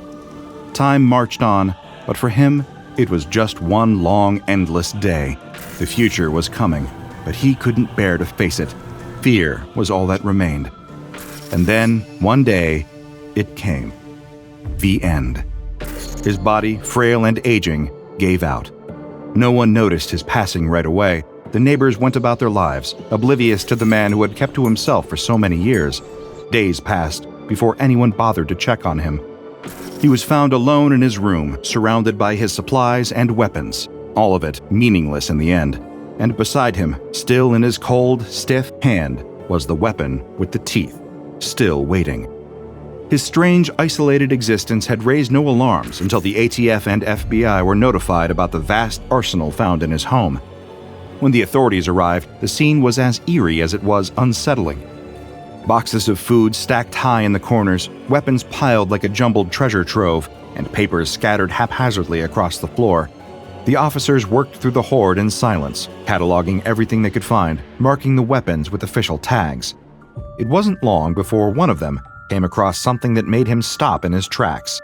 Time marched on, but for him, it was just one long, endless day. The future was coming, but he couldn't bear to face it. Fear was all that remained. And then, one day, it came. The end. His body, frail and aging, gave out. No one noticed his passing right away. The neighbors went about their lives, oblivious to the man who had kept to himself for so many years. Days passed before anyone bothered to check on him. He was found alone in his room, surrounded by his supplies and weapons, all of it meaningless in the end. And beside him, still in his cold, stiff hand, was the weapon with the teeth, still waiting. His strange, isolated existence had raised no alarms until the ATF and FBI were notified about the vast arsenal found in his home. When the authorities arrived, the scene was as eerie as it was unsettling. Boxes of food stacked high in the corners, weapons piled like a jumbled treasure trove, and papers scattered haphazardly across the floor. The officers worked through the hoard in silence, cataloging everything they could find, marking the weapons with official tags. It wasn't long before one of them came across something that made him stop in his tracks.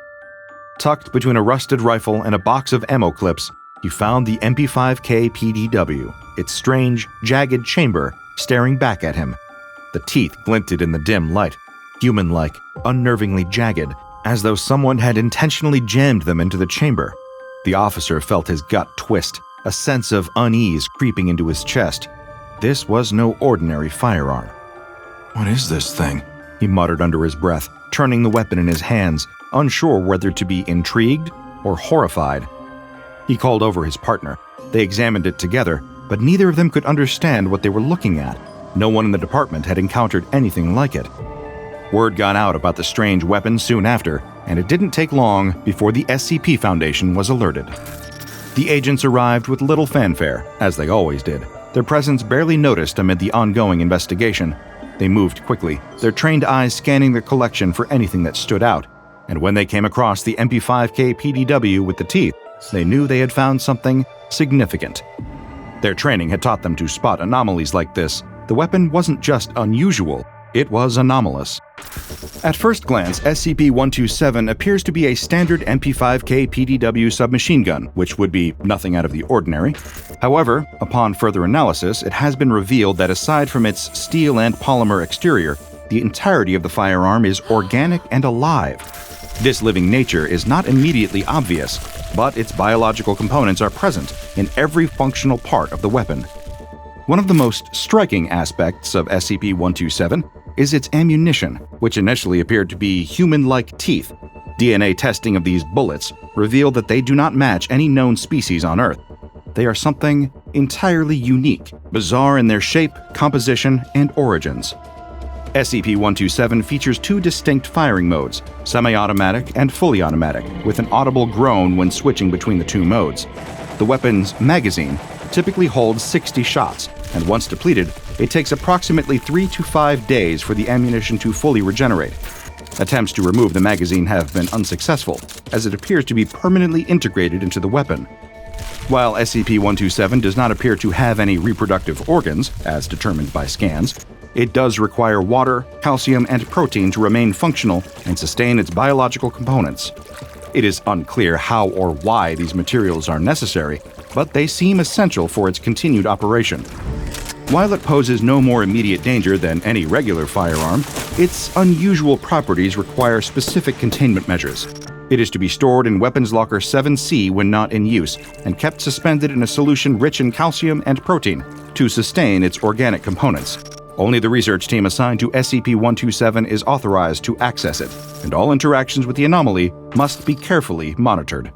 Tucked between a rusted rifle and a box of ammo clips, he found the MP5K PDW, its strange, jagged chamber staring back at him. The teeth glinted in the dim light, human-like, unnervingly jagged, as though someone had intentionally jammed them into the chamber. The officer felt his gut twist, a sense of unease creeping into his chest. This was no ordinary firearm. What is this thing? He muttered under his breath, turning the weapon in his hands, unsure whether to be intrigued or horrified. He called over his partner. They examined it together, but neither of them could understand what they were looking at. No one in the department had encountered anything like it. Word got out about the strange weapon soon after, and it didn't take long before the SCP Foundation was alerted. The agents arrived with little fanfare, as they always did, their presence barely noticed amid the ongoing investigation. They moved quickly, their trained eyes scanning the collection for anything that stood out, and when they came across the MP5K PDW with the teeth, they knew they had found something significant. Their training had taught them to spot anomalies like this. The weapon wasn't just unusual, it was anomalous. At first glance, SCP-127 appears to be a standard MP5K PDW submachine gun, which would be nothing out of the ordinary. However, upon further analysis, it has been revealed that aside from its steel and polymer exterior, the entirety of the firearm is organic and alive. This living nature is not immediately obvious, but its biological components are present in every functional part of the weapon. One of the most striking aspects of SCP-127 is its ammunition, which initially appeared to be human-like teeth. DNA testing of these bullets revealed that they do not match any known species on Earth. They are something entirely unique, bizarre in their shape, composition, and origins. SCP-127 features two distinct firing modes, semi-automatic and fully automatic, with an audible groan when switching between the two modes. The weapon's magazine typically holds 60 shots, and once depleted, it takes approximately 3 to 5 days for the ammunition to fully regenerate. Attempts to remove the magazine have been unsuccessful, as it appears to be permanently integrated into the weapon. While SCP-127 does not appear to have any reproductive organs, as determined by scans, it does require water, calcium, and protein to remain functional and sustain its biological components. It is unclear how or why these materials are necessary, but they seem essential for its continued operation. While it poses no more immediate danger than any regular firearm, its unusual properties require specific containment measures. It is to be stored in Weapons Locker 7C when not in use, and kept suspended in a solution rich in calcium and protein to sustain its organic components. Only the research team assigned to SCP-127 is authorized to access it, and all interactions with the anomaly must be carefully monitored.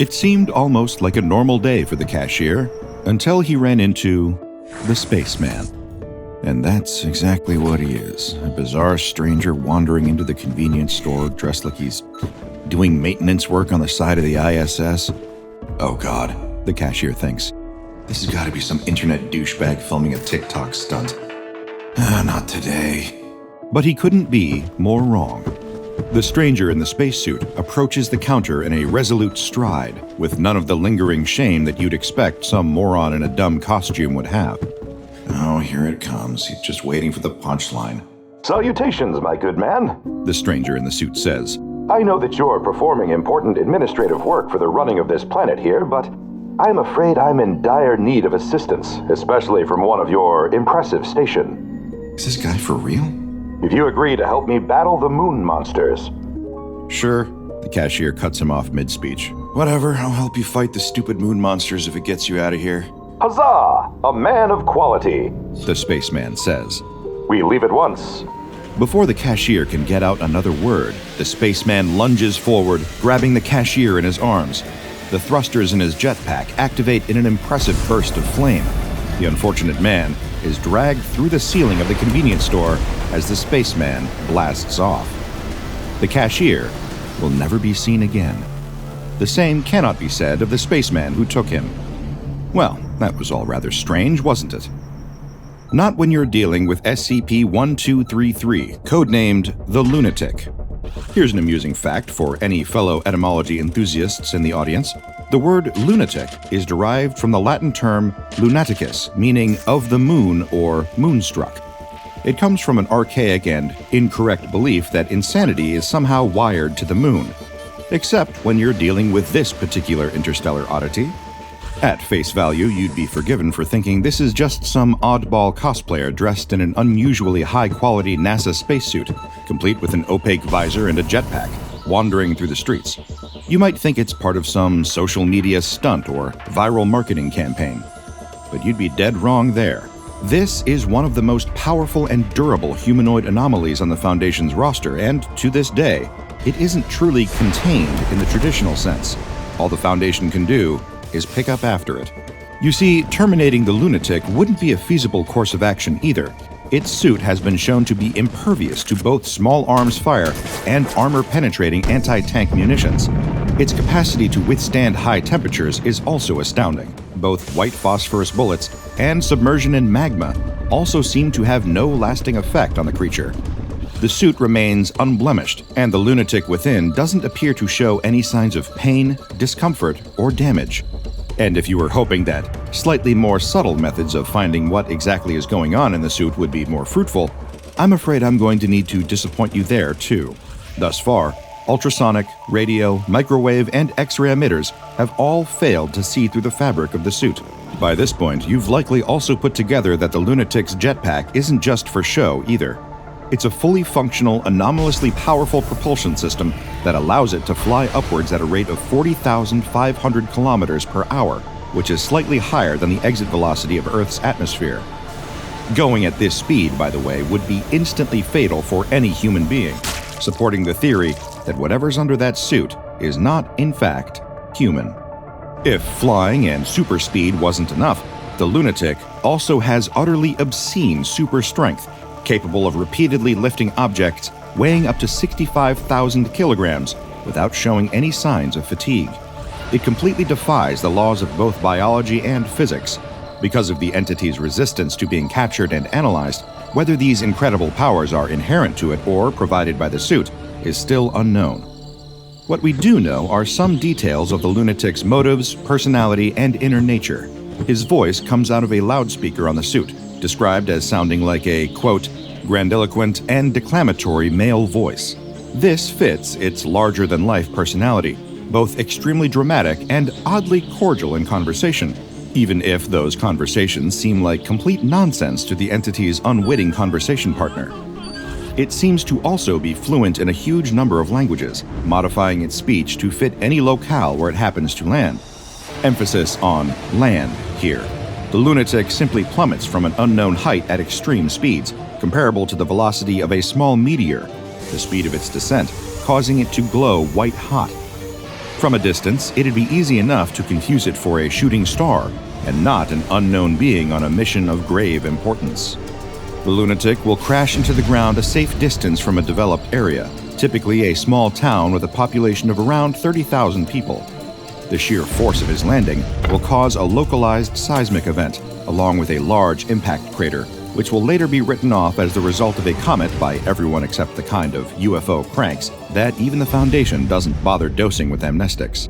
It seemed almost like a normal day for the cashier until he ran into the spaceman. And that's exactly what he is, a bizarre stranger wandering into the convenience store dressed like he's doing maintenance work on the side of the ISS. Oh God, the cashier thinks. This has got to be some internet douchebag filming a TikTok stunt. Not today. But he couldn't be more wrong. The stranger in the spacesuit approaches the counter in a resolute stride, with none of the lingering shame that you'd expect some moron in a dumb costume would have. Oh, here it comes. He's just waiting for the punchline. Salutations, my good man. The stranger in the suit says. I know that you're performing important administrative work for the running of this planet here, but I'm afraid I'm in dire need of assistance, especially from one of your impressive station. Is this guy for real? If you agree to help me battle the moon monsters. Sure. The cashier cuts him off mid-speech. Whatever, I'll help you fight the stupid moon monsters if it gets you out of here. Huzzah! A man of quality, The spaceman says. We leave at once. Before the cashier can get out another word, the spaceman lunges forward, grabbing the cashier in his arms. The thrusters in his jetpack activate in an impressive burst of flame. The unfortunate man is dragged through the ceiling of the convenience store as the spaceman blasts off. The cashier will never be seen again. The same cannot be said of the spaceman who took him. Well, that was all rather strange, wasn't it? Not when you're dealing with SCP-1233, codenamed the Lunatic. Here's an amusing fact for any fellow etymology enthusiasts in the audience. The word lunatic is derived from the Latin term lunaticus, meaning of the moon or moonstruck. It comes from an archaic and incorrect belief that insanity is somehow wired to the moon, except when you're dealing with this particular interstellar oddity. At face value, you'd be forgiven for thinking this is just some oddball cosplayer dressed in an unusually high-quality NASA spacesuit, complete with an opaque visor and a jetpack, wandering through the streets. You might think it's part of some social media stunt or viral marketing campaign. But you'd be dead wrong there. This is one of the most powerful and durable humanoid anomalies on the Foundation's roster, and to this day, it isn't truly contained in the traditional sense. All the Foundation can do is pick up after it. You see, terminating the Lunatic wouldn't be a feasible course of action either. Its suit has been shown to be impervious to both small arms fire and armor-penetrating anti-tank munitions. Its capacity to withstand high temperatures is also astounding. Both white phosphorus bullets and submersion in magma also seem to have no lasting effect on the creature. The suit remains unblemished, and the lunatic within doesn't appear to show any signs of pain, discomfort, or damage. And if you were hoping that slightly more subtle methods of finding what exactly is going on in the suit would be more fruitful, I'm afraid I'm going to need to disappoint you there, too. Thus far, ultrasonic, radio, microwave, and X-ray emitters have all failed to see through the fabric of the suit. By this point, you've likely also put together that the lunatic's jetpack isn't just for show either. It's a fully functional, anomalously powerful propulsion system that allows it to fly upwards at a rate of 40,500 kilometers per hour, which is slightly higher than the exit velocity of Earth's atmosphere. Going at this speed, by the way, would be instantly fatal for any human being, supporting the theory that whatever's under that suit is not, in fact, human. If flying and super speed wasn't enough, the lunatic also has utterly obscene super strength, capable of repeatedly lifting objects weighing up to 65,000 kilograms without showing any signs of fatigue. It completely defies the laws of both biology and physics. Because of the entity's resistance to being captured and analyzed, whether these incredible powers are inherent to it or provided by the suit is still unknown. What we do know are some details of the lunatic's motives, personality, and inner nature. His voice comes out of a loudspeaker on the suit, described as sounding like a, quote, grandiloquent and declamatory male voice. This fits its larger-than-life personality, both extremely dramatic and oddly cordial in conversation, even if those conversations seem like complete nonsense to the entity's unwitting conversation partner. It seems to also be fluent in a huge number of languages, modifying its speech to fit any locale where it happens to land. Emphasis on land here. The lunatic simply plummets from an unknown height at extreme speeds, comparable to the velocity of a small meteor, the speed of its descent, causing it to glow white hot. From a distance, it'd be easy enough to confuse it for a shooting star, and not an unknown being on a mission of grave importance. The lunatic will crash into the ground a safe distance from a developed area, typically a small town with a population of around 30,000 people. The sheer force of his landing will cause a localized seismic event, along with a large impact crater, which will later be written off as the result of a comet by everyone except the kind of UFO cranks that even the Foundation doesn't bother dosing with amnestics.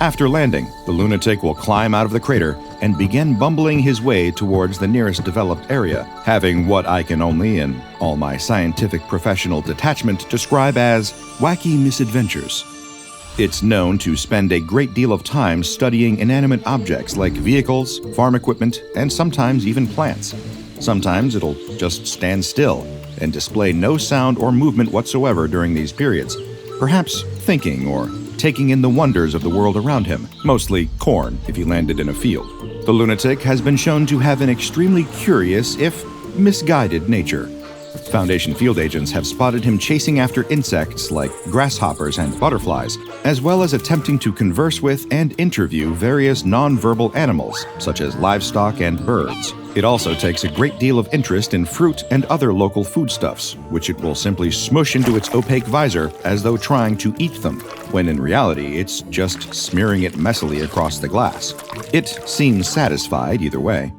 After landing, the lunatic will climb out of the crater and begin bumbling his way towards the nearest developed area, having what I can only, in all my scientific professional detachment, describe as wacky misadventures. It's known to spend a great deal of time studying inanimate objects like vehicles, farm equipment, and sometimes even plants. Sometimes it'll just stand still and display no sound or movement whatsoever during these periods, perhaps thinking or taking in the wonders of the world around him, mostly corn if he landed in a field. The lunatic has been shown to have an extremely curious, if misguided, nature. Foundation field agents have spotted him chasing after insects like grasshoppers and butterflies, as well as attempting to converse with and interview various non-verbal animals, such as livestock and birds. It also takes a great deal of interest in fruit and other local foodstuffs, which it will simply smush into its opaque visor as though trying to eat them, when in reality it's just smearing it messily across the glass. It seems satisfied either way.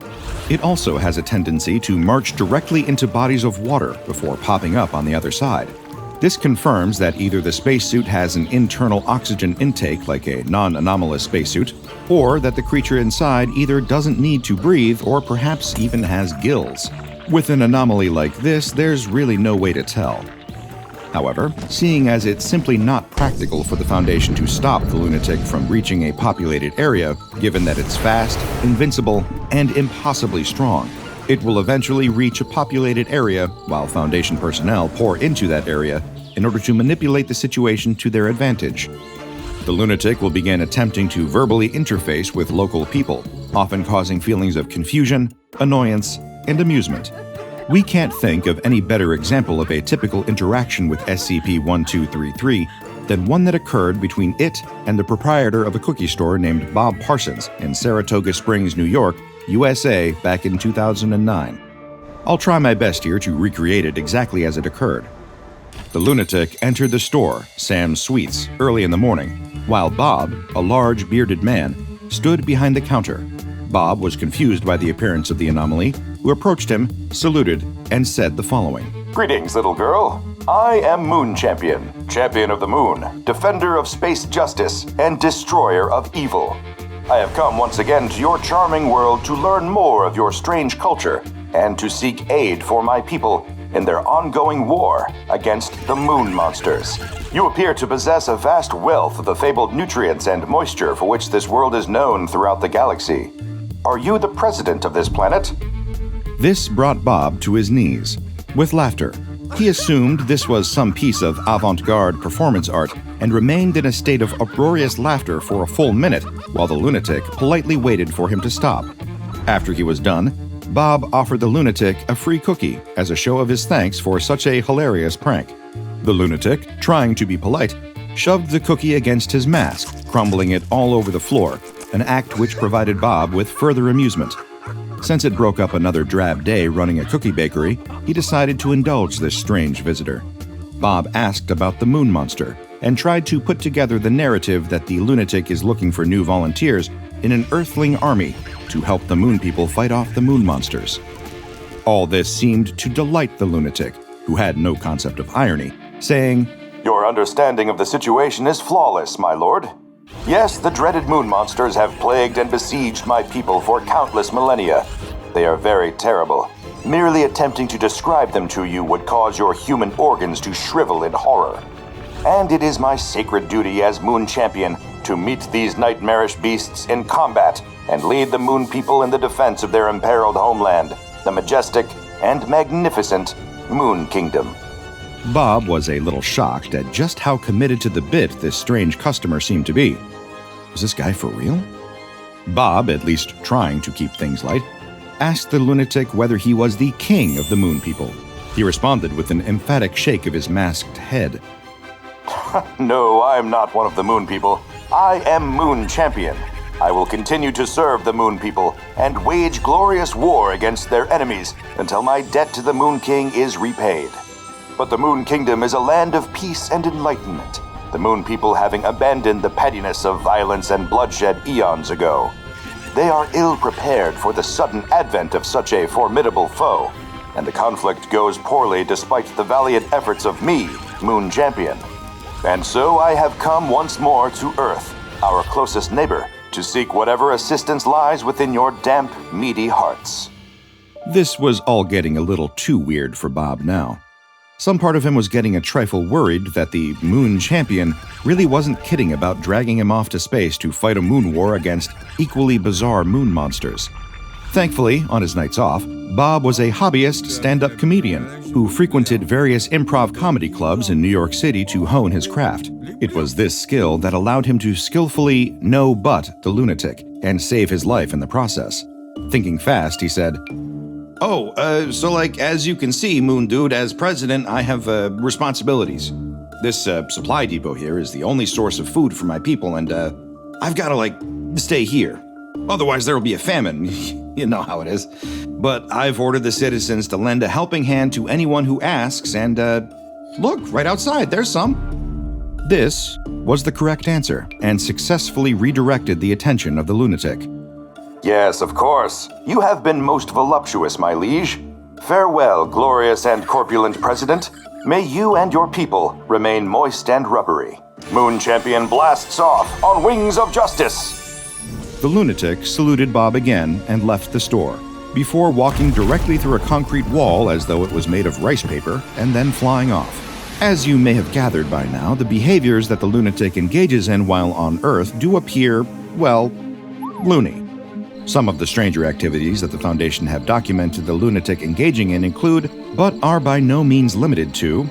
It also has a tendency to march directly into bodies of water before popping up on the other side. This confirms that either the spacesuit has an internal oxygen intake like a non-anomalous spacesuit, or that the creature inside either doesn't need to breathe or perhaps even has gills. With an anomaly like this, there's really no way to tell. However, seeing as it's simply not practical for the Foundation to stop the lunatic from reaching a populated area, given that it's fast, invincible, and impossibly strong, it will eventually reach a populated area while Foundation personnel pour into that area in order to manipulate the situation to their advantage. The lunatic will begin attempting to verbally interface with local people, often causing feelings of confusion, annoyance, and amusement. We can't think of any better example of a typical interaction with SCP-1233 than one that occurred between it and the proprietor of a cookie store named Bob Parsons in Saratoga Springs, New York, USA, back in 2009. I'll try my best here to recreate it exactly as it occurred. The lunatic entered the store, Sam's Sweets, early in the morning, while Bob, a large bearded man, stood behind the counter. Bob was confused by the appearance of the anomaly, who approached him, saluted, and said the following. Greetings, little girl. I am Moon Champion, champion of the moon, defender of space justice, and destroyer of evil. I have come once again to your charming world to learn more of your strange culture and to seek aid for my people in their ongoing war against the moon monsters. You appear to possess a vast wealth of the fabled nutrients and moisture for which this world is known throughout the galaxy. Are you the president of this planet? This brought Bob to his knees. With laughter, he assumed this was some piece of avant-garde performance art and remained in a state of uproarious laughter for a full minute while the lunatic politely waited for him to stop. After he was done, Bob offered the lunatic a free cookie as a show of his thanks for such a hilarious prank. The lunatic, trying to be polite, shoved the cookie against his mask, crumbling it all over the floor, an act which provided Bob with further amusement. Since it broke up another drab day running a cookie bakery, he decided to indulge this strange visitor. Bob asked about the moon monster and tried to put together the narrative that the lunatic is looking for new volunteers in an Earthling army to help the moon people fight off the moon monsters. All this seemed to delight the lunatic, who had no concept of irony, saying, Your understanding of the situation is flawless, my lord. Yes, the dreaded moon monsters have plagued and besieged my people for countless millennia. They are very terrible. Merely attempting to describe them to you would cause your human organs to shrivel in horror. And it is my sacred duty as Moon Champion to meet these nightmarish beasts in combat and lead the moon people in the defense of their imperiled homeland, the majestic and magnificent Moon Kingdom. Bob was a little shocked at just how committed to the bit this strange customer seemed to be. Was this guy for real? Bob, at least trying to keep things light, asked the lunatic whether he was the king of the Moon people. He responded with an emphatic shake of his masked head. No, I am not one of the Moon people. I am Moon Champion. I will continue to serve the Moon people and wage glorious war against their enemies until my debt to the Moon King is repaid. But the Moon Kingdom is a land of peace and enlightenment, the Moon people having abandoned the pettiness of violence and bloodshed eons ago. They are ill-prepared for the sudden advent of such a formidable foe, and the conflict goes poorly despite the valiant efforts of me, Moon Champion. And so I have come once more to Earth, our closest neighbor, to seek whatever assistance lies within your damp, meaty hearts. This was all getting a little too weird for Bob now. Some part of him was getting a trifle worried that the Moon Champion really wasn't kidding about dragging him off to space to fight a moon war against equally bizarre moon monsters. Thankfully, on his nights off, Bob was a hobbyist stand-up comedian who frequented various improv comedy clubs in New York City to hone his craft. It was this skill that allowed him to skillfully no-butt the lunatic and save his life in the process. Thinking fast, he said, So as you can see, Moon Dude, as president, I have responsibilities. This supply depot here is the only source of food for my people, and I've got to, stay here. Otherwise, there will be a famine. You know how it is. But I've ordered the citizens to lend a helping hand to anyone who asks, and look, right outside, there's some. This was the correct answer, and successfully redirected the attention of the lunatic. Yes, of course. You have been most voluptuous, my liege. Farewell, glorious and corpulent president. May you and your people remain moist and rubbery. Moon Champion blasts off on wings of justice. The lunatic saluted Bob again and left the store, before walking directly through a concrete wall as though it was made of rice paper, and then flying off. As you may have gathered by now, the behaviors that the lunatic engages in while on Earth do appear, well, loony. Some of the stranger activities that the Foundation have documented the lunatic engaging in include, but are by no means limited to,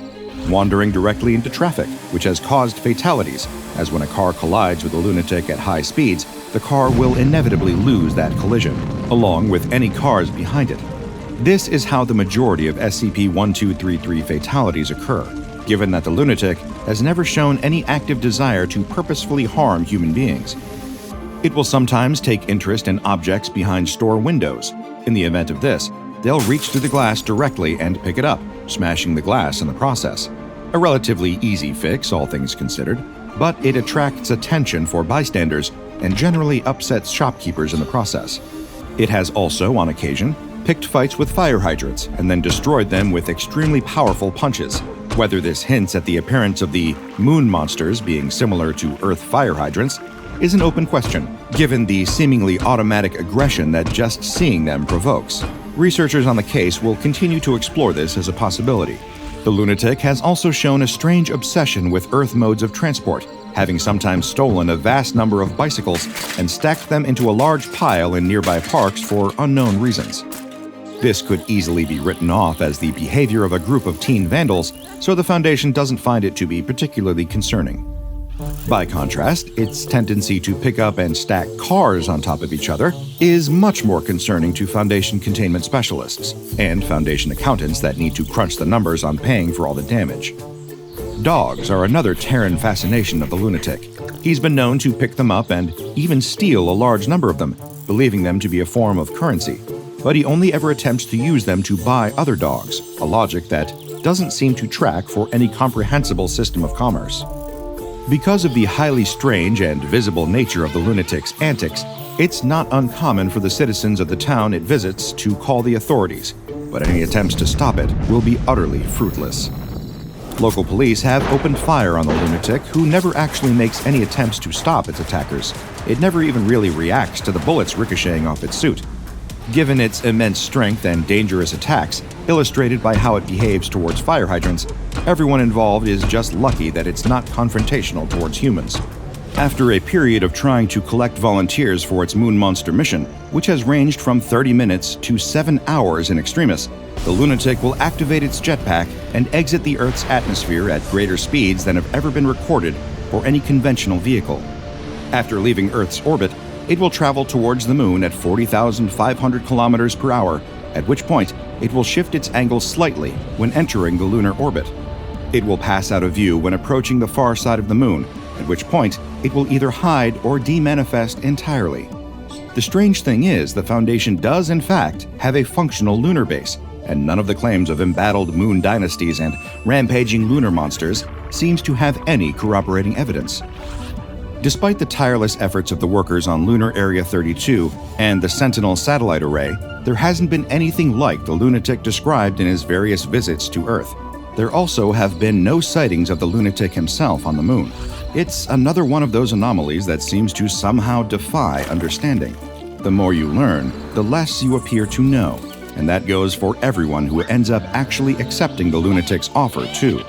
wandering directly into traffic, which has caused fatalities, as when a car collides with a lunatic at high speeds, the car will inevitably lose that collision, along with any cars behind it. This is how the majority of SCP-1233 fatalities occur, given that the lunatic has never shown any active desire to purposefully harm human beings. It will sometimes take interest in objects behind store windows. In the event of this, they'll reach through the glass directly and pick it up, smashing the glass in the process. A relatively easy fix, all things considered, but it attracts attention for bystanders and generally upsets shopkeepers in the process. It has also, on occasion, picked fights with fire hydrants and then destroyed them with extremely powerful punches. Whether this hints at the appearance of the moon monsters being similar to Earth fire hydrants is an open question, given the seemingly automatic aggression that just seeing them provokes. Researchers on the case will continue to explore this as a possibility. The lunatic has also shown a strange obsession with Earth modes of transport, having sometimes stolen a vast number of bicycles and stacked them into a large pile in nearby parks for unknown reasons. This could easily be written off as the behavior of a group of teen vandals, so the Foundation doesn't find it to be particularly concerning. By contrast, its tendency to pick up and stack cars on top of each other is much more concerning to Foundation containment specialists and Foundation accountants that need to crunch the numbers on paying for all the damage. Dogs are another Terran fascination of the lunatic. He's been known to pick them up and even steal a large number of them, believing them to be a form of currency. But he only ever attempts to use them to buy other dogs, a logic that doesn't seem to track for any comprehensible system of commerce. Because of the highly strange and visible nature of the lunatic's antics, it's not uncommon for the citizens of the town it visits to call the authorities, but any attempts to stop it will be utterly fruitless. Local police have opened fire on the lunatic, who never actually makes any attempts to stop its attackers. It never even really reacts to the bullets ricocheting off its suit. Given its immense strength and dangerous attacks, illustrated by how it behaves towards fire hydrants, everyone involved is just lucky that it's not confrontational towards humans. After a period of trying to collect volunteers for its Moon Monster mission, which has ranged from 30 minutes to 7 hours in extremis, the lunatic will activate its jetpack and exit the Earth's atmosphere at greater speeds than have ever been recorded for any conventional vehicle. After leaving Earth's orbit, it will travel towards the Moon at 40,500 kilometers per hour, at which point it will shift its angle slightly when entering the lunar orbit. It will pass out of view when approaching the far side of the Moon, at which point it will either hide or demanifest entirely. The strange thing is, the Foundation does in fact have a functional lunar base, and none of the claims of embattled moon dynasties and rampaging lunar monsters seems to have any corroborating evidence. Despite the tireless efforts of the workers on Lunar Area 32 and the Sentinel satellite array, there hasn't been anything like the lunatic described in his various visits to Earth. There also have been no sightings of the lunatic himself on the Moon. It's another one of those anomalies that seems to somehow defy understanding. The more you learn, the less you appear to know, and that goes for everyone who ends up actually accepting the lunatic's offer, too.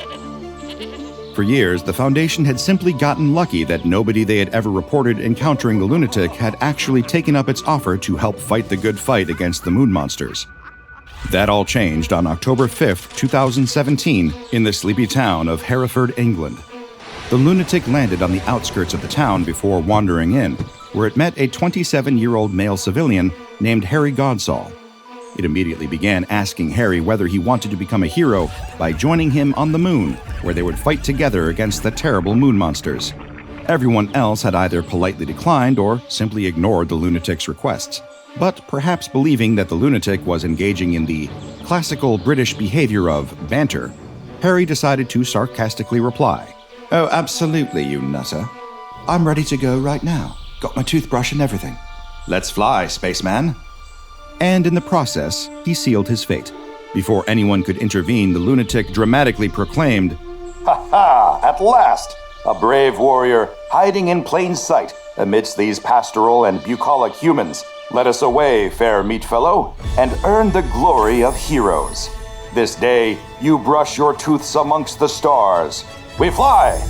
For years, the Foundation had simply gotten lucky that nobody they had ever reported encountering the lunatic had actually taken up its offer to help fight the good fight against the moon monsters. That all changed on October 5, 2017, in the sleepy town of Hereford, England. The lunatic landed on the outskirts of the town before wandering in, where it met a 27-year-old male civilian named Harry Godsall. It immediately began asking Harry whether he wanted to become a hero by joining him on the Moon, where they would fight together against the terrible moon monsters. Everyone else had either politely declined or simply ignored the lunatic's requests. But perhaps believing that the lunatic was engaging in the classical British behavior of banter, Harry decided to sarcastically reply, "Oh, absolutely, you nutter. I'm ready to go right now. Got my toothbrush and everything. Let's fly, spaceman." And in the process, he sealed his fate. Before anyone could intervene, the lunatic dramatically proclaimed, "Ha ha! At last! A brave warrior hiding in plain sight amidst these pastoral and bucolic humans. Let us away, fair meatfellow, and earn the glory of heroes. This day you brush your tooths amongst the stars. We fly!"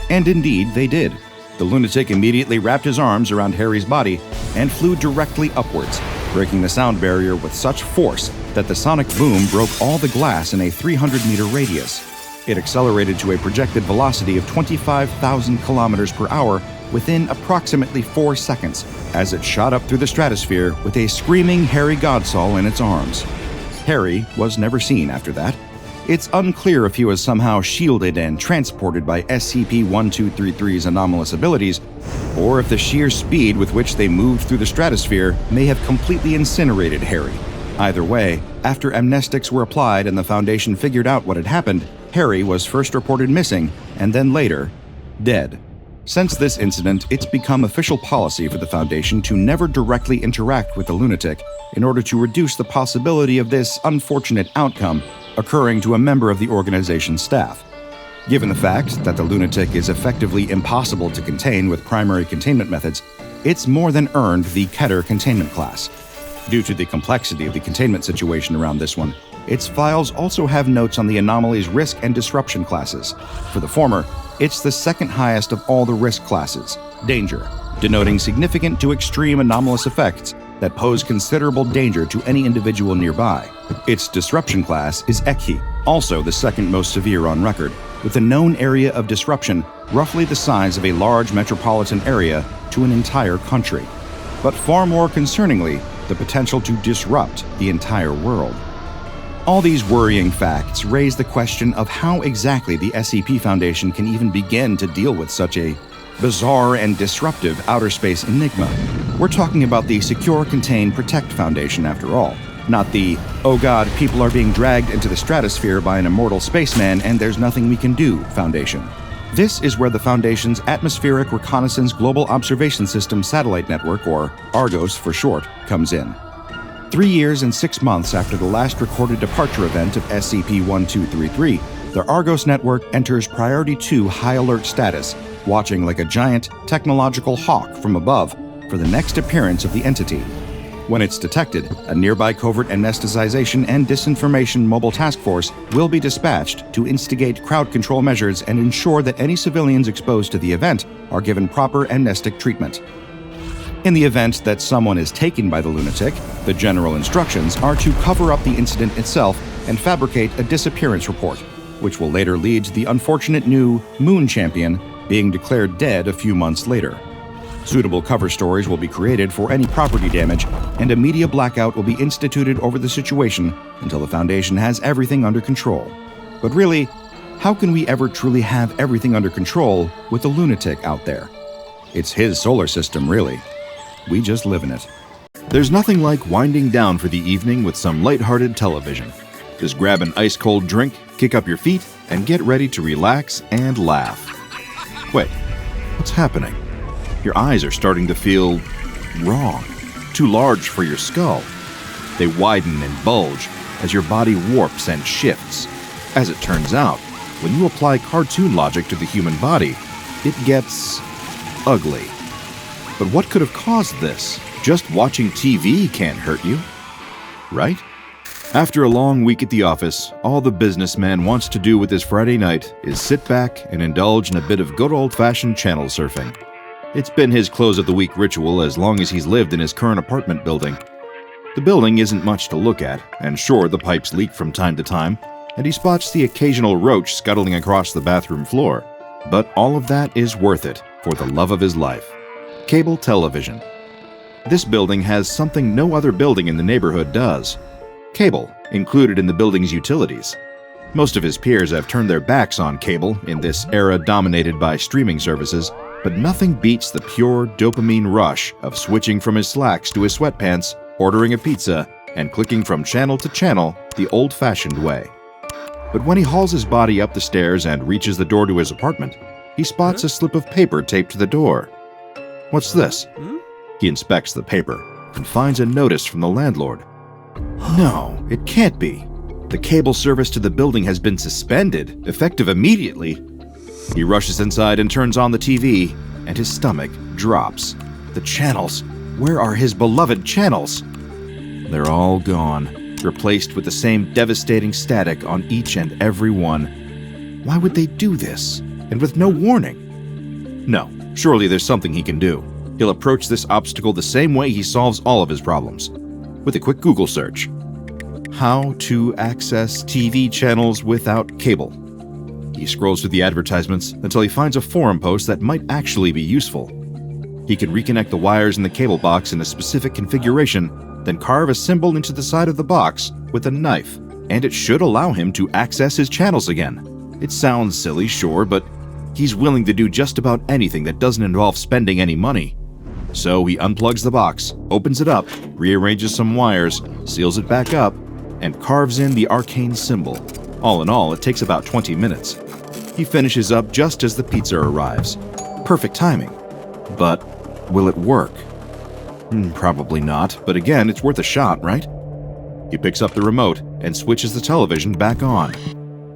And indeed, they did. The lunatic immediately wrapped his arms around Harry's body and flew directly upwards, breaking the sound barrier with such force that the sonic boom broke all the glass in a 300-meter radius. It accelerated to a projected velocity of 25,000 kilometers per hour within approximately 4 seconds, as it shot up through the stratosphere with a screaming Harry Godsall in its arms. Harry was never seen after that. It's unclear if he was somehow shielded and transported by SCP-1233's anomalous abilities, or if the sheer speed with which they moved through the stratosphere may have completely incinerated Harry. Either way, after amnestics were applied and the Foundation figured out what had happened, Harry was first reported missing, and then later, dead. Since this incident, it's become official policy for the Foundation to never directly interact with the lunatic in order to reduce the possibility of this unfortunate outcome occurring to a member of the organization's staff. Given the fact that the lunatic is effectively impossible to contain with primary containment methods, it's more than earned the Keter containment class. Due to the complexity of the containment situation around this one, its files also have notes on the anomaly's risk and disruption classes. For the former, it's the second highest of all the risk classes, danger, denoting significant to extreme anomalous effects that pose considerable danger to any individual nearby. Its disruption class is Ekhi, also the second most severe on record, with a known area of disruption roughly the size of a large metropolitan area to an entire country. But far more concerningly, the potential to disrupt the entire world. All these worrying facts raise the question of how exactly the SCP Foundation can even begin to deal with such a bizarre and disruptive outer space enigma. We're talking about the Secure, Contain, Protect Foundation after all, not the, "Oh God, people are being dragged into the stratosphere by an immortal spaceman and there's nothing we can do" Foundation. This is where the Foundation's Atmospheric Reconnaissance Global Observation System Satellite Network, or ARGOS for short, comes in. 3 years and 6 months after the last recorded departure event of SCP-1233, the ARGOS network enters Priority 2 high alert status, watching like a giant technological hawk from above for the next appearance of the entity. When it's detected, a nearby covert anesthetization and disinformation mobile task force will be dispatched to instigate crowd control measures and ensure that any civilians exposed to the event are given proper amnestic treatment. In the event that someone is taken by the lunatic, the general instructions are to cover up the incident itself and fabricate a disappearance report, which will later lead to the unfortunate new Moon Champion being declared dead a few months later. Suitable cover stories will be created for any property damage, and a media blackout will be instituted over the situation until the Foundation has everything under control. But really, how can we ever truly have everything under control with a lunatic out there? It's his solar system, really. We just live in it. There's nothing like winding down for the evening with some lighthearted television. Just grab an ice-cold drink, kick up your feet, and get ready to relax and laugh. Wait, what's happening? Your eyes are starting to feel wrong, too large for your skull. They widen and bulge as your body warps and shifts. As it turns out, when you apply cartoon logic to the human body, it gets ugly. But what could have caused this? Just watching TV can't hurt you, right? After a long week at the office, all the businessman wants to do with his Friday night is sit back and indulge in a bit of good old-fashioned channel surfing. It's been his close-of-the-week ritual as long as he's lived in his current apartment building. The building isn't much to look at, and sure, the pipes leak from time to time, and he spots the occasional roach scuttling across the bathroom floor. But all of that is worth it for the love of his life. Cable television. This building has something no other building in the neighborhood does. Cable, included in the building's utilities. Most of his peers have turned their backs on cable in this era dominated by streaming services, but nothing beats the pure dopamine rush of switching from his slacks to his sweatpants, ordering a pizza, and clicking from channel to channel the old-fashioned way. But when he hauls his body up the stairs and reaches the door to his apartment, he spots a slip of paper taped to the door. What's this? He inspects the paper and finds a notice from the landlord. No, it can't be. The cable service to the building has been suspended, effective immediately. He rushes inside and turns on the TV, and his stomach drops. The channels. Where are his beloved channels? They're all gone, replaced with the same devastating static on each and every one. Why would they do this? And with no warning? No, surely there's something he can do. He'll approach this obstacle the same way he solves all of his problems, with a quick Google search. How to access TV channels without cable. He scrolls through the advertisements until he finds a forum post that might actually be useful. He can reconnect the wires in the cable box in a specific configuration, then carve a symbol into the side of the box with a knife, and it should allow him to access his channels again. It sounds silly, sure, but he's willing to do just about anything that doesn't involve spending any money. So he unplugs the box, opens it up, rearranges some wires, seals it back up, and carves in the arcane symbol. All in all, it takes about 20 minutes. He finishes up just as the pizza arrives. Perfect timing. But will it work? Probably not, but again, it's worth a shot, right? He picks up the remote and switches the television back on.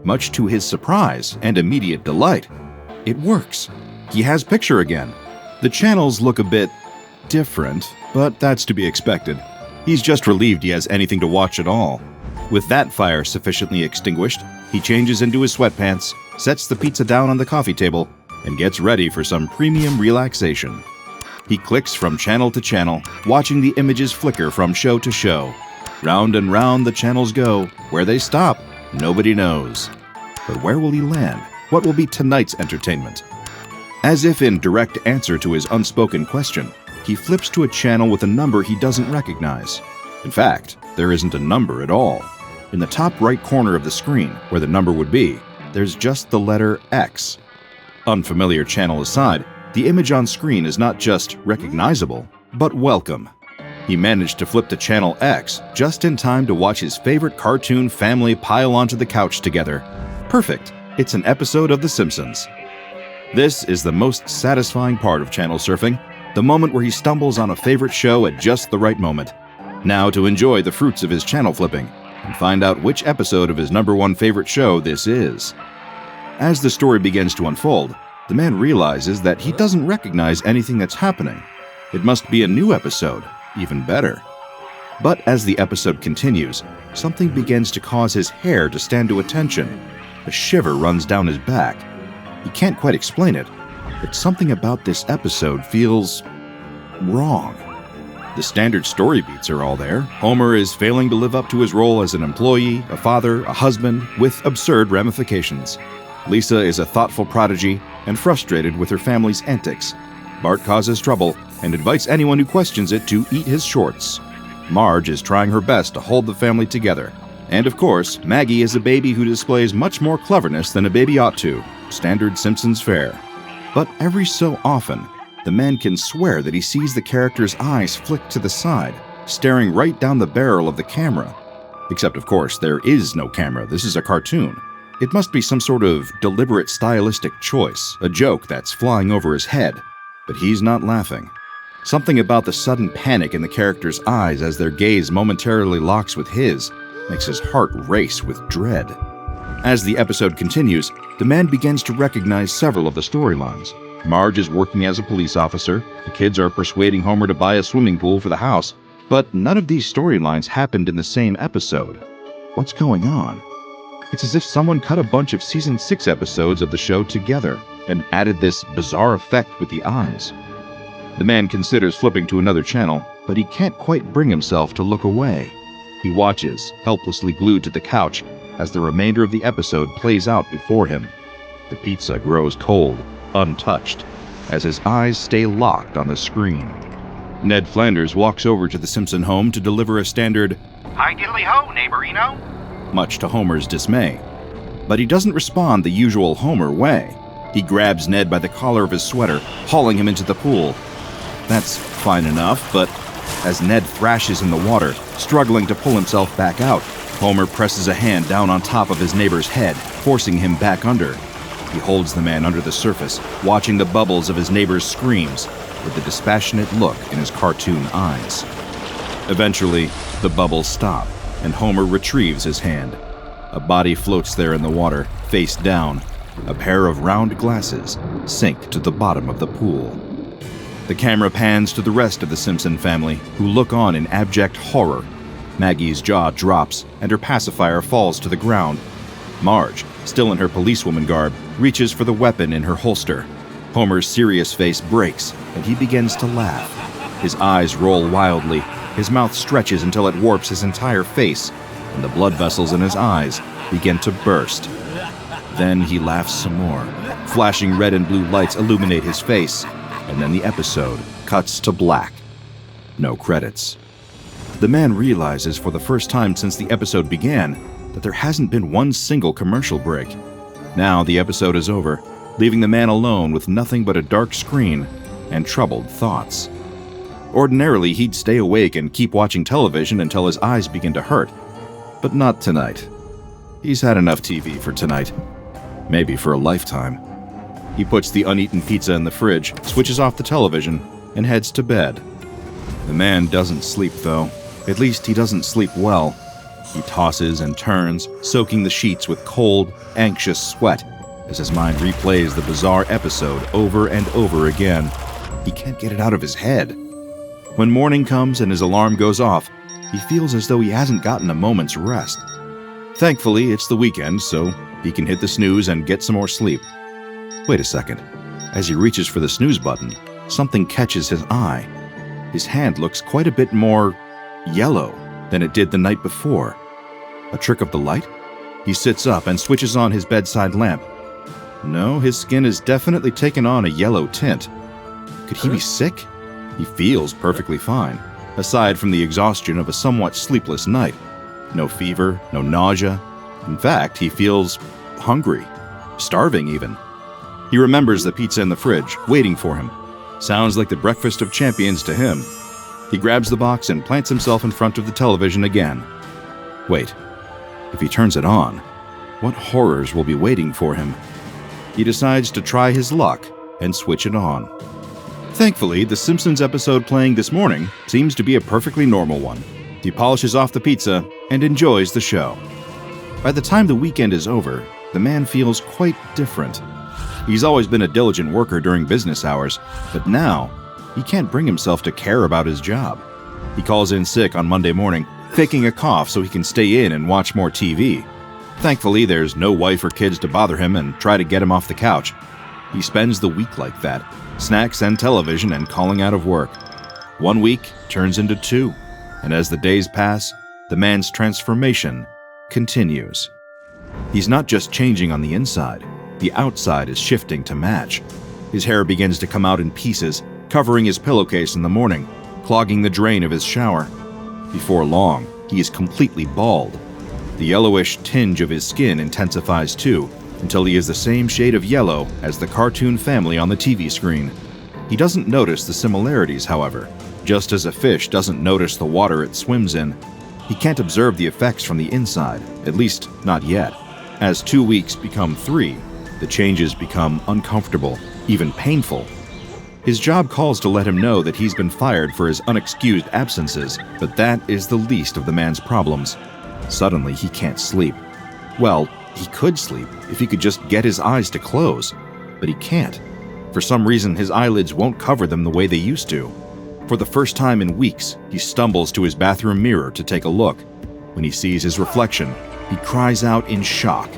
Much to his surprise and immediate delight, it works. He has picture again. The channels look a bit different, but that's to be expected. He's just relieved he has anything to watch at all. With that fire sufficiently extinguished, he changes into his sweatpants, sets the pizza down on the coffee table, and gets ready for some premium relaxation. He clicks from channel to channel, watching the images flicker from show to show. Round and round the channels go. Where they stop, nobody knows. But where will he land? What will be tonight's entertainment? As if in direct answer to his unspoken question, he flips to a channel with a number he doesn't recognize. In fact, there isn't a number at all. In the top right corner of the screen, where the number would be, there's just the letter X. Unfamiliar channel aside, the image on screen is not just recognizable, but welcome. He managed to flip to channel X just in time to watch his favorite cartoon family pile onto the couch together. Perfect. It's an episode of The Simpsons. This is the most satisfying part of channel surfing, the moment where he stumbles on a favorite show at just the right moment. Now to enjoy the fruits of his channel flipping and find out which episode of his #1 favorite show this is. As the story begins to unfold, the man realizes that he doesn't recognize anything that's happening. It must be a new episode, even better. But as the episode continues, something begins to cause his hair to stand to attention. A shiver runs down his back. He can't quite explain it, but something about this episode feels wrong. The standard story beats are all there. Homer is failing to live up to his role as an employee, a father, a husband, with absurd ramifications. Lisa is a thoughtful prodigy and frustrated with her family's antics. Bart causes trouble and invites anyone who questions it to eat his shorts. Marge is trying her best to hold the family together. And of course, Maggie is a baby who displays much more cleverness than a baby ought to. Standard Simpsons fare. But every so often, the man can swear that he sees the character's eyes flick to the side, staring right down the barrel of the camera. Except, of course, there is no camera. This is a cartoon. It must be some sort of deliberate stylistic choice, a joke that's flying over his head. But he's not laughing. Something about the sudden panic in the character's eyes as their gaze momentarily locks with his makes his heart race with dread. As the episode continues, the man begins to recognize several of the storylines. Marge is working as a police officer, the kids are persuading Homer to buy a swimming pool for the house, but none of these storylines happened in the same episode. What's going on? It's as if someone cut a bunch of season 6 episodes of the show together and added this bizarre effect with the eyes. The man considers flipping to another channel, but he can't quite bring himself to look away. He watches, helplessly glued to the couch, as the remainder of the episode plays out before him. The pizza grows cold, untouched, as his eyes stay locked on the screen. Ned Flanders walks over to the Simpson home to deliver a standard "Hi diddly ho, neighborino," much to Homer's dismay. But he doesn't respond the usual Homer way. He grabs Ned by the collar of his sweater, hauling him into the pool. That's fine enough, but as Ned thrashes in the water, struggling to pull himself back out, Homer presses a hand down on top of his neighbor's head, forcing him back under. He holds the man under the surface, watching the bubbles of his neighbor's screams, with a dispassionate look in his cartoon eyes. Eventually, the bubbles stop, and Homer retrieves his hand. A body floats there in the water, face down. A pair of round glasses sink to the bottom of the pool. The camera pans to the rest of the Simpson family, who look on in abject horror. Maggie's jaw drops, and her pacifier falls to the ground. Marge, still in her policewoman garb, reaches for the weapon in her holster. Homer's serious face breaks, and he begins to laugh. His eyes roll wildly, his mouth stretches until it warps his entire face, and the blood vessels in his eyes begin to burst. Then he laughs some more. Flashing red and blue lights illuminate his face, and then the episode cuts to black. No credits. The man realizes for the first time since the episode began that there hasn't been one single commercial break. Now the episode is over, leaving the man alone with nothing but a dark screen and troubled thoughts. Ordinarily, he'd stay awake and keep watching television until his eyes begin to hurt. But not tonight. He's had enough TV for tonight. Maybe for a lifetime. He puts the uneaten pizza in the fridge, switches off the television, and heads to bed. The man doesn't sleep, though. At least he doesn't sleep well. He tosses and turns, soaking the sheets with cold, anxious sweat as his mind replays the bizarre episode over and over again. He can't get it out of his head. When morning comes and his alarm goes off, he feels as though he hasn't gotten a moment's rest. Thankfully, it's the weekend, so he can hit the snooze and get some more sleep. Wait a second. As he reaches for the snooze button, something catches his eye. His hand looks quite a bit more yellow than it did the night before. A trick of the light? He sits up and switches on his bedside lamp. No, his skin has definitely taken on a yellow tint. Could he be sick? He feels perfectly fine, aside from the exhaustion of a somewhat sleepless night. No fever, no nausea. In fact, he feels hungry, starving even. He remembers the pizza in the fridge, waiting for him. Sounds like the breakfast of champions to him. He grabs the box and plants himself in front of the television again. Wait, if he turns it on, what horrors will be waiting for him? He decides to try his luck and switch it on. Thankfully, the Simpsons episode playing this morning seems to be a perfectly normal one. He polishes off the pizza and enjoys the show. By the time the weekend is over, the man feels quite different. He's always been a diligent worker during business hours, but now he can't bring himself to care about his job. He calls in sick on Monday morning, faking a cough so he can stay in and watch more TV. Thankfully, there's no wife or kids to bother him and try to get him off the couch. He spends the week like that, snacks and television and calling out of work. 1 week turns into 2, and as the days pass, the man's transformation continues. He's not just changing on the inside, the outside is shifting to match. His hair begins to come out in pieces, covering his pillowcase in the morning, clogging the drain of his shower. Before long, he is completely bald. The yellowish tinge of his skin intensifies too, until he is the same shade of yellow as the cartoon family on the TV screen. He doesn't notice the similarities, however, just as a fish doesn't notice the water it swims in. He can't observe the effects from the inside, at least not yet. As 2 weeks become 3, the changes become uncomfortable, even painful. His job calls to let him know that he's been fired for his unexcused absences, but that is the least of the man's problems. Suddenly, he can't sleep. Well, he could sleep if he could just get his eyes to close, but he can't. For some reason, his eyelids won't cover them the way they used to. For the first time in weeks, he stumbles to his bathroom mirror to take a look. When he sees his reflection, he cries out in shock.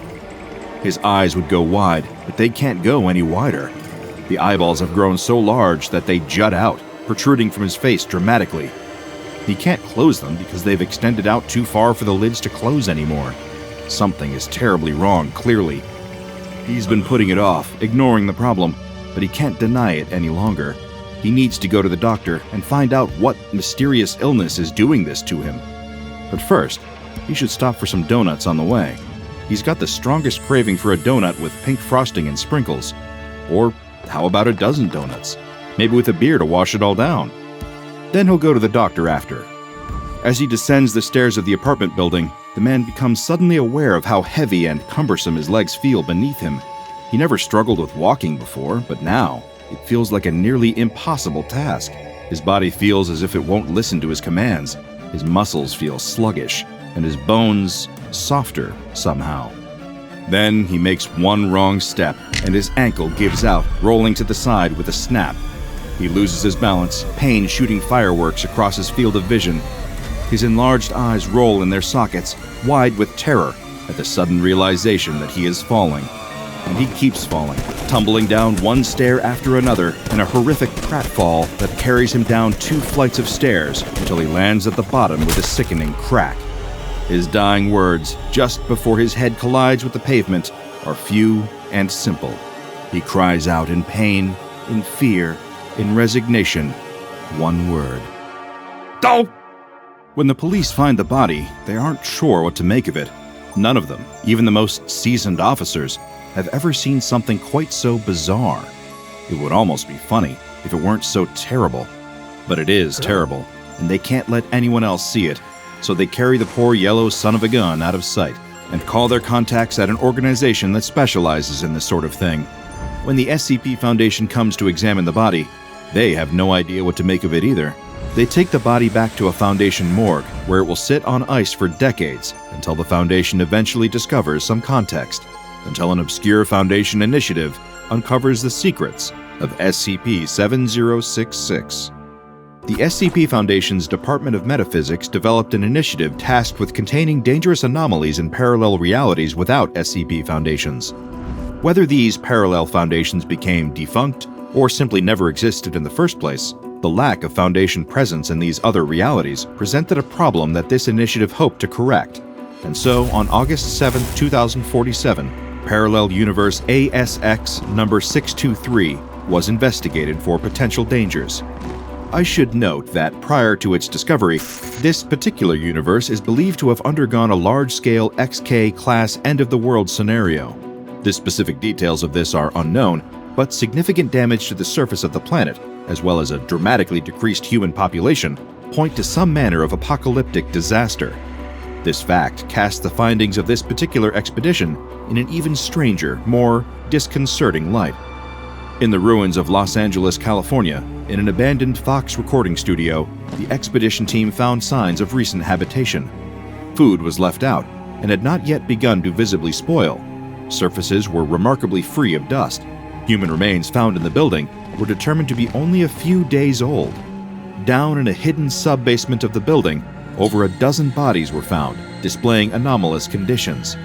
His eyes would go wide, but they can't go any wider. The eyeballs have grown so large that they jut out, protruding from his face dramatically. He can't close them because they've extended out too far for the lids to close anymore. Something is terribly wrong, clearly. He's been putting it off, ignoring the problem, but he can't deny it any longer. He needs to go to the doctor and find out what mysterious illness is doing this to him. But first, he should stop for some donuts on the way. He's got the strongest craving for a donut with pink frosting and sprinkles. Or how about a dozen donuts? Maybe with a beer to wash it all down. Then he'll go to the doctor after. As he descends the stairs of the apartment building, the man becomes suddenly aware of how heavy and cumbersome his legs feel beneath him. He never struggled with walking before, but now it feels like a nearly impossible task. His body feels as if it won't listen to his commands. His muscles feel sluggish, and his bones softer somehow. Then he makes one wrong step, and his ankle gives out, rolling to the side with a snap. He loses his balance, pain shooting fireworks across his field of vision. His enlarged eyes roll in their sockets, wide with terror at the sudden realization that he is falling. And he keeps falling, tumbling down one stair after another in a horrific pratfall that carries him down 2 flights of stairs until he lands at the bottom with a sickening crack. His dying words, just before his head collides with the pavement, are few and simple. He cries out in pain, in fear, in resignation, one word. "Don't!" When the police find the body, they aren't sure what to make of it. None of them, even the most seasoned officers, have ever seen something quite so bizarre. It would almost be funny if it weren't so terrible. But it is terrible, and they can't let anyone else see it, so they carry the poor yellow son of a gun out of sight and call their contacts at an organization that specializes in this sort of thing. When the SCP Foundation comes to examine the body, they have no idea what to make of it either. They take the body back to a Foundation morgue, where it will sit on ice for decades until the Foundation eventually discovers some context, until an obscure Foundation initiative uncovers the secrets of SCP-7066. The SCP Foundation's Department of Metaphysics developed an initiative tasked with containing dangerous anomalies in parallel realities without SCP Foundations. Whether these parallel Foundations became defunct or simply never existed in the first place, the lack of Foundation presence in these other realities presented a problem that this initiative hoped to correct. And so, on August 7, 2047, Parallel Universe ASX number 623 was investigated for potential dangers. I should note that prior to its discovery, this particular universe is believed to have undergone a large-scale XK-class end-of-the-world scenario. The specific details of this are unknown, but significant damage to the surface of the planet, as well as a dramatically decreased human population, point to some manner of apocalyptic disaster. This fact casts the findings of this particular expedition in an even stranger, more disconcerting light. In the ruins of Los Angeles, California, in an abandoned Fox recording studio, the expedition team found signs of recent habitation. Food was left out and had not yet begun to visibly spoil. Surfaces were remarkably free of dust. Human remains found in the building were determined to be only a few days old. Down in a hidden sub-basement of the building, over a dozen bodies were found, displaying anomalous conditions.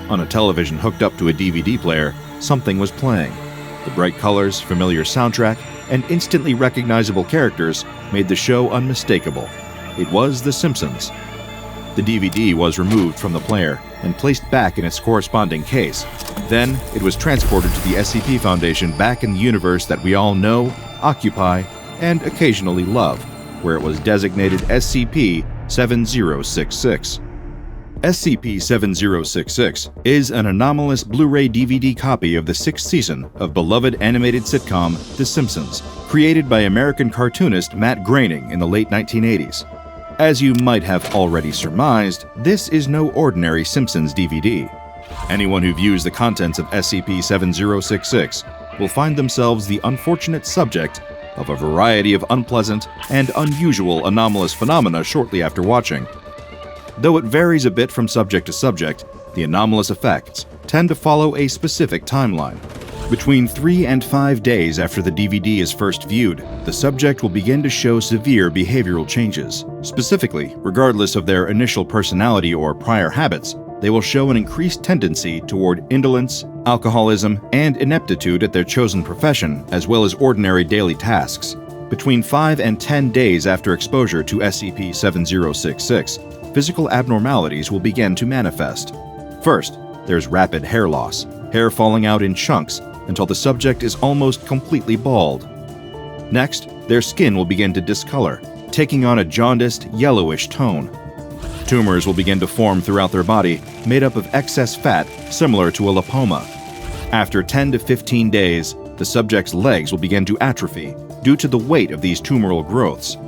On a television hooked up to a DVD player, something was playing. The bright colors, familiar soundtrack, and instantly recognizable characters made the show unmistakable. It was The Simpsons. The DVD was removed from the player and placed back in its corresponding case. Then, it was transported to the SCP Foundation back in the universe that we all know, occupy, and occasionally love, where it was designated SCP-7066. SCP-7066 is an anomalous Blu-ray DVD copy of the 6th season of beloved animated sitcom The Simpsons, created by American cartoonist Matt Groening in the late 1980s. As you might have already surmised, this is no ordinary Simpsons DVD. Anyone who views the contents of SCP-7066 will find themselves the unfortunate subject of a variety of unpleasant and unusual anomalous phenomena shortly after watching. Though it varies a bit from subject to subject, the anomalous effects tend to follow a specific timeline. Between 3 and 5 days after the DVD is first viewed, the subject will begin to show severe behavioral changes. Specifically, regardless of their initial personality or prior habits, they will show an increased tendency toward indolence, alcoholism, and ineptitude at their chosen profession, as well as ordinary daily tasks. Between 5 and 10 days after exposure to SCP-7066, physical abnormalities will begin to manifest. First, there's rapid hair loss, hair falling out in chunks until the subject is almost completely bald. Next, their skin will begin to discolor, taking on a jaundiced, yellowish tone. Tumors will begin to form throughout their body, made up of excess fat similar to a lipoma. After 10 to 15 days, the subject's legs will begin to atrophy due to the weight of these tumoral growths.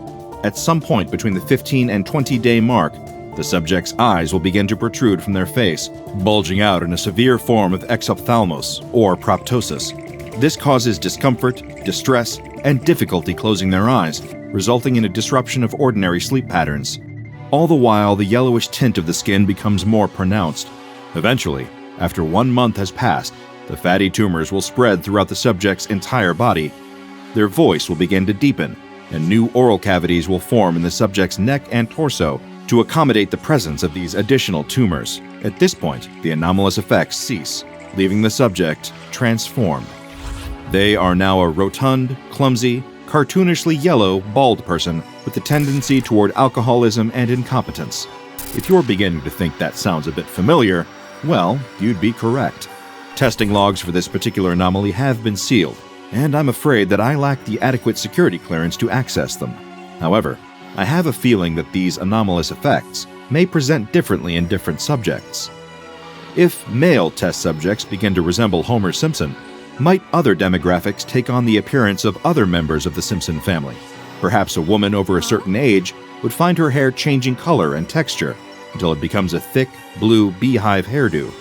At some point between the 15 and 20-day mark, the subject's eyes will begin to protrude from their face, bulging out in a severe form of exophthalmos, or proptosis. This causes discomfort, distress, and difficulty closing their eyes, resulting in a disruption of ordinary sleep patterns. All the while, the yellowish tint of the skin becomes more pronounced. Eventually, after 1 month has passed, the fatty tumors will spread throughout the subject's entire body. Their voice will begin to deepen, and new oral cavities will form in the subject's neck and torso to accommodate the presence of these additional tumors. At this point, the anomalous effects cease, leaving the subject transformed. They are now a rotund, clumsy, cartoonishly yellow, bald person with a tendency toward alcoholism and incompetence. If you're beginning to think that sounds a bit familiar, well, you'd be correct. Testing logs for this particular anomaly have been sealed, and I'm afraid that I lack the adequate security clearance to access them. However, I have a feeling that these anomalous effects may present differently in different subjects. If male test subjects begin to resemble Homer Simpson, might other demographics take on the appearance of other members of the Simpson family? Perhaps a woman over a certain age would find her hair changing color and texture until it becomes a thick, blue beehive hairdo.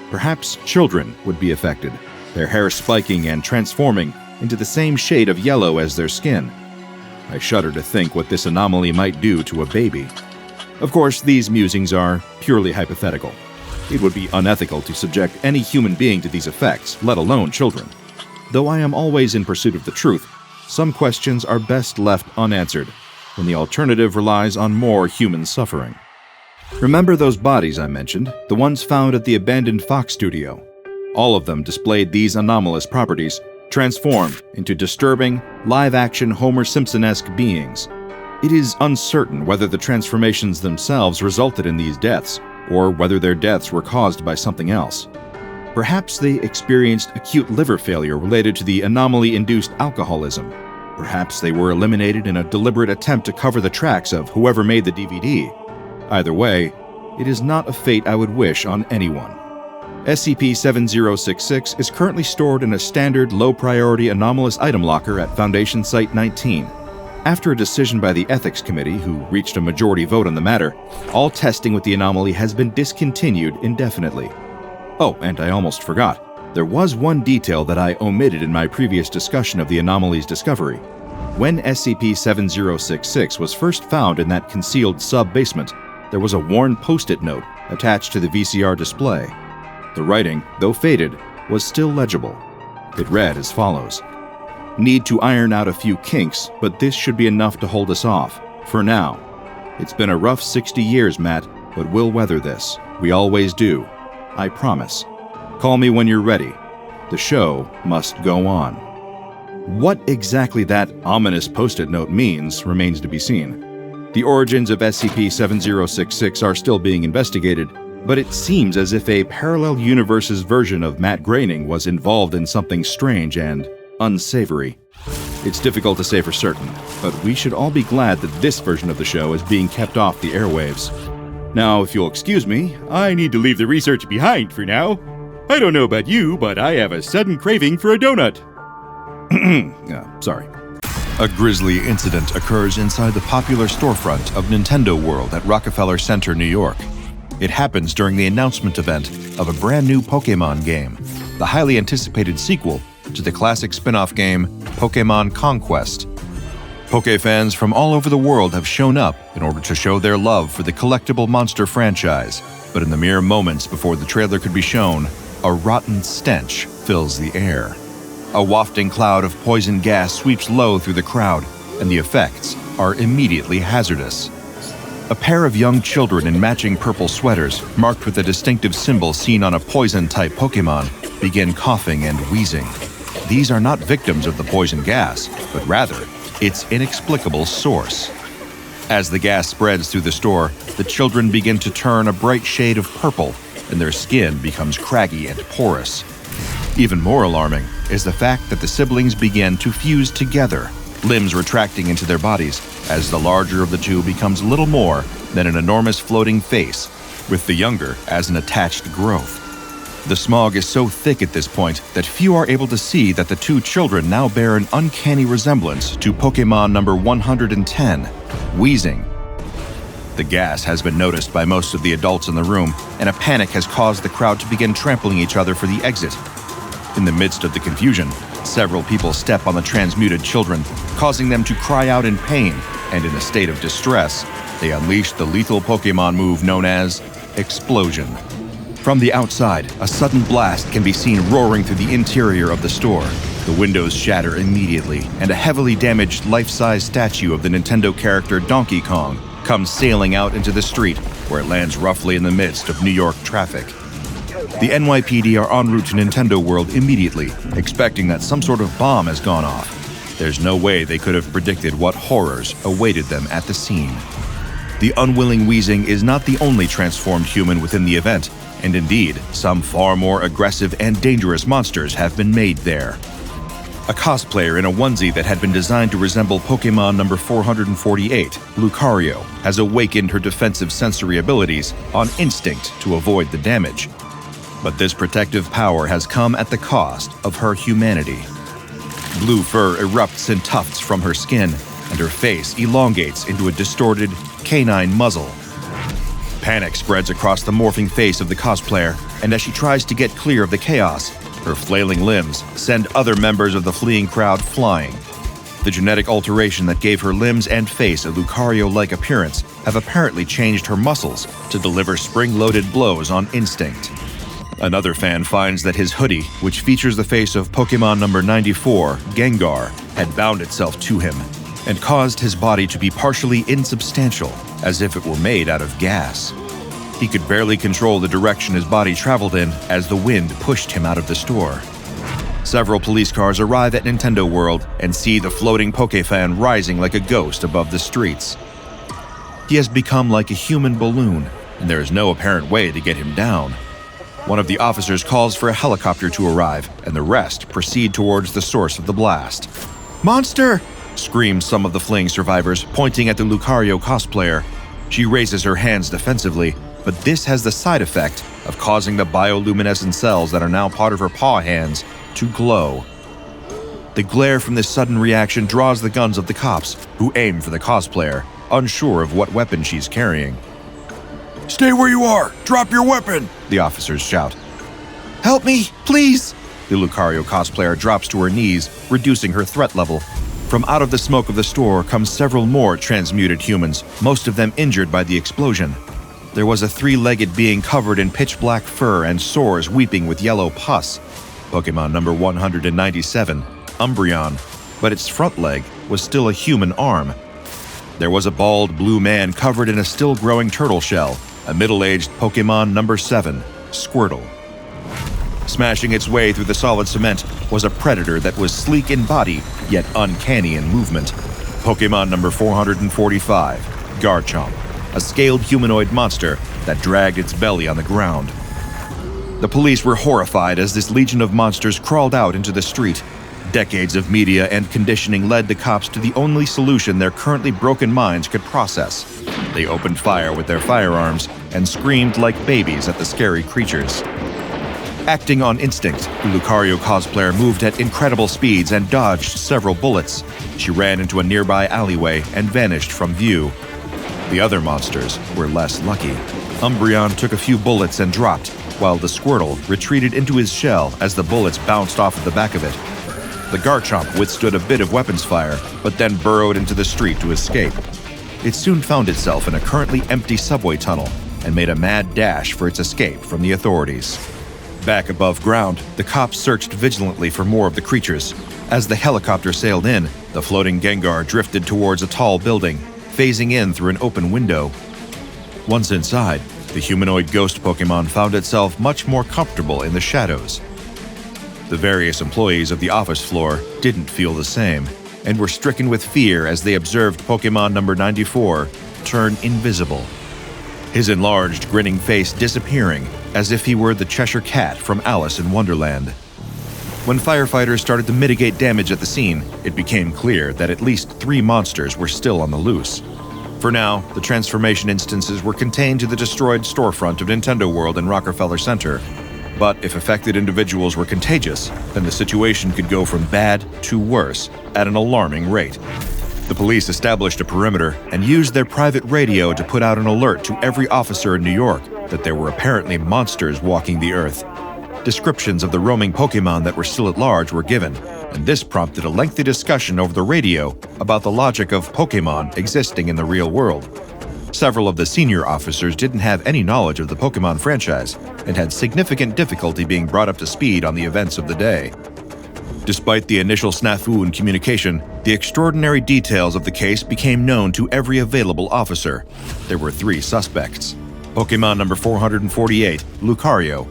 Perhaps children would be affected, their hair spiking and transforming into the same shade of yellow as their skin. I shudder to think what this anomaly might do to a baby. Of course, these musings are purely hypothetical. It would be unethical to subject any human being to these effects, let alone children. Though I am always in pursuit of the truth, some questions are best left unanswered, when the alternative relies on more human suffering. Remember those bodies I mentioned, the ones found at the abandoned Fox studio? All of them displayed these anomalous properties, transformed into disturbing, live-action Homer Simpson-esque beings. It is uncertain whether the transformations themselves resulted in these deaths, or whether their deaths were caused by something else. Perhaps they experienced acute liver failure related to the anomaly-induced alcoholism. Perhaps they were eliminated in a deliberate attempt to cover the tracks of whoever made the DVD. Either way, it is not a fate I would wish on anyone. SCP-7066 is currently stored in a standard low-priority anomalous item locker at Foundation Site 19. After a decision by the Ethics Committee, who reached a majority vote on the matter, all testing with the anomaly has been discontinued indefinitely. Oh, and I almost forgot. There was one detail that I omitted in my previous discussion of the anomaly's discovery. When SCP-7066 was first found in that concealed sub-basement, there was a worn post-it note attached to the VCR display. The writing, though faded, was still legible. It read as follows: Need to iron out a few kinks, but this should be enough to hold us off, for now. It's been a rough 60 years, Matt, but we'll weather this. We always do. I promise. Call me when you're ready. The show must go on. What exactly that ominous post-it note means remains to be seen. The origins of SCP-7066 are still being investigated, but it seems as if a parallel universe's version of Matt Groening was involved in something strange and unsavory. It's difficult to say for certain, but we should all be glad that this version of the show is being kept off the airwaves. Now, if you'll excuse me, I need to leave the research behind for now. I don't know about you, but I have a sudden craving for a donut. Sorry. A grisly incident occurs inside the popular storefront of Nintendo World at Rockefeller Center, New York. It happens during the announcement event of a brand new Pokémon game, the highly anticipated sequel to the classic spin-off game Pokémon Conquest. Poké fans from all over the world have shown up in order to show their love for the collectible monster franchise, but in the mere moments before the trailer could be shown, a rotten stench fills the air. A wafting cloud of poison gas sweeps low through the crowd, and the effects are immediately hazardous. A pair of young children in matching purple sweaters, marked with a distinctive symbol seen on a poison-type Pokémon, begin coughing and wheezing. These are not victims of the poison gas, but rather its inexplicable source. As the gas spreads through the store, the children begin to turn a bright shade of purple, and their skin becomes craggy and porous. Even more alarming is the fact that the siblings begin to fuse together, limbs retracting into their bodies as the larger of the two becomes little more than an enormous floating face, with the younger as an attached growth. The smog is so thick at this point that few are able to see that the two children now bear an uncanny resemblance to Pokémon number 110, Wheezing. The gas has been noticed by most of the adults in the room, and a panic has caused the crowd to begin trampling each other for the exit. In the midst of the confusion, several people step on the transmuted children, causing them to cry out in pain, and in a state of distress, they unleash the lethal Pokémon move known as Explosion. From the outside, a sudden blast can be seen roaring through the interior of the store. The windows shatter immediately, and a heavily damaged life-size statue of the Nintendo character Donkey Kong comes sailing out into the street, where it lands roughly in the midst of New York traffic. The NYPD are en route to Nintendo World immediately, expecting that some sort of bomb has gone off. There's no way they could have predicted what horrors awaited them at the scene. The unwilling Wheezing is not the only transformed human within the event, and indeed, some far more aggressive and dangerous monsters have been made there. A cosplayer in a onesie that had been designed to resemble Pokémon number 448, Lucario, has awakened her defensive sensory abilities on instinct to avoid the damage. But this protective power has come at the cost of her humanity. Blue fur erupts in tufts from her skin, and her face elongates into a distorted, canine muzzle. Panic spreads across the morphing face of the cosplayer, and as she tries to get clear of the chaos, her flailing limbs send other members of the fleeing crowd flying. The genetic alteration that gave her limbs and face a Lucario-like appearance have apparently changed her muscles to deliver spring-loaded blows on instinct. Another fan finds that his hoodie, which features the face of Pokémon number 94, Gengar, had bound itself to him and caused his body to be partially insubstantial, as if it were made out of gas. He could barely control the direction his body traveled in as the wind pushed him out of the store. Several police cars arrive at Nintendo World and see the floating Pokéfan rising like a ghost above the streets. He has become like a human balloon, and there is no apparent way to get him down. One of the officers calls for a helicopter to arrive, and the rest proceed towards the source of the blast. "Monster!" scream some of the fleeing survivors, pointing at the Lucario cosplayer. She raises her hands defensively, but this has the side effect of causing the bioluminescent cells that are now part of her paw hands to glow. The glare from this sudden reaction draws the guns of the cops, who aim for the cosplayer, unsure of what weapon she's carrying. "Stay where you are! Drop your weapon!" the officers shout. "Help me, please!" The Lucario cosplayer drops to her knees, reducing her threat level. From out of the smoke of the store come several more transmuted humans, most of them injured by the explosion. There was a three-legged being covered in pitch-black fur and sores weeping with yellow pus, Pokémon number 197, Umbreon. but its front leg was still a human arm. There was a bald blue man covered in a still-growing turtle shell, a middle-aged Pokemon number 7, Squirtle. Smashing its way through the solid cement was a predator that was sleek in body, yet uncanny in movement. Pokemon number 445, Garchomp, a scaled humanoid monster that dragged its belly on the ground. The police were horrified as this legion of monsters crawled out into the street. Decades of media and conditioning led the cops to the only solution their currently broken minds could process. They opened fire with their firearms and screamed like babies at the scary creatures. Acting on instinct, the Lucario cosplayer moved at incredible speeds and dodged several bullets. She ran into a nearby alleyway and vanished from view. The other monsters were less lucky. Umbreon took a few bullets and dropped, while the Squirtle retreated into his shell as the bullets bounced off of the back of it. The Garchomp withstood a bit of weapons fire, but then burrowed into the street to escape. It soon found itself in a currently empty subway tunnel and made a mad dash for its escape from the authorities. Back above ground, the cops searched vigilantly for more of the creatures. As the helicopter sailed in, the floating Gengar drifted towards a tall building, phasing in through an open window. Once inside, the humanoid ghost Pokemon found itself much more comfortable in the shadows. The various employees of the office floor didn't feel the same, and were stricken with fear as they observed Pokemon number 94 turn invisible. His enlarged, grinning face disappearing as if he were the Cheshire Cat from Alice in Wonderland. When firefighters started to mitigate damage at the scene, it became clear that at least 3 monsters were still on the loose. For now, the transformation instances were contained to the destroyed storefront of Nintendo World in Rockefeller Center. But if affected individuals were contagious, then the situation could go from bad to worse at an alarming rate. The police established a perimeter and used their private radio to put out an alert to every officer in New York that there were apparently monsters walking the earth. Descriptions of the roaming Pokemon that were still at large were given, and this prompted a lengthy discussion over the radio about the logic of Pokemon existing in the real world. Several of the senior officers didn't have any knowledge of the Pokemon franchise and had significant difficulty being brought up to speed on the events of the day. Despite the initial snafu in communication, the extraordinary details of the case became known to every available officer. There were 3 suspects: Pokemon number 448, Lucario,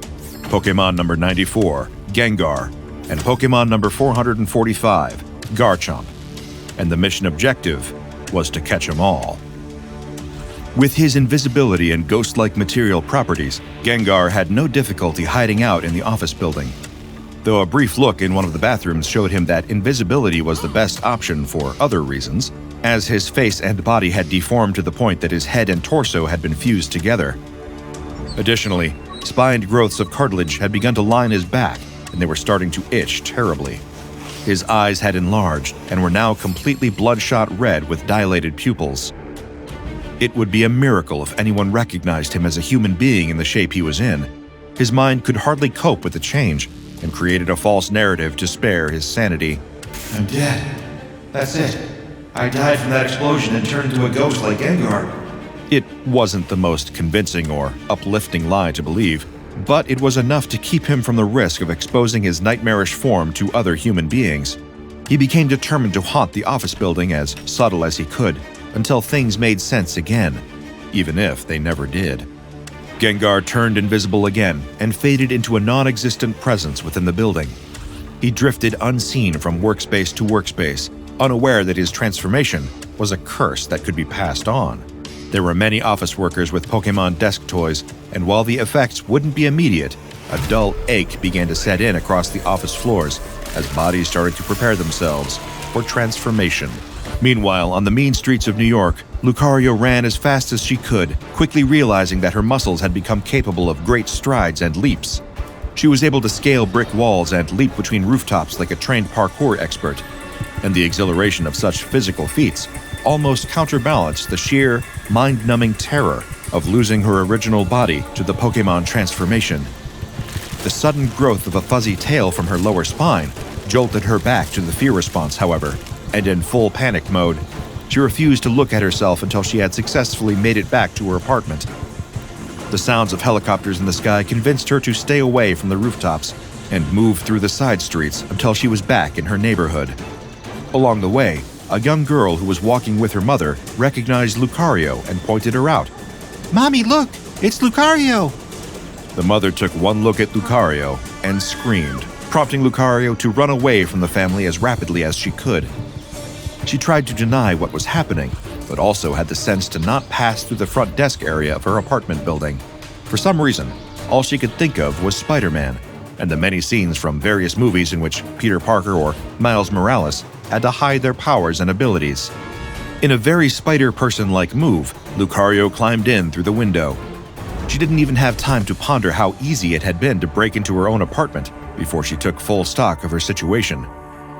Pokemon number 94, Gengar, and Pokemon number 445, Garchomp. And the mission objective was to catch them all. With his invisibility and ghost-like material properties, Gengar had no difficulty hiding out in the office building. Though a brief look in one of the bathrooms showed him that invisibility was the best option for other reasons, as his face and body had deformed to the point that his head and torso had been fused together. Additionally, spined growths of cartilage had begun to line his back, and they were starting to itch terribly. His eyes had enlarged and were now completely bloodshot red with dilated pupils. It would be a miracle if anyone recognized him as a human being in the shape he was in. His mind could hardly cope with the change and created a false narrative to spare his sanity. I'm dead. That's it. I died from that explosion and turned into a ghost like Gengar. It wasn't the most convincing or uplifting lie to believe, but it was enough to keep him from the risk of exposing his nightmarish form to other human beings. He became determined to haunt the office building as subtle as he could, until things made sense again, even if they never did. Gengar turned invisible again and faded into a non-existent presence within the building. He drifted unseen from workspace to workspace, unaware that his transformation was a curse that could be passed on. There were many office workers with Pokemon desk toys, and while the effects wouldn't be immediate, a dull ache began to set in across the office floors as bodies started to prepare themselves for transformation. Meanwhile, on the mean streets of New York, Lucario ran as fast as she could, quickly realizing that her muscles had become capable of great strides and leaps. She was able to scale brick walls and leap between rooftops like a trained parkour expert, and the exhilaration of such physical feats almost counterbalanced the sheer, mind-numbing terror of losing her original body to the Pokemon transformation. The sudden growth of a fuzzy tail from her lower spine jolted her back to the fear response, however, and in full panic mode, she refused to look at herself until she had successfully made it back to her apartment. The sounds of helicopters in the sky convinced her to stay away from the rooftops and move through the side streets until she was back in her neighborhood. Along the way, a young girl who was walking with her mother recognized Lucario and pointed her out. Mommy, look! It's Lucario! The mother took one look at Lucario and screamed, prompting Lucario to run away from the family as rapidly as she could. She tried to deny what was happening, but also had the sense to not pass through the front desk area of her apartment building. For some reason, all she could think of was Spider-Man, and the many scenes from various movies in which Peter Parker or Miles Morales had to hide their powers and abilities. In a very Spider-Person-like move, Lucario climbed in through the window. She didn't even have time to ponder how easy it had been to break into her own apartment before she took full stock of her situation.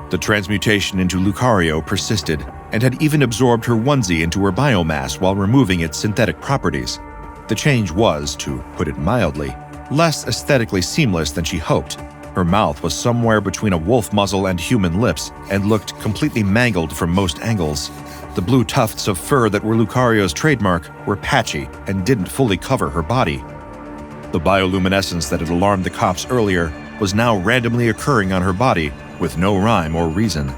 The transmutation into Lucario persisted, and had even absorbed her onesie into her biomass while removing its synthetic properties. The change was, to put it mildly, less aesthetically seamless than she hoped. Her mouth was somewhere between a wolf muzzle and human lips, and looked completely mangled from most angles. The blue tufts of fur that were Lucario's trademark were patchy and didn't fully cover her body. The bioluminescence that had alarmed the cops earlier was now randomly occurring on her body with no rhyme or reason.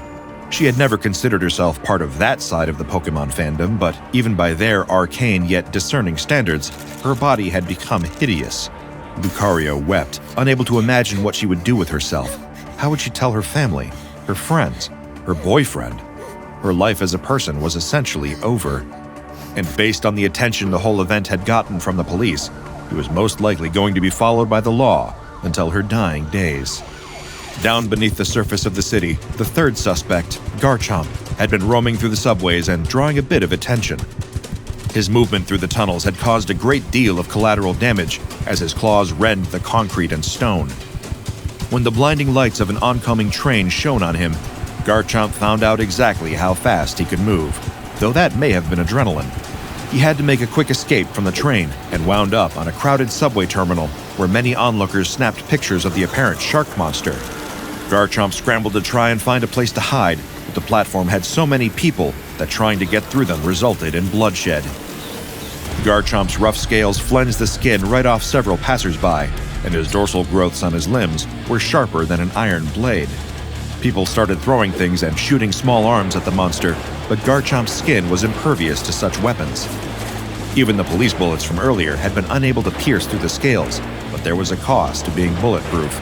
She had never considered herself part of that side of the Pokemon fandom, but even by their arcane yet discerning standards, her body had become hideous. Lucario wept, unable to imagine what she would do with herself. How would she tell her family, her friends, her boyfriend? Her life as a person was essentially over. And based on the attention the whole event had gotten from the police, he was most likely going to be followed by the law until her dying days. Down beneath the surface of the city, the third suspect, Garchomp, had been roaming through the subways and drawing a bit of attention. His movement through the tunnels had caused a great deal of collateral damage as his claws rend the concrete and stone. When the blinding lights of an oncoming train shone on him, Garchomp found out exactly how fast he could move, though that may have been adrenaline. He had to make a quick escape from the train and wound up on a crowded subway terminal where many onlookers snapped pictures of the apparent shark monster. Garchomp scrambled to try and find a place to hide, but the platform had so many people that trying to get through them resulted in bloodshed. Garchomp's rough scales flensed the skin right off several passersby, and his dorsal growths on his limbs were sharper than an iron blade. People started throwing things and shooting small arms at the monster, but Garchomp's skin was impervious to such weapons. Even the police bullets from earlier had been unable to pierce through the scales, but there was a cost to being bulletproof.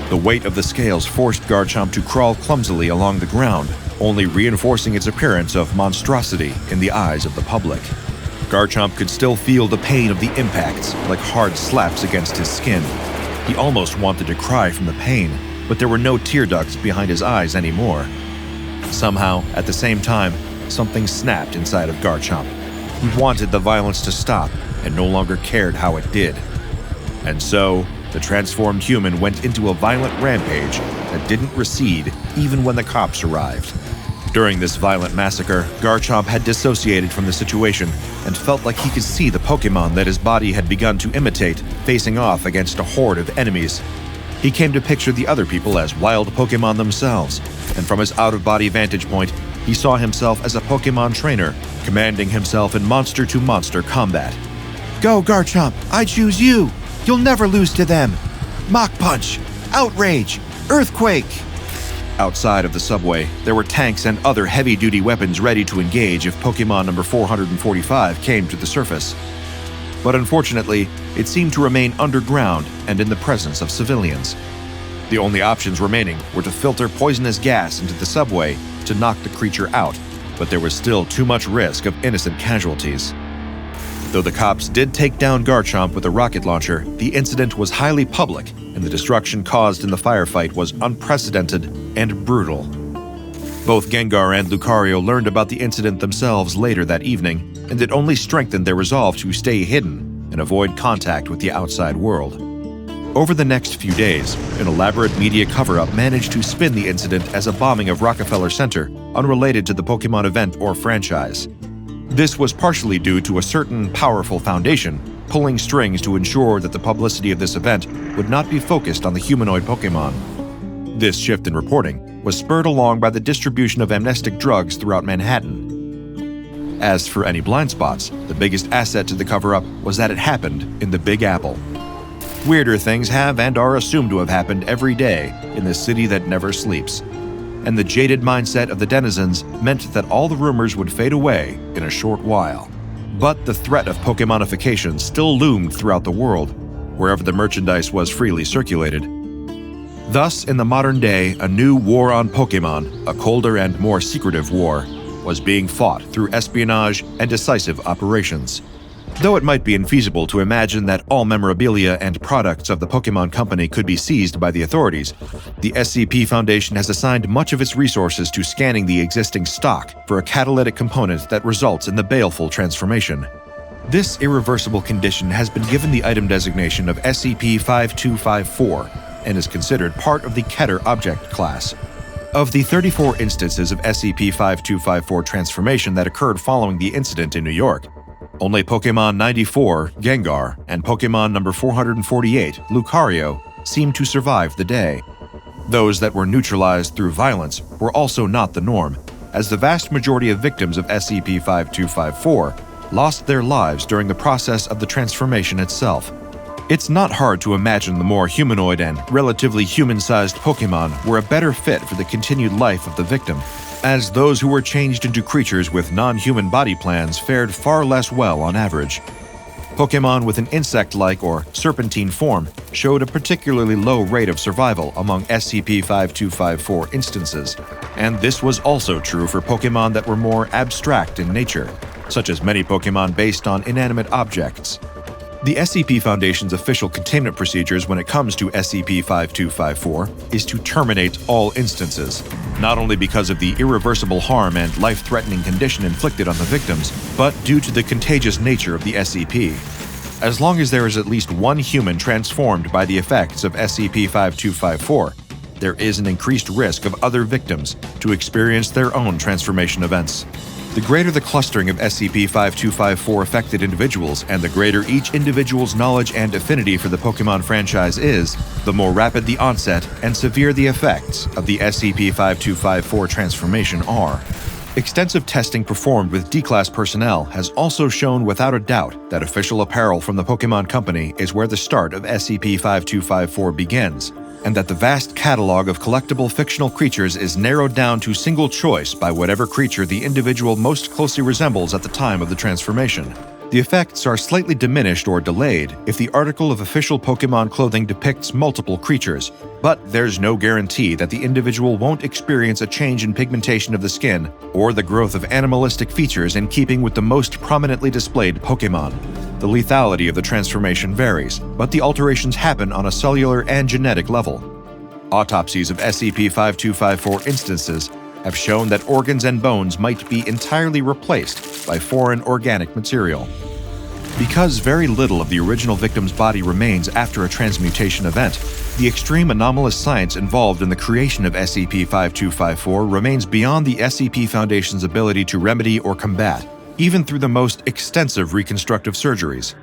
The weight of the scales forced Garchomp to crawl clumsily along the ground, only reinforcing its appearance of monstrosity in the eyes of the public. Garchomp could still feel the pain of the impacts, like hard slaps against his skin. He almost wanted to cry from the pain, but there were no tear ducts behind his eyes anymore. Somehow, at the same time, something snapped inside of Garchomp. He wanted the violence to stop, and no longer cared how it did. And so, the transformed human went into a violent rampage that didn't recede even when the cops arrived. During this violent massacre, Garchomp had dissociated from the situation and felt like he could see the Pokemon that his body had begun to imitate facing off against a horde of enemies. He came to picture the other people as wild Pokemon themselves, and from his out-of-body vantage point, he saw himself as a Pokemon trainer, commanding himself in monster-to-monster combat. Go, Garchomp! I choose you! You'll never lose to them! Mach Punch! Outrage! Earthquake! Outside of the subway, there were tanks and other heavy-duty weapons ready to engage if Pokemon number 445 came to the surface. But unfortunately, it seemed to remain underground and in the presence of civilians. The only options remaining were to filter poisonous gas into the subway to knock the creature out, but there was still too much risk of innocent casualties. Though the cops did take down Garchomp with a rocket launcher, the incident was highly public, and the destruction caused in the firefight was unprecedented and brutal. Both Gengar and Lucario learned about the incident themselves later that evening, and it only strengthened their resolve to stay hidden and avoid contact with the outside world. Over the next few days, an elaborate media cover-up managed to spin the incident as a bombing of Rockefeller Center, unrelated to the Pokemon event or franchise. This was partially due to a certain powerful foundation pulling strings to ensure that the publicity of this event would not be focused on the humanoid Pokemon. This shift in reporting was spurred along by the distribution of amnestic drugs throughout Manhattan. As for any blind spots, the biggest asset to the cover-up was that it happened in the Big Apple. Weirder things have and are assumed to have happened every day in the city that never sleeps. and the jaded mindset of the denizens meant that all the rumors would fade away in a short while. But the threat of Pokemonification still loomed throughout the world, wherever the merchandise was freely circulated. Thus, in the modern day, a new war on Pokemon, a colder and more secretive war, was being fought through espionage and decisive operations. Though it might be infeasible to imagine that all memorabilia and products of the Pokemon Company could be seized by the authorities, the SCP Foundation has assigned much of its resources to scanning the existing stock for a catalytic component that results in the baleful transformation. This irreversible condition has been given the item designation of SCP-5254 and is considered part of the Keter object class. Of the 34 instances of SCP-5254 transformation that occurred following the incident in New York, only Pokemon 94, Gengar, and Pokemon number 448, Lucario, seemed to survive the day. Those that were neutralized through violence were also not the norm, as the vast majority of victims of SCP-5254 lost their lives during the process of the transformation itself. It's not hard to imagine the more humanoid and relatively human-sized Pokemon were a better fit for the continued life of the victim, as those who were changed into creatures with non-human body plans fared far less well on average. Pokemon with an insect-like or serpentine form showed a particularly low rate of survival among SCP-5254 instances, and this was also true for Pokemon that were more abstract in nature, such as many Pokemon based on inanimate objects. The SCP Foundation's official containment procedures when it comes to SCP-5254 is to terminate all instances, not only because of the irreversible harm and life-threatening condition inflicted on the victims, but due to the contagious nature of the SCP. As long as there is at least one human transformed by the effects of SCP-5254, there is an increased risk of other victims to experience their own transformation events. The greater the clustering of SCP-5254 affected individuals and the greater each individual's knowledge and affinity for the Pokemon franchise is, the more rapid the onset and severe the effects of the SCP-5254 transformation are. Extensive testing performed with D-Class personnel has also shown without a doubt that official apparel from the Pokemon Company is where the start of SCP-5254 begins, and that the vast catalog of collectible fictional creatures is narrowed down to single choice by whatever creature the individual most closely resembles at the time of the transformation. The effects are slightly diminished or delayed if the article of official Pokemon clothing depicts multiple creatures, but there's no guarantee that the individual won't experience a change in pigmentation of the skin or the growth of animalistic features in keeping with the most prominently displayed Pokemon. The lethality of the transformation varies, but the alterations happen on a cellular and genetic level. Autopsies of SCP-5254 instances have shown that organs and bones might be entirely replaced by foreign organic material. Because very little of the original victim's body remains after a transmutation event, the extreme anomalous science involved in the creation of SCP-5254 remains beyond the SCP Foundation's ability to remedy or combat, even through the most extensive reconstructive surgeries.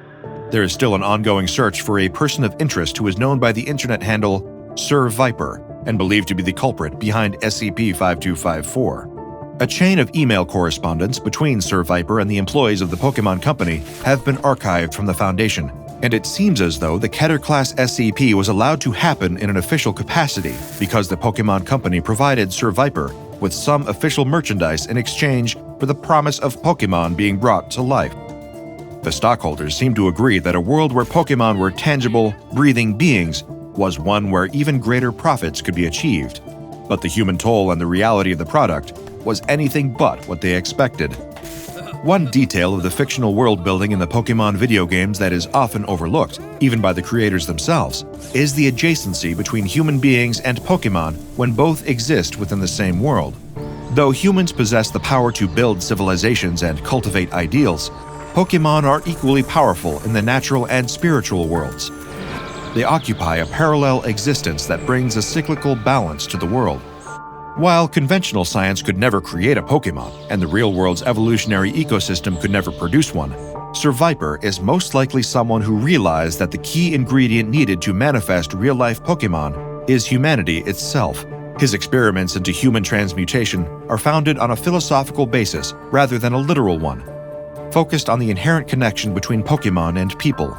There is still an ongoing search for a person of interest who is known by the internet handle Sir Viper and believed to be the culprit behind SCP-5254. A chain of email correspondence between Sir Viper and the employees of the Pokemon Company have been archived from the Foundation, and it seems as though the Keter-class SCP was allowed to happen in an official capacity because the Pokemon Company provided Sir Viper with some official merchandise in exchange for the promise of Pokemon being brought to life. The stockholders seem to agree that a world where Pokemon were tangible, breathing beings was one where even greater profits could be achieved, but the human toll and the reality of the product was anything but what they expected. One detail of the fictional world building in the Pokemon video games that is often overlooked, even by the creators themselves, is the adjacency between human beings and Pokemon when both exist within the same world. Though humans possess the power to build civilizations and cultivate ideals, Pokemon are equally powerful in the natural and spiritual worlds. They occupy a parallel existence that brings a cyclical balance to the world. While conventional science could never create a Pokemon, and the real world's evolutionary ecosystem could never produce one, Sir Viper is most likely someone who realized that the key ingredient needed to manifest real-life Pokemon is humanity itself. His experiments into human transmutation are founded on a philosophical basis rather than a literal one, focused on the inherent connection between Pokemon and people.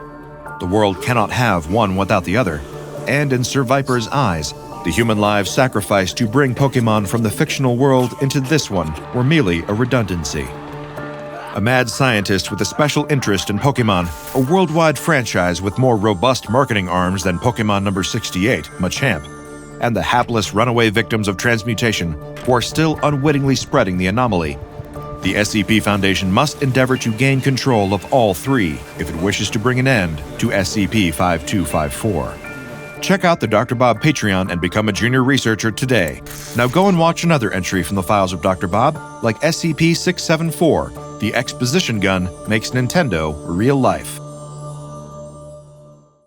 The world cannot have one without the other, and in Sir Viper's eyes, The human lives sacrificed to bring Pokemon from the fictional world into this one were merely a redundancy. A mad scientist with a special interest in Pokemon, a worldwide franchise with more robust marketing arms than Pokemon number 68, Machamp, and the hapless runaway victims of transmutation who are still unwittingly spreading the anomaly. The SCP Foundation must endeavor to gain control of all three if it wishes to bring an end to SCP-5254. Check out the DrBob Patreon and become a junior researcher today. Now go and watch another entry from the files of DrBob, like SCP-674, The Exposition Gun Makes Nintendo Real Life.